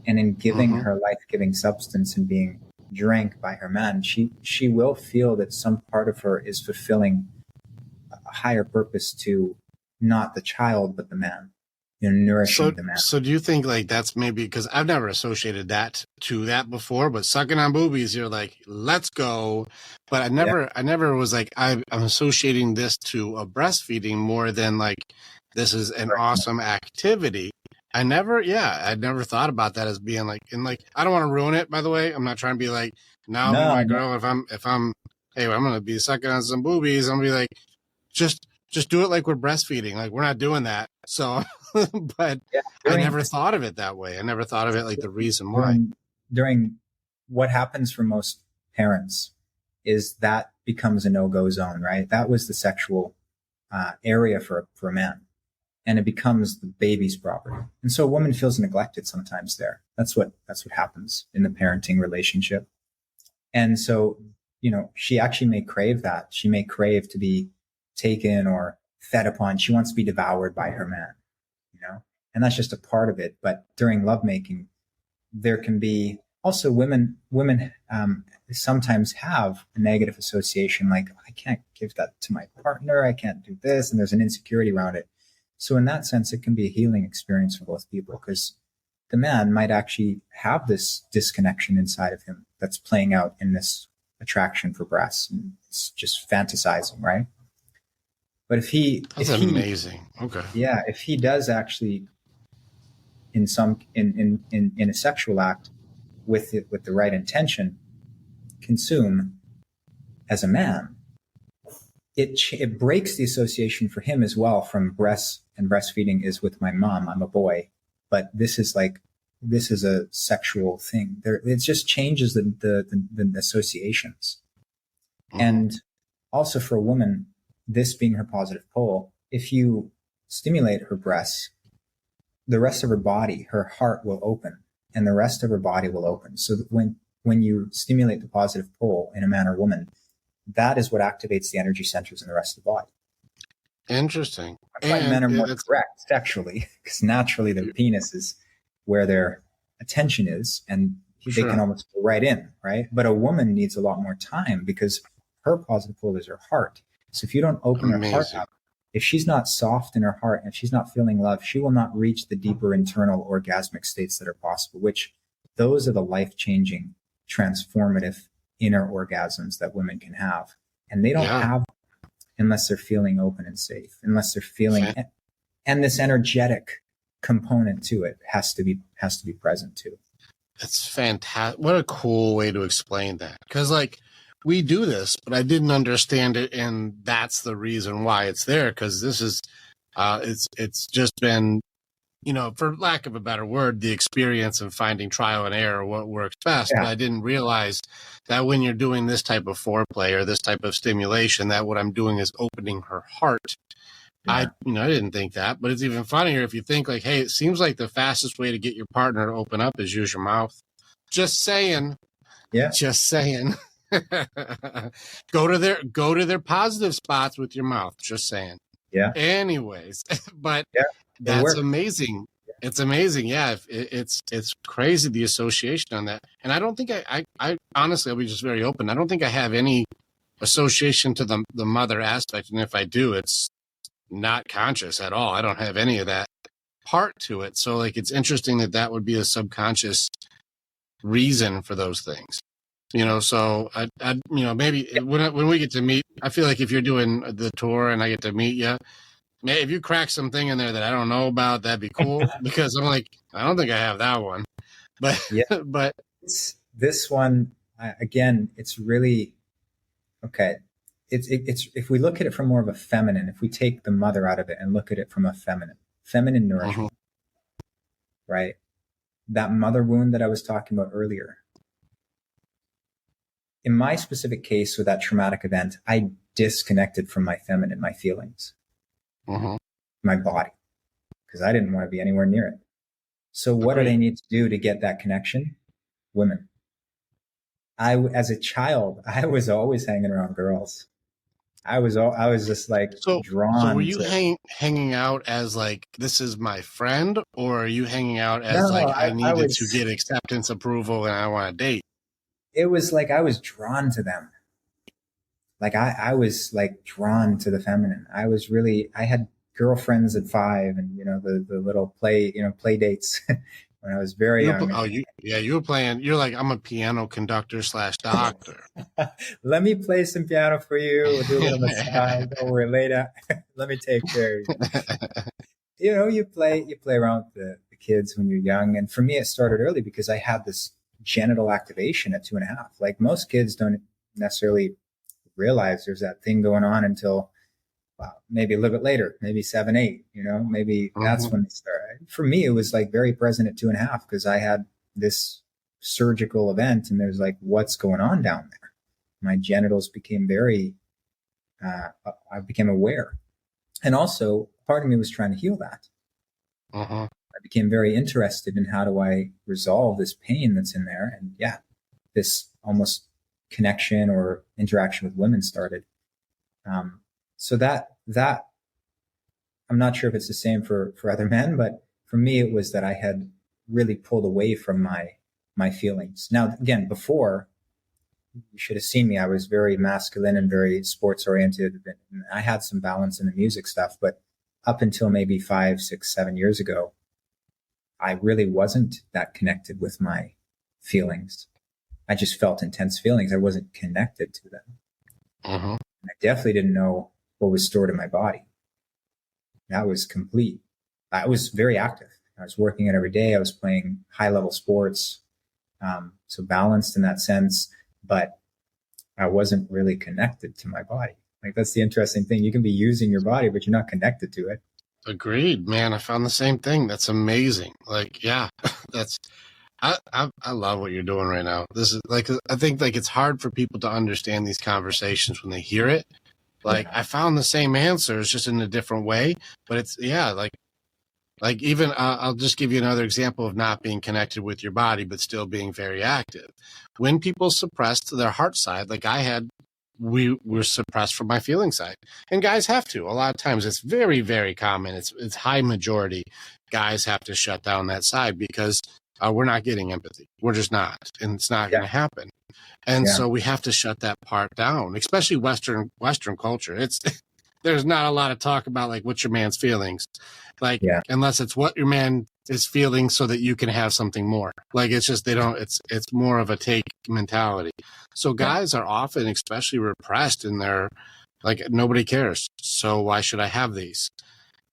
And in giving her life-giving substance and being drank by her man, she will feel that some part of her is fulfilling a higher purpose to not the child, but the man. Nourishing the man. So do you think, like, that's maybe because I've never associated that to that before, but sucking on boobies, you're like, let's go. But I never was like, I'm associating this to a breastfeeding more than like, this is an awesome activity. I'd never thought about that as being like, and like, I don't want to ruin it, by the way. I'm not trying to be like, no, my girl, if I'm, hey, I'm going to be sucking on some boobies, I'm going to be like, just do it like we're breastfeeding. Like, we're not doing that. So, but I never thought of it that way. I never thought of it like the reason why. During what happens for most parents is that becomes a no-go zone, right? That was the sexual area for a man. And it becomes the baby's property. And so a woman feels neglected sometimes there. That's what happens in the parenting relationship. And so, she actually may crave that. She may crave to be taken or fed upon. She wants to be devoured by her man, and that's just a part of it. But during lovemaking, there can be also women sometimes have a negative association, like, I can't give that to my partner. I can't do this. And there's an insecurity around it. So in that sense, it can be a healing experience for both people, because the man might actually have this disconnection inside of him that's playing out in this attraction for breasts. And it's just fantasizing, right? But that's amazing. Okay. Yeah. If he does actually in a sexual act with the right intention, consume as a man, it breaks the association for him as well from breasts, and breastfeeding is with my mom. I'm a boy, but this is a sexual thing. It just changes the associations. And also for a woman, this being her positive pole, if you stimulate her breasts, the rest of her body, her heart will open, and the rest of her body will open. So that when you stimulate the positive pole in a man or woman, that is what activates the energy centers in the rest of the body. Interesting. That's why men are more correct sexually, because naturally their penis is where their attention is, and they can almost go right in, right? But a woman needs a lot more time because her positive pole is her heart. So if you don't open her heart up, if she's not soft in her heart and she's not feeling love, she will not reach the deeper internal orgasmic states that are possible, which those are the life-changing, transformative inner orgasms that women can have. And they don't have unless they're feeling open and safe, unless they're feeling, and this energetic component to it has to be present too. It's fantastic. What a cool way to explain that. Because like we do this, but I didn't understand it. And that's the reason why it's there. Because this is, it's just been, you know, for lack of a better word, the experience of finding trial and error, what works best. But I didn't realize that when you're doing this type of foreplay or this type of stimulation, that what I'm doing is opening her heart. I didn't think that, but it's even funnier if you think like, hey, it seems like the fastest way to get your partner to open up is use your mouth. Just saying. Yeah. Just saying. Go to their positive spots with your mouth. Just saying. Yeah. Anyways, but that's amazing. It's amazing. Yeah. It's crazy, the association on that. And I don't think I honestly, I'll be just very open. I don't think I have any association to the mother aspect. And if I do, it's not conscious at all. I don't have any of that part to it. So like, it's interesting that would be a subconscious reason for those things, you know? So I maybe when we get to meet, I feel like if you're doing the tour and I get to meet you, if you crack something in there that I don't know about, that'd be cool. Because I'm like, I don't think I have that one, but, but this one, again, it's really, okay. It's if we look at it from more of a feminine, if we take the mother out of it and look at it from a feminine nourishment, right? That mother wound that I was talking about earlier. In my specific case with that traumatic event, I disconnected from my feminine, my feelings, my body, because I didn't want to be anywhere near it. So what do they need to do to get that connection? Women. As a child, I was always hanging around girls. I was just like drawn. So were you hanging out as like, this is my friend, or are you hanging out as I needed to get acceptance, approval, and I want to date? It was like I was drawn to them. Like I was like drawn to the feminine. I had girlfriends at 5, and you know the little play dates when I was very young. You were playing. You're like, I'm a piano conductor / doctor. Let me play some piano for you. We'll do a little massage. Don't worry, later. Let me take care of you. You know, you play around with the kids when you're young. And for me, it started early because I had this genital activation at 2.5. Like most kids don't necessarily realize there's that thing going on until maybe a little bit later, maybe 7, 8, you know, maybe that's when they start. For me, it was like very present at 2.5 because I had this surgical event and there's like, what's going on down there? My genitals became I became aware. And also part of me was trying to heal that. I became very interested in how do I resolve this pain that's in there. And this almost connection or interaction with women started. So that I'm not sure if it's the same for other men, but for me, it was that I had really pulled away from my feelings. Now, again, before, you should have seen me. I was very masculine and very sports oriented. And I had some balance in the music stuff, but up until maybe 5, 6, 7 years ago, I really wasn't that connected with my feelings. I just felt intense feelings. I wasn't connected to them. I definitely didn't know what was stored in my body. That was complete. I was very active. I was working out every day. I was playing high level sports. So balanced in that sense, but I wasn't really connected to my body. Like that's the interesting thing. You can be using your body, but you're not connected to it. Agreed, man. I found the same thing. That's amazing. Like, I love what you're doing right now. This is like, I think like it's hard for people to understand these conversations when they hear it. Like I found the same answers just in a different way, but it's like Like even I'll just give you another example of not being connected with your body, but still being very active. When people suppress to their heart side, like I had, we were suppressed from my feeling side, and guys have to. A lot of times, it's very, very common. It's high majority. Guys have to shut down that side because we're not getting empathy. We're just not, and it's not going to happen. And so we have to shut that part down, especially Western culture. It's there's not a lot of talk about like what's your man's feelings, like unless it's what your man is feeling so that you can have something more. Like it's just it's more of a take mentality. So guys are often especially repressed in their like nobody cares. So why should I have these?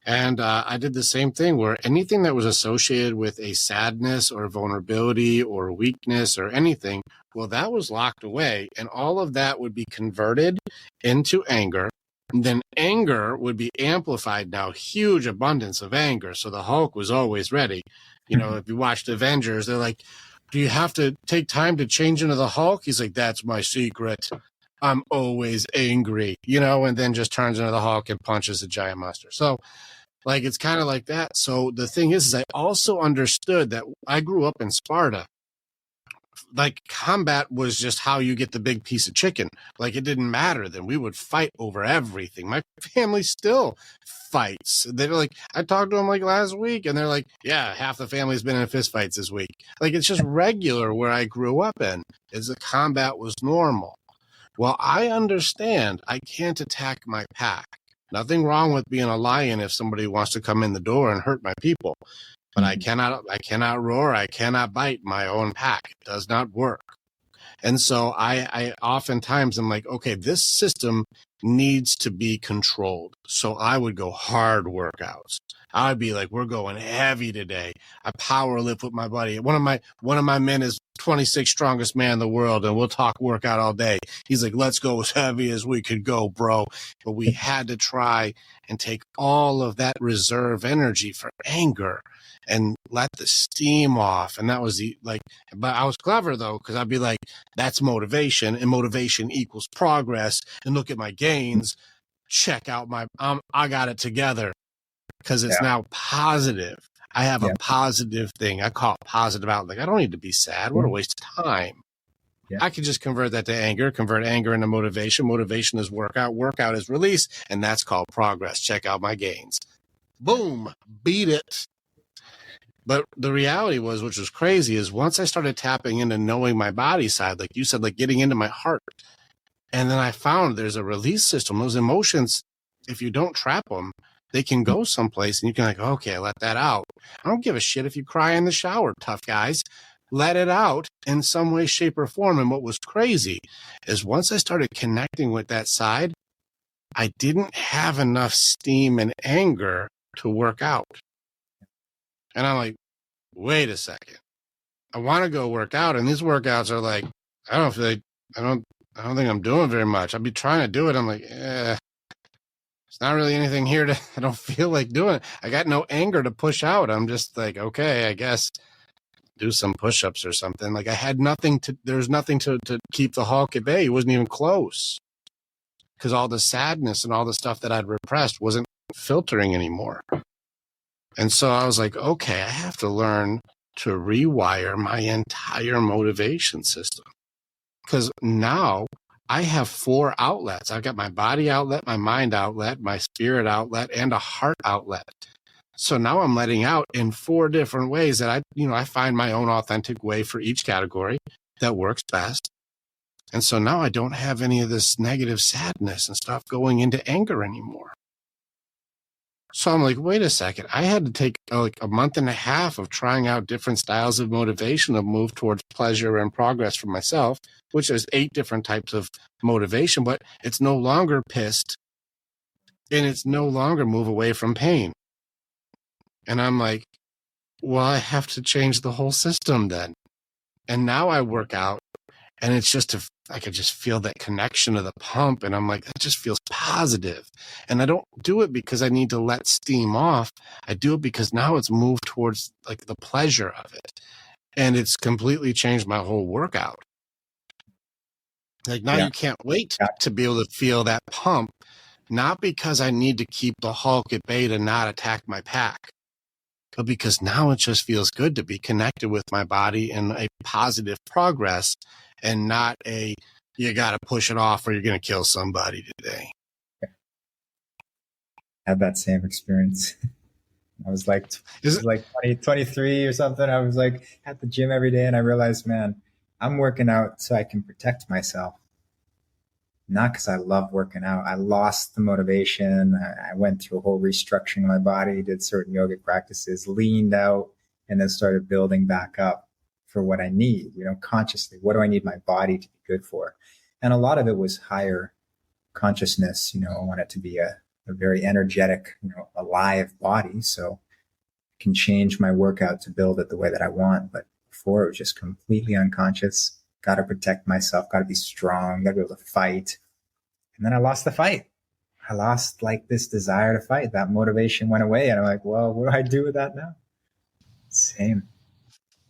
And I did the same thing where anything that was associated with a sadness or vulnerability or weakness or anything, well, that was locked away. And all of that would be converted into anger. And then anger would be amplified now, huge abundance of anger. So the Hulk was always ready. You know, if you watched Avengers, they're like, do you have to take time to change into the Hulk? He's like, that's my secret. I'm always angry, you know, and then just turns into the Hulk and punches a giant monster. So like, it's kind of like that. So the thing is I also understood that I grew up in Sparta. Like combat was just how you get the big piece of chicken. Like it didn't matter then. We would fight over everything. My family still fights. They're like, I talked to them like last week and they're like, yeah, half the family's been in fist fights this week. Like it's just regular where I grew up in is the combat was normal. Well, I understand I can't attack my pack. Nothing wrong with being a lion if somebody wants to come in the door and hurt my people. But I cannot roar, I cannot bite my own pack. It does not work. And so I oftentimes am like, okay, this system needs to be controlled. So I would go hard workouts. I would be like, we're going heavy today. I power lift with my buddy. One of my men is 26th strongest man in the world, and we'll talk workout all day. He's like, let's go as heavy as we could go, bro. But we had to try and take all of that reserve energy for anger and let the steam off. And that was but I was clever though, because I'd be like, that's motivation, and motivation equals progress. And look at my gains. Check out I got it together because it's now positive. I have a positive thing. I call it positive outlook. I don't need to be sad. What a waste of time. I could just convert that to anger, convert anger into motivation. Motivation is workout. Workout is release. And that's called progress. Check out my gains. Boom. Beat it. But the reality was, which was crazy, is once I started tapping into knowing my body side, like you said, like getting into my heart. And then I found there's a release system. Those emotions, if you don't trap them, they can go someplace and you can like, okay, let that out. I don't give a shit if you cry in the shower, tough guys. Let it out in some way, shape, or form. And what was crazy is once I started connecting with that side, I didn't have enough steam and anger to work out. And I'm like, wait a second. I want to go work out. And these workouts are like, I don't think I'm doing very much. I'll be trying to do it. I'm like, it's not really anything here I don't feel like doing it. I got no anger to push out. I'm just like, okay, I guess do some push-ups or something. Like I had there's nothing to keep the Hulk at bay. He wasn't even close because all the sadness and all the stuff that I'd repressed wasn't filtering anymore. And so I was like, okay, I have to learn to rewire my entire motivation system. Because now I have 4 outlets. I've got my body outlet, my mind outlet, my spirit outlet, and a heart outlet. So now I'm letting out in 4 different ways that I find my own authentic way for each category that works best. And so now I don't have any of this negative sadness and stuff going into anger anymore. So I'm like, wait a second. I had to take like a month and a half of trying out different styles of motivation to move towards pleasure and progress for myself, which is 8 different types of motivation, but it's no longer pissed and it's no longer move away from pain. And I'm like, well, I have to change the whole system then. And now I work out and it's just I could just feel that connection to the pump. And I'm like, that just feels positive. And I don't do it because I need to let steam off. I do it because now it's moved towards like the pleasure of it. And it's completely changed my whole workout. Like now you can't wait to be able to feel that pump, not because I need to keep the Hulk at bay to not attack my pack. but because now it just feels good to be connected with my body in a positive progress and not a, you got to push it off or you're going to kill somebody today. Had that same experience. I was like 23 or something. I was like at the gym every day and I realized, man, I'm working out so I can protect myself. Not because I love working out. I lost the motivation. I went through a whole restructuring of my body, did certain yogic practices, leaned out, and then started building back up for what I need, consciously. What do I need my body to be good for? And a lot of it was higher consciousness. I want it to be a very energetic, alive body. So I can change my workout to build it the way that I want. But before, it was just completely unconscious. Got to protect myself, got to be strong, got to be able to fight. And then I lost the fight. I lost like this desire to fight. That motivation went away. And I'm like, well, what do I do with that now? Same.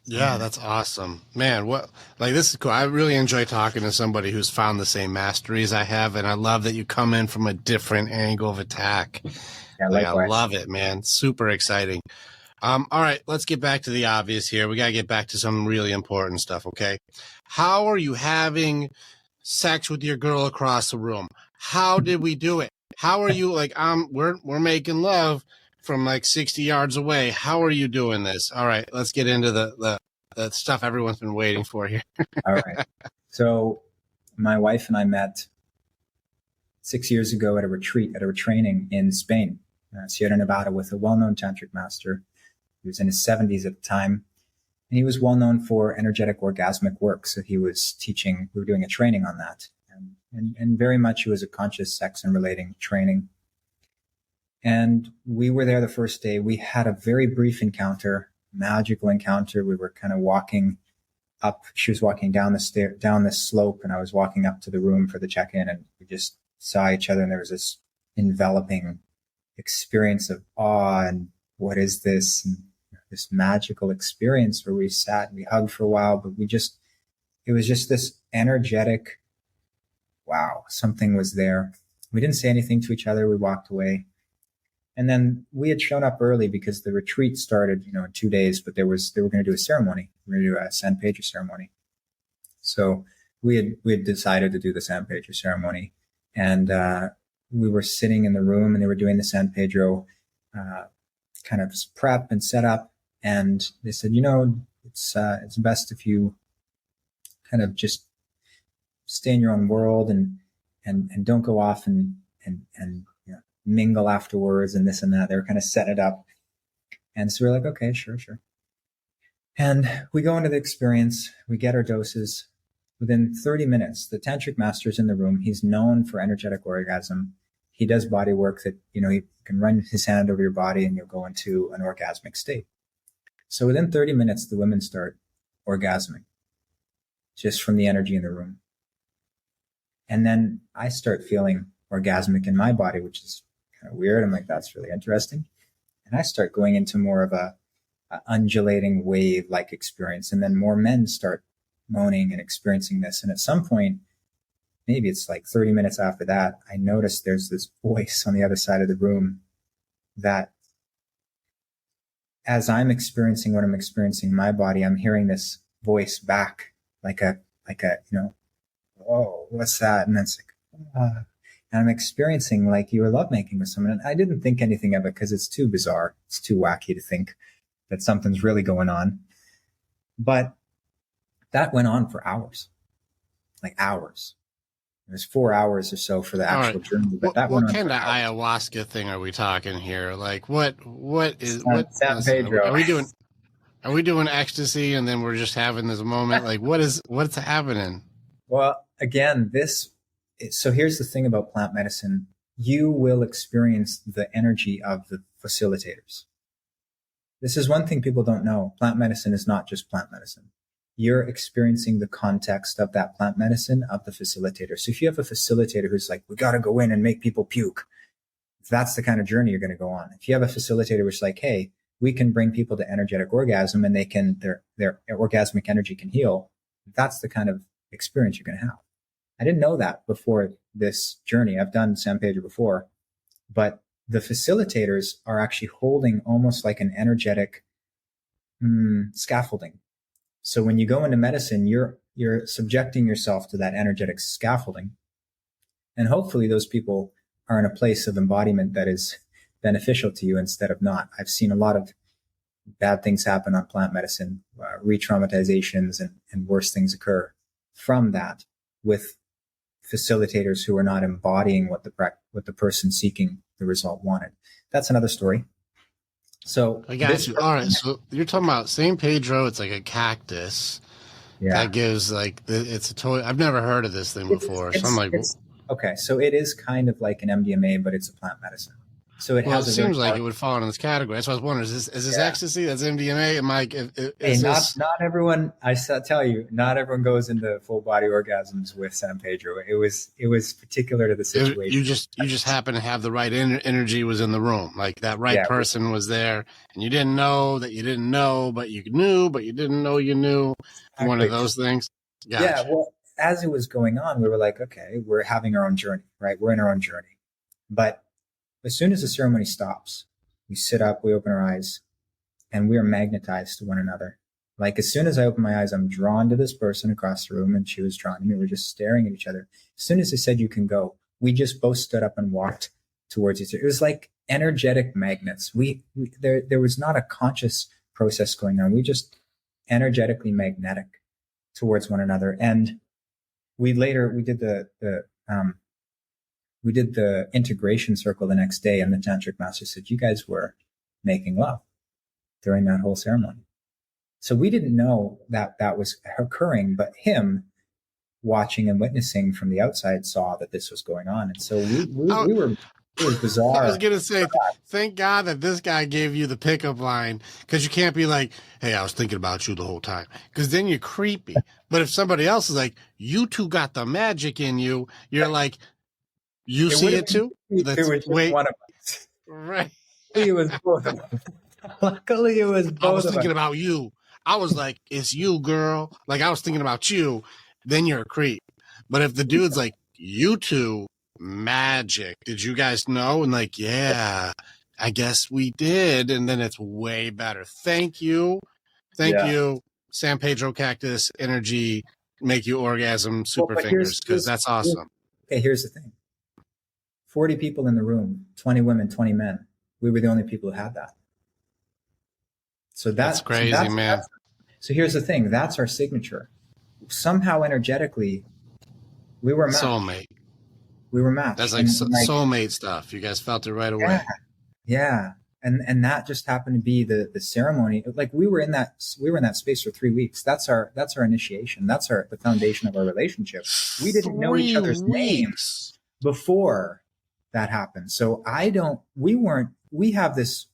Yeah, that's awesome, man. This is cool. I really enjoy talking to somebody who's found the same masteries I have. And I love that you come in from a different angle of attack. Yeah, I love it, man. Super exciting. All right, let's get back to the obvious here. We got to get back to some really important stuff, okay? How are you having sex with your girl across the room? How did we do it? How are you we're making love from like 60 yards away. How are you doing this? All right, let's get into the stuff everyone's been waiting for here. All right. So my wife and I met 6 years ago at a retreat, at a training in Spain, Sierra Nevada, with a well-known tantric master. He was in his 70s at the time, and he was well known for energetic orgasmic work. So he was teaching, we were doing a training on that. And very much it was a conscious sex and relating training. And we were there the first day. We had a very brief encounter, magical encounter. We were kind of walking up. She was walking down down this slope, and I was walking up to the room for the check-in, and we just saw each other. And there was this enveloping experience of awe and what is this? And this magical experience where we sat and we hugged for a while, but it was just this energetic, wow, something was there. We didn't say anything to each other. We walked away. And then we had shown up early because the retreat started, in 2 days, but they were going to do a ceremony. We were going to do a San Pedro ceremony. So we had decided to do the San Pedro ceremony, and we were sitting in the room and they were doing the San Pedro kind of prep and set up. And they said, it's best if you kind of just stay in your own world and don't go off and mingle afterwards and this and that. They were kind of setting it up. And so we're like, okay, sure. And we go into the experience, we get our doses. Within 30 minutes, the tantric master's in the room. He's known for energetic orgasm. He does body work that, he can run his hand over your body and you'll go into an orgasmic state. So within 30 minutes, the women start orgasming just from the energy in the room. And then I start feeling orgasmic in my body, which is kind of weird. I'm like, that's really interesting. And I start going into more of a undulating wave-like experience. And then more men start moaning and experiencing this. And at some point, maybe it's like 30 minutes after that, I notice there's this voice on the other side of the room that as I'm experiencing what I'm experiencing in my body, I'm hearing this voice back like a, oh, what's that? And it's like, and I'm experiencing like you were lovemaking with someone. And I didn't think anything of it because it's too bizarre. It's too wacky to think that something's really going on. But that went on for hours, like hours. It was 4 hours or so for the actual journey. But what kind of ayahuasca thing are we talking here? Like what San Pedro? Are we doing ecstasy and then we're just having this moment? Like what's happening? Well, again, so here's the thing about plant medicine. You will experience the energy of the facilitators. This is one thing people don't know. Plant medicine is not just plant medicine. You're experiencing the context of that plant medicine of the facilitator. So if you have a facilitator who's like, we got to go in and make people puke, that's the kind of journey you're going to go on. If you have a facilitator which is like, hey, we can bring people to energetic orgasm and their orgasmic energy can heal, that's the kind of experience you're going to have. I didn't know that before this journey. I've done San Pedro before, but the facilitators are actually holding almost like an energetic scaffolding. So when you go into medicine, you're subjecting yourself to that energetic scaffolding. And hopefully those people are in a place of embodiment that is beneficial to you instead of not. I've seen a lot of bad things happen on plant medicine, re-traumatizations and worse things occur from that with facilitators who are not embodying what the person seeking the result wanted. That's another story. So I got you. All right. So you're talking about San Pedro. It's like a cactus that gives it's a toy. I've never heard of this thing before. So I'm like, okay. So it is kind of like an MDMA, but it's a plant medicine. So it seems like it would fall in this category. That's what I was wondering. Is this ecstasy? That's MDMA? Am I? Not everyone. Tell you, not everyone goes into full body orgasms with San Pedro. It was particular to the situation. You just happen to have the right energy was in the room, like that right person was there, and you didn't know that you didn't know, but you knew, but you didn't know you knew. Exactly. One of those things. Gotcha. Yeah. Well, as it was going on, we were like, okay, we're having our own journey, right? We're in our own journey, but as soon as the ceremony stops, we sit up, we open our eyes, and we are magnetized to one another. Like as soon as I open my eyes, I'm drawn to this person across the room, and she was drawn to me. We're just staring at each other. As soon as they said, "You can go," we just both stood up and walked towards each other. It was like energetic magnets. There was not a conscious process going on. We just energetically magnetic towards one another. And we did the integration circle the next day, and the tantric master said, "You guys were making love during that whole ceremony." So we didn't know that was occurring, but him watching and witnessing from the outside saw that this was going on. And so we were, it was bizarre. I was going to say, thank God that this guy gave you the pickup line, because you can't be like, "Hey, I was thinking about you the whole time," because then you're creepy. But if somebody else is like, "You two got the magic in you," you're like, "You see it too?" It was just one of us. Right. It was both of us. Luckily, it was both of us. I was thinking about you. I was like, "It's you, girl." Like, I was thinking about you. Then you're a creep. But if the dude's like, "You two, magic. Did you guys know?" And like, "Yeah, I guess we did." And then it's way better. Thank you. Thank you. San Pedro cactus energy, make you orgasm, super fingers, because that's awesome. Here's the thing. 40 people in the room, 20 women, 20 men. We were the only people who had that. So that's crazy, man. So here's the thing. That's our signature. Somehow energetically, we were matched. Soulmate. We were matched. That's like soulmate stuff. You guys felt it right away. Yeah. And that just happened to be the ceremony. Like we were in that space for 3 weeks. That's our initiation. That's the foundation of our relationship. We didn't know each other's names before that happened. So we have this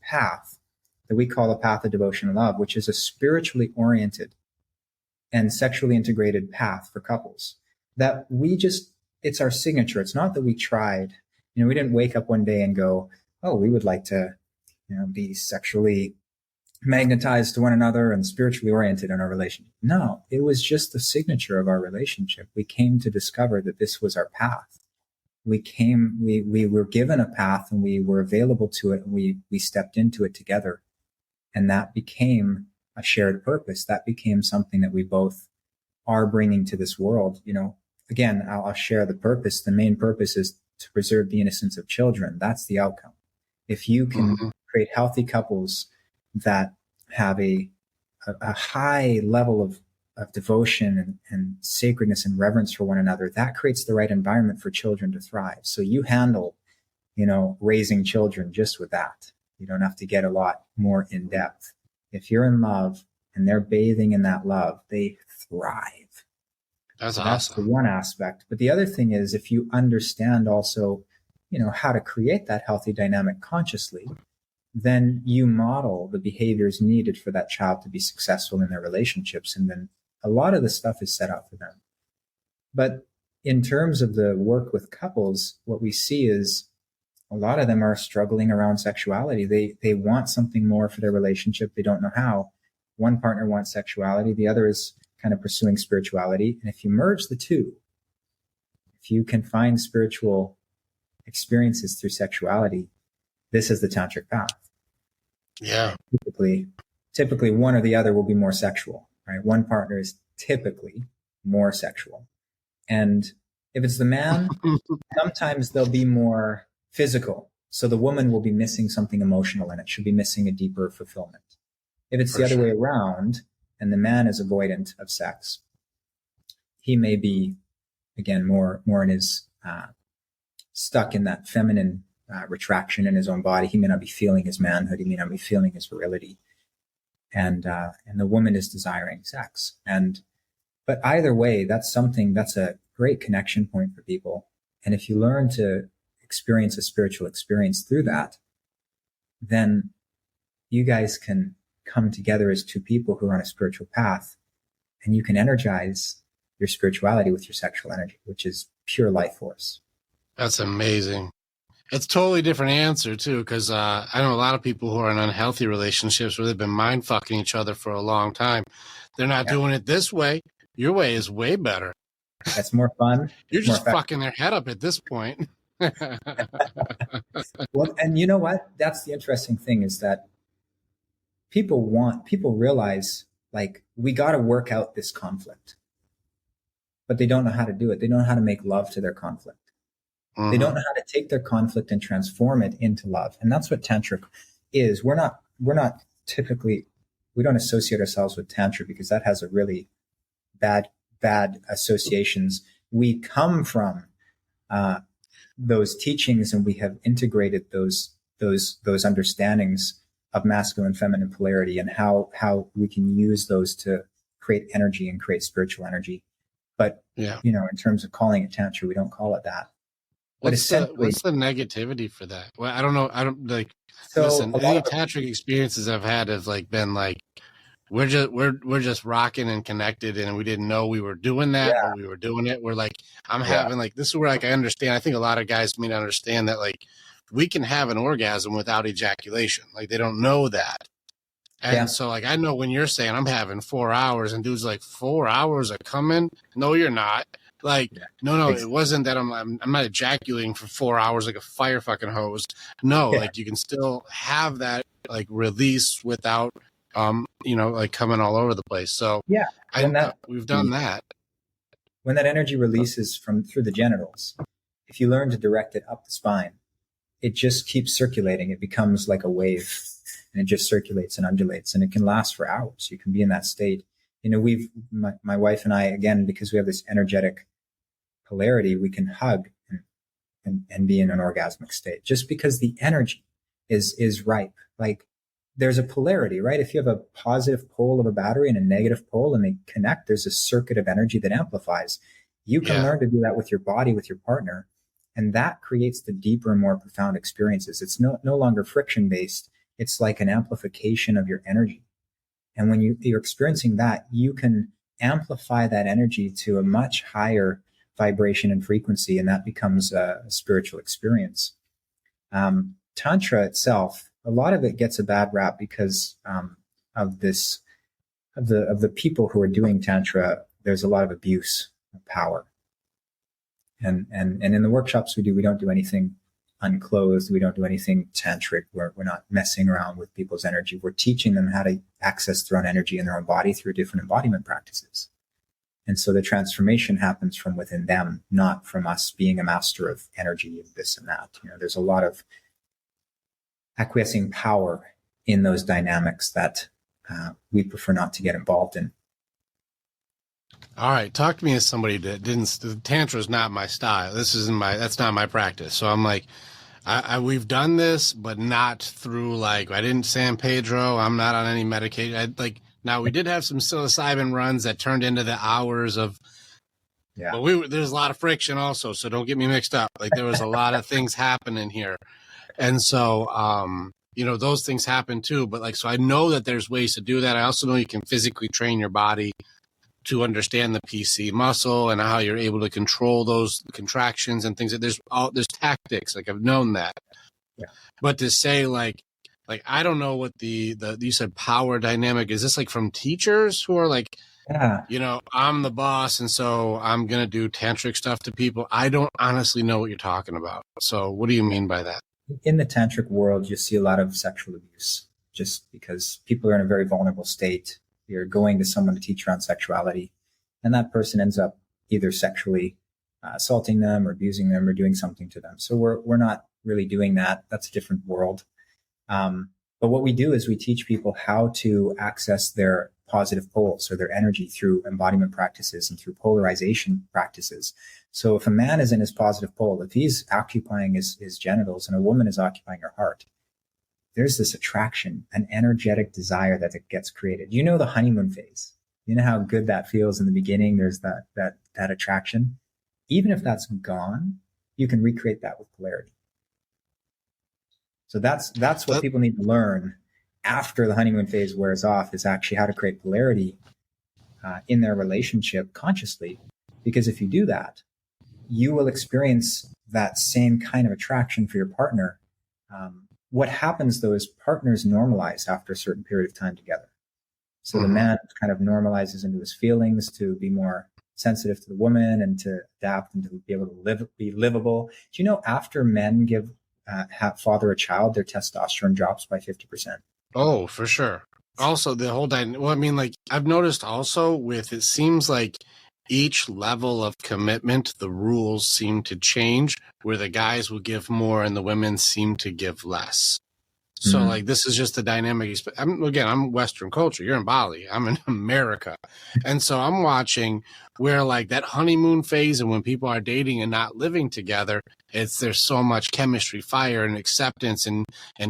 path that we call a path of devotion and love, which is a spiritually oriented and sexually integrated path for couples that it's our signature. It's not that we tried, we didn't wake up one day and go, "Oh, we would like to, be sexually magnetized to one another and spiritually oriented in our relationship." No, it was just the signature of our relationship. We came to discover that this was our path. We were given a path and we were available to it, and we stepped into it together. And that became a shared purpose. That became something that we both are bringing to this world. Again, I'll share the purpose. The main purpose is to preserve the innocence of children. That's the outcome. If you can create healthy couples that have a high level of devotion and sacredness and reverence for one another, that creates the right environment for children to thrive. So you handle, raising children just with that. You don't have to get a lot more in depth. If you're in love and they're bathing in that love, they thrive. That's awesome. That's the one aspect. But the other thing is, if you understand also, how to create that healthy dynamic consciously, then you model the behaviors needed for that child to be successful in their relationships. And then a lot of the stuff is set out for them. But in terms of the work with couples, what we see is a lot of them are struggling around sexuality. They want something more for their relationship. They don't know how. One partner wants sexuality. The other is kind of pursuing spirituality. And if you merge the two, if you can find spiritual experiences through sexuality, this is the tantric path. Yeah. Typically one or the other will be more sexual, right? One partner is typically more sexual. And if it's the man, sometimes they'll be more physical. So the woman will be missing something emotional, and it should be missing a deeper fulfillment. If it's the other way around, and the man is avoidant of sex, he may be, again, more in his, stuck in that feminine retraction in his own body. He may not be feeling his manhood. He may not be feeling his virility. And the woman is desiring sex. But either way, that's a great connection point for people. And if you learn to experience a spiritual experience through that, then you guys can come together as two people who are on a spiritual path, and you can energize your spirituality with your sexual energy, which is pure life force. That's amazing. It's a totally different answer too, because I know a lot of people who are in unhealthy relationships where they've been mind fucking each other for a long time. They're not doing it this way. Your way is way better. That's more fun. You're just fucking their head up at this point. Well, and you know what? That's the interesting thing, is that people realize, like, we got to work out this conflict, but they don't know how to do it. They don't know how to make love to their conflict. They don't know how to take their conflict and transform it into love. And that's what tantric is. We're not typically, we don't associate ourselves with tantra because that has a really bad associations. We come from those teachings, and we have integrated those understandings of masculine and feminine polarity, and how we can use those to create energy and create spiritual energy. But in terms of calling it tantra, we don't call it that. What's the negativity for that? Well, I don't know. I don't like. So listen, any tantric experiences I've had have been we're just rocking and connected, and we didn't know we were doing that, but we were doing it. We're I'm having this is where I understand. I think a lot of guys may not understand that we can have an orgasm without ejaculation. They don't know that. And so I know when you're saying I'm having 4 hours, and dude's 4 hours of coming. No, you're not. No, it wasn't that I'm not ejaculating for 4 hours like a fire fucking hose. No, you can still have that release without coming all over the place. So we've done that. When that energy releases through the genitals, if you learn to direct it up the spine, it just keeps circulating. It becomes like a wave, and it just circulates and undulates, and it can last for hours. You can be in that state. My wife and I, again, because we have this energetic polarity, we can hug and be in an orgasmic state just because the energy is ripe. There's a polarity, right? If you have a positive pole of a battery and a negative pole and they connect, there's a circuit of energy that amplifies. You can learn to do that with your body, with your partner, and that creates the deeper and more profound experiences. It's no longer friction based. It's like an amplification of your energy. And when you're experiencing that, you can amplify that energy to a much higher vibration and frequency, and that becomes a spiritual experience. Tantra itself, a lot of it gets a bad rap because of the people who are doing Tantra. There's a lot of abuse of power, and in the workshops we don't do anything unclothed. We don't do anything tantric. We're not messing around with people's energy. We're teaching them how to access their own energy in their own body through different embodiment practices. And so the transformation happens from within them, not from us being a master of energy and this and that. There's a lot of acquiescing power in those dynamics that we prefer not to get involved in. All right. Talk to me as somebody that Tantra is not my style. That's not my practice. So I'm we've done this, but not through I didn't San Pedro. I'm not on any medication. Now we did have some psilocybin runs that turned into the hours of, but there's a lot of friction also. So don't get me mixed up. There was a lot of things happening here. And so, those things happen too. But so I know that there's ways to do that. I also know you can physically train your body to understand the PC muscle and how you're able to control those contractions and things. There's tactics. I've known that. Yeah. But to say I don't know what the you said power dynamic is. This from teachers who are Yeah. I'm the boss, and so I'm going to do tantric stuff to people. I don't honestly know what you're talking about. So what do you mean by that? In the tantric world, you see a lot of sexual abuse just because people are in a very vulnerable state. You're going to someone to teach around sexuality, and that person ends up either sexually assaulting them or abusing them or doing something to them. So we're not really doing that. That's a different world. But what we do is we teach people how to access their positive poles or their energy through embodiment practices and through polarization practices. So if a man is in his positive pole, if he's occupying his genitals and a woman is occupying her heart, there's this attraction, an energetic desire that it gets created. You know the honeymoon phase. You know how good that feels in the beginning. There's that attraction. Even if that's gone, you can recreate that with polarity. So that's what people need to learn after the honeymoon phase wears off, is actually how to create polarity in their relationship consciously. Because if you do that, you will experience that same kind of attraction for your partner. What happens though is partners normalize after a certain period of time together. So the man kind of normalizes into his feelings to be more sensitive to the woman and to adapt and to be able to be livable. Do you know after men father a child, their testosterone drops by 50%? Oh, for sure. Also, the whole I've noticed also it seems like each level of commitment, the rules seem to change, where the guys will give more and the women seem to give less. So this is just the dynamic. I'm Western culture. You're in Bali. I'm in America. And so I'm watching where that honeymoon phase and when people are dating and not living together, there's so much chemistry, fire and acceptance and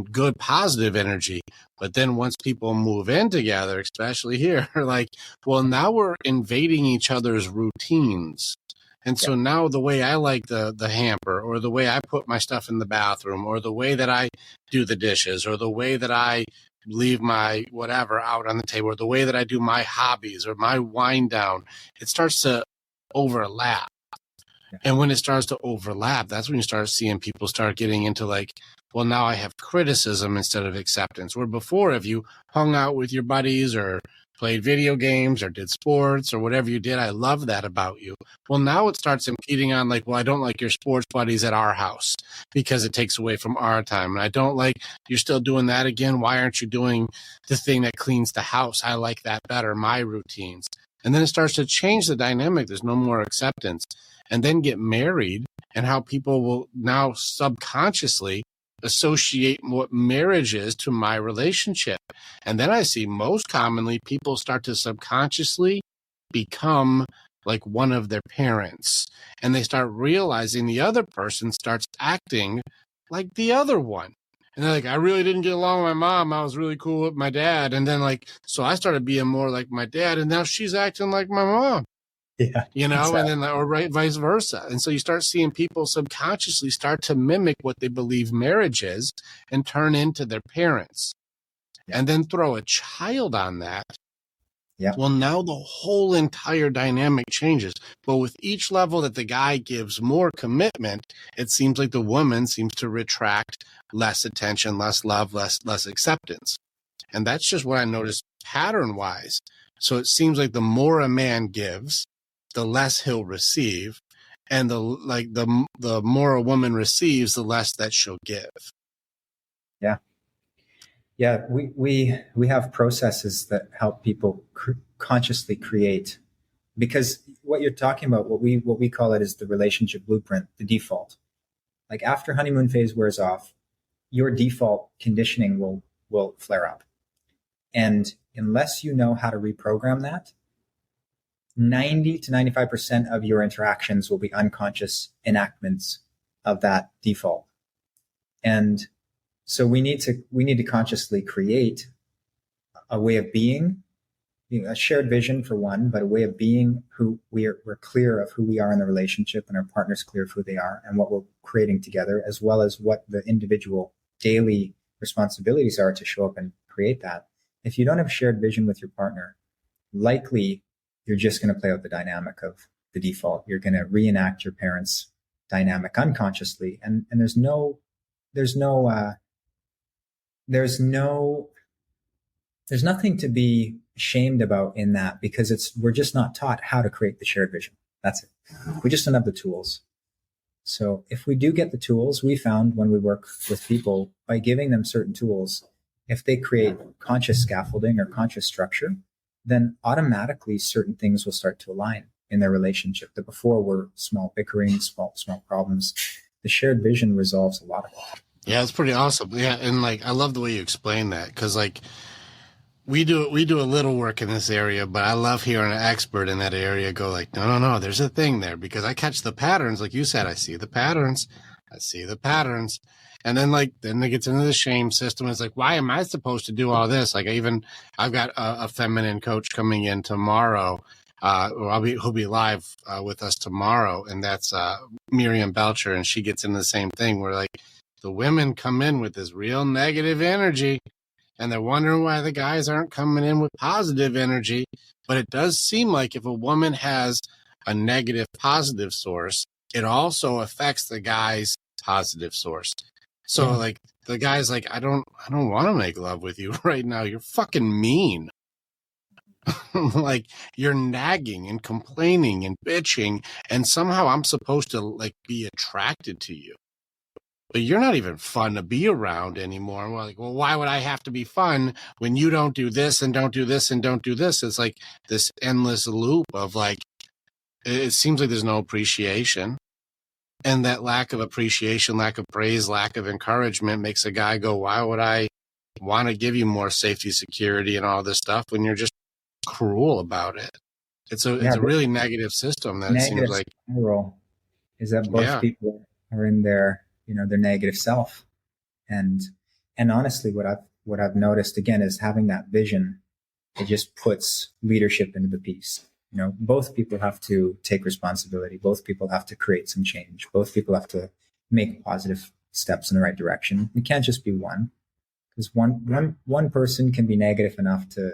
good positive energy. But then once people move in together, especially here, now we're invading each other's routines. And so now the way I like the hamper, or the way I put my stuff in the bathroom, or the way that I do the dishes, or the way that I leave my whatever out on the table, or the way that I do my hobbies or my wind down, it starts to overlap. Yeah. And when it starts to overlap, that's when you start seeing people start getting into now I have criticism instead of acceptance. Where before, if you hung out with your buddies or played video games or did sports or whatever you did, I love that about you. Well, now it starts impeding on I don't like your sports buddies at our house because it takes away from our time. And I don't like you're still doing that again. Why aren't you doing the thing that cleans the house? I like that better, my routines. And then it starts to change the dynamic. There's no more acceptance. And then get married, and how people will now subconsciously associate what marriage is to my relationship. And then I see most commonly people start to subconsciously become like one of their parents, and they start realizing the other person starts acting like the other one. And they're like, I really didn't get along with my mom. I was really cool with my dad. And then so I started being more like my dad, and now she's acting like my mom. Yeah. Exactly. And then, or vice versa. And so you start seeing people subconsciously start to mimic what they believe marriage is and turn into their parents. Yeah. And then throw a child on that. Yeah. Well, now the whole entire dynamic changes. But with each level that the guy gives more commitment, it seems like the woman seems to retract less attention, less love, less acceptance. And that's just what I noticed pattern-wise. So it seems like the more a man gives, the less he'll receive, and the more a woman receives, the less that she'll give. Yeah. Yeah, we have processes that help people consciously create, because what you're talking about, what we call it is the relationship blueprint, the default. Like after honeymoon phase wears off, your default conditioning will flare up. And unless you know how to reprogram that, 90 to 95% of your interactions will be unconscious enactments of that default. And so we need to consciously create a way of being, a shared vision for one, but a way of being who we're clear of who we are in the relationship, and our partner's clear of who they are and what we're creating together, as well as what the individual daily responsibilities are to show up and create that. If you don't have a shared vision with your partner, likely you're just going to play out the dynamic of the default. You're going to reenact your parents' dynamic unconsciously. And there's nothing to be shamed about in that, because we're just not taught how to create the shared vision. That's it. We just don't have the tools. So if we do get the tools, we found when we work with people, by giving them certain tools, if they create conscious scaffolding or conscious structure, then automatically certain things will start to align in their relationship that before were small bickering, small problems. The shared vision resolves a lot of it. Yeah, it's pretty awesome. Yeah, and like I love the way you explain that, because like we do a little work in this area, but I love hearing an expert in that area go like, no, there's a thing there, because I catch the patterns, like you said, I see the patterns, and then it gets into the shame system. It's like, why am I supposed to do all this? Like I've got a feminine coach coming in tomorrow. Who'll be live with us tomorrow, and that's Miriam Belcher, and she gets into the same thing where like the women come in with this real negative energy, and they're wondering why the guys aren't coming in with positive energy. But it does seem like if a woman has a negative positive source, it also affects the guy's positive source. So like the guy's like, I don't want to make love with you right now. You're fucking mean. Like you're nagging and complaining and bitching, and somehow I'm supposed to like be attracted to you, but you're not even fun to be around anymore. And we're like, well, why would I have to be fun when you don't do this and don't do this and don't do this? It's like this endless loop of like, it seems like there's no appreciation, and that lack of appreciation, lack of praise, lack of encouragement makes a guy go, why would I want to give you more safety, security, and all this stuff when you're just cruel about it? It's a really negative system that it seems like. Spiral is that both people are in their negative self, and honestly, what I've noticed again is having that vision. It just puts leadership into the piece. Both people have to take responsibility. Both people have to create some change. Both people have to make positive steps in the right direction. It can't just be one, because one person can be negative enough to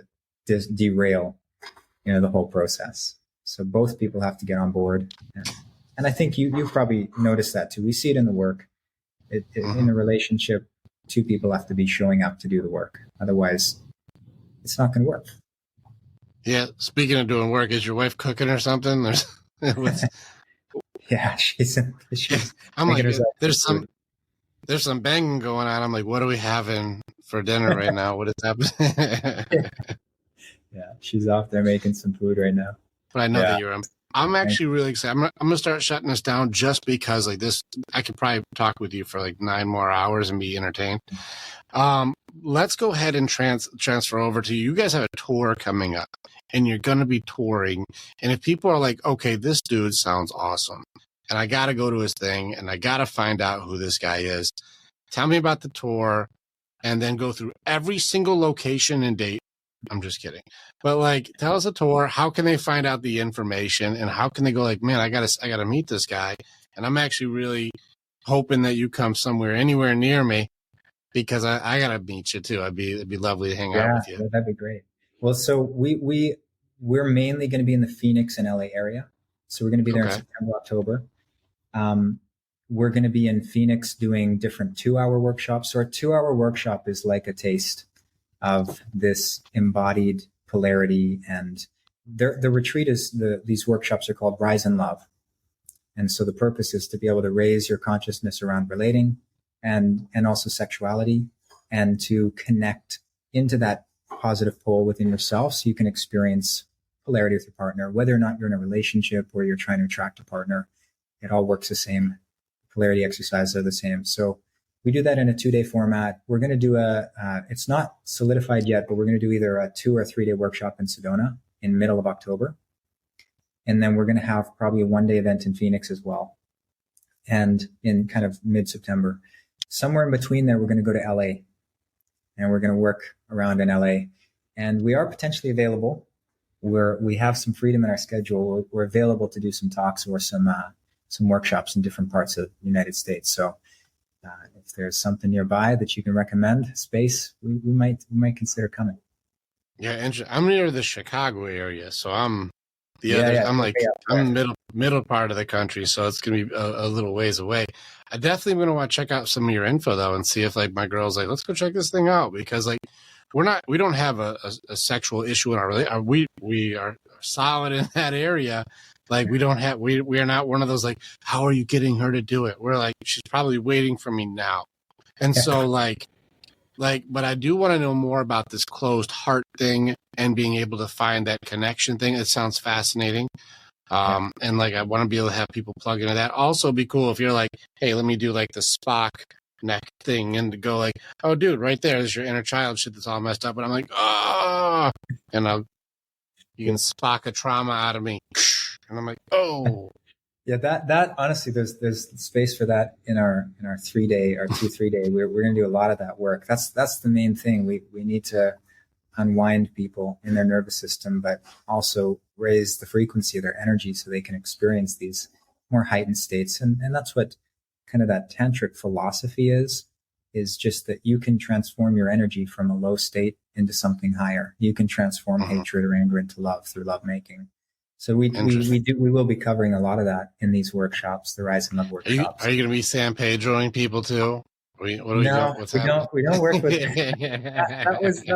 derail, the whole process. So both people have to get on board. And I think you've probably noticed that too. We see it in the work. In a relationship, two people have to be showing up to do the work. Otherwise, it's not going to work. Yeah. Speaking of doing work, is your wife cooking or something? Yeah, she's I'm like, there's some banging going on. I'm like, what are we having for dinner right now? What is happening? Yeah, she's off there making some food right now. But I know that you're. I'm actually really excited. I'm gonna start shutting this down just because like this, I could probably talk with you for like 9 more hours and be entertained. Let's go ahead and transfer over to you. You guys have a tour coming up, and you're gonna be touring. And if people are like, okay, this dude sounds awesome, and I gotta go to his thing, and I gotta find out who this guy is. Tell me about the tour, and then go through every single location and date. I'm just kidding. But like, tell us a tour. How can they find out the information, and how can they go like, man, I gotta meet this guy. And I'm actually really hoping that you come anywhere near me, because I gotta meet you too. It'd be lovely to hang out with you. That'd be great. Well, so we're mainly going to be in the Phoenix and LA area. So we're going to be there in September, October. We're going to be in Phoenix doing different 2-hour workshops. So our 2-hour workshop is like a taste of this embodied polarity, and the retreat these workshops are called Rise in Love. And so the purpose is to be able to raise your consciousness around relating and also sexuality, and to connect into that positive pole within yourself so you can experience polarity with your partner, whether or not you're in a relationship or you're trying to attract a partner. It all works the same. Polarity exercises are the same. So we do that in a 2-day format. We're going to do it's not solidified yet, but we're going to do either a 2 or 3-day workshop in Sedona in middle of October. And then we're going to have probably a 1-day event in Phoenix as well. And in kind of mid-September, somewhere in between there, we're going to go to LA, and we're going to work around in LA. And we are potentially available. We have some freedom in our schedule. We're available to do some talks or some workshops in different parts of the United States. So if there's something nearby that you can recommend, space, we might consider coming. Yeah, I'm near the Chicago area, so I'm I'm middle part of the country, so it's gonna be a little ways away. I definitely gonna want to check out some of your info though, and see if like my girl's like, let's go check this thing out, because like we don't have a sexual issue in our relationship. We are solid in that area. Like we are not one of those like, how are you getting her to do it? We're like, she's probably waiting for me now. And so but I do want to know more about this closed heart thing and being able to find that connection thing. It sounds fascinating. And like, I want to be able to have people plug into that. Also be cool if you're like, hey, let me do like the Spock neck thing and to go like, oh dude, right there's your inner child shit that's all messed up. And I'm like, oh, and you can Spock a trauma out of me. And I'm like, oh. Yeah, that honestly, there's space for that in our 3-day, our 2-3 day. We're going to do a lot of that work. That's the main thing. We need to unwind people in their nervous system, but also raise the frequency of their energy so they can experience these more heightened states. And that's what kind of that tantric philosophy is just that you can transform your energy from a low state into something higher. You can transform hatred or anger into love through lovemaking. So we will be covering a lot of that in these workshops, the Rise and Love workshops. Are you going to be San Pedroing people too? We don't work with that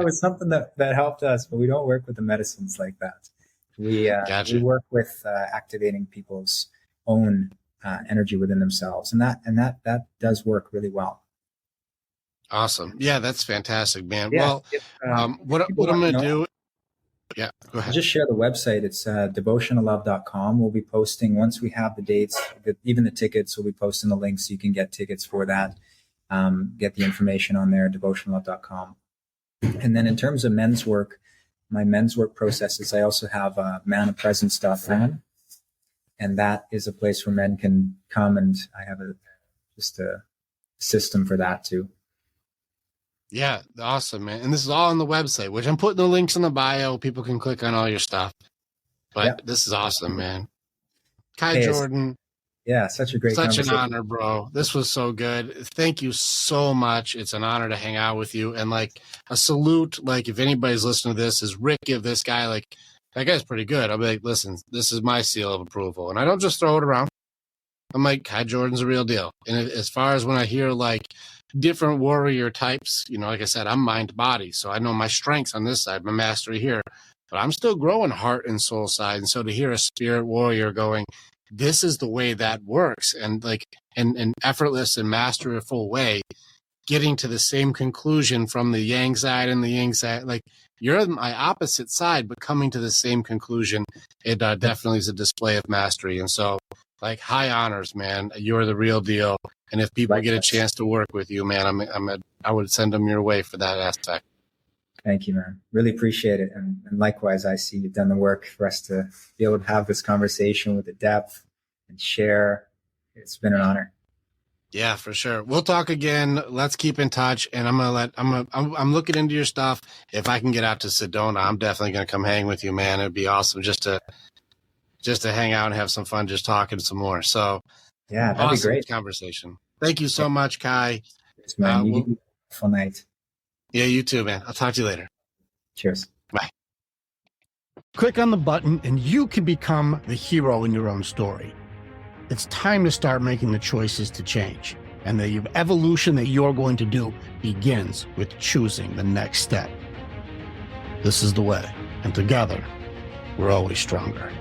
was something that helped us, but we don't work with the medicines like that. We work with activating people's own energy within themselves, and that does work really well. Awesome. Yeah, that's fantastic, man. Yeah, well, what I'm going to do. Yeah, go ahead. I'll just share the website. It's devotionallove.com. We'll be posting once we have the dates, even the tickets. We'll be posting the links so you can get tickets for that. Get the information on there, devotionallove.com. And then in terms of men's work, my men's work processes, I also have manofpresence.com. And that is a place where men can come, and I have a system for that too. Yeah, awesome, man. And this is all on the website, which I'm putting the links in the bio. People can click on all your stuff. But This is awesome, man. Kai Jordan. Yeah, such a great conversation. Such an honor, bro. This was so good. Thank you so much. It's an honor to hang out with you. And like a salute, like if anybody's listening to this, is Rick give this guy like, that guy's pretty good. I'll be like, listen, this is my seal of approval. And I don't just throw it around. I'm like, Kai Jordan's a real deal. And as far as when I hear like different warrior types, like I said, I'm mind body. So I know my strengths on this side, my mastery here, but I'm still growing heart and soul side. And so to hear a spirit warrior going, this is the way that works. And like, and effortless and masterful way, getting to the same conclusion from the yang side and the yin side, like you're my opposite side, but coming to the same conclusion, it definitely is a display of mastery. And so like high honors, man, you're the real deal. And if people get a chance to work with you, man, I would send them your way for that aspect. Thank you, man. Really appreciate it. And likewise, I see you've done the work for us to be able to have this conversation with the depth and share. It's been an honor. Yeah, for sure. We'll talk again. Let's keep in touch. And I'm looking into your stuff. If I can get out to Sedona, I'm definitely going to come hang with you, man. It'd be awesome just to hang out and have some fun, just talking some more. So yeah, that'd be great conversation. Thank you so much, Kai. Yes, man. You have a fun night. Yeah, you too, man. I'll talk to you later. Cheers. Bye. Click on the button and you can become the hero in your own story. It's time to start making the choices to change. And the evolution that you're going to do begins with choosing the next step. This is the way. And together, we're always stronger.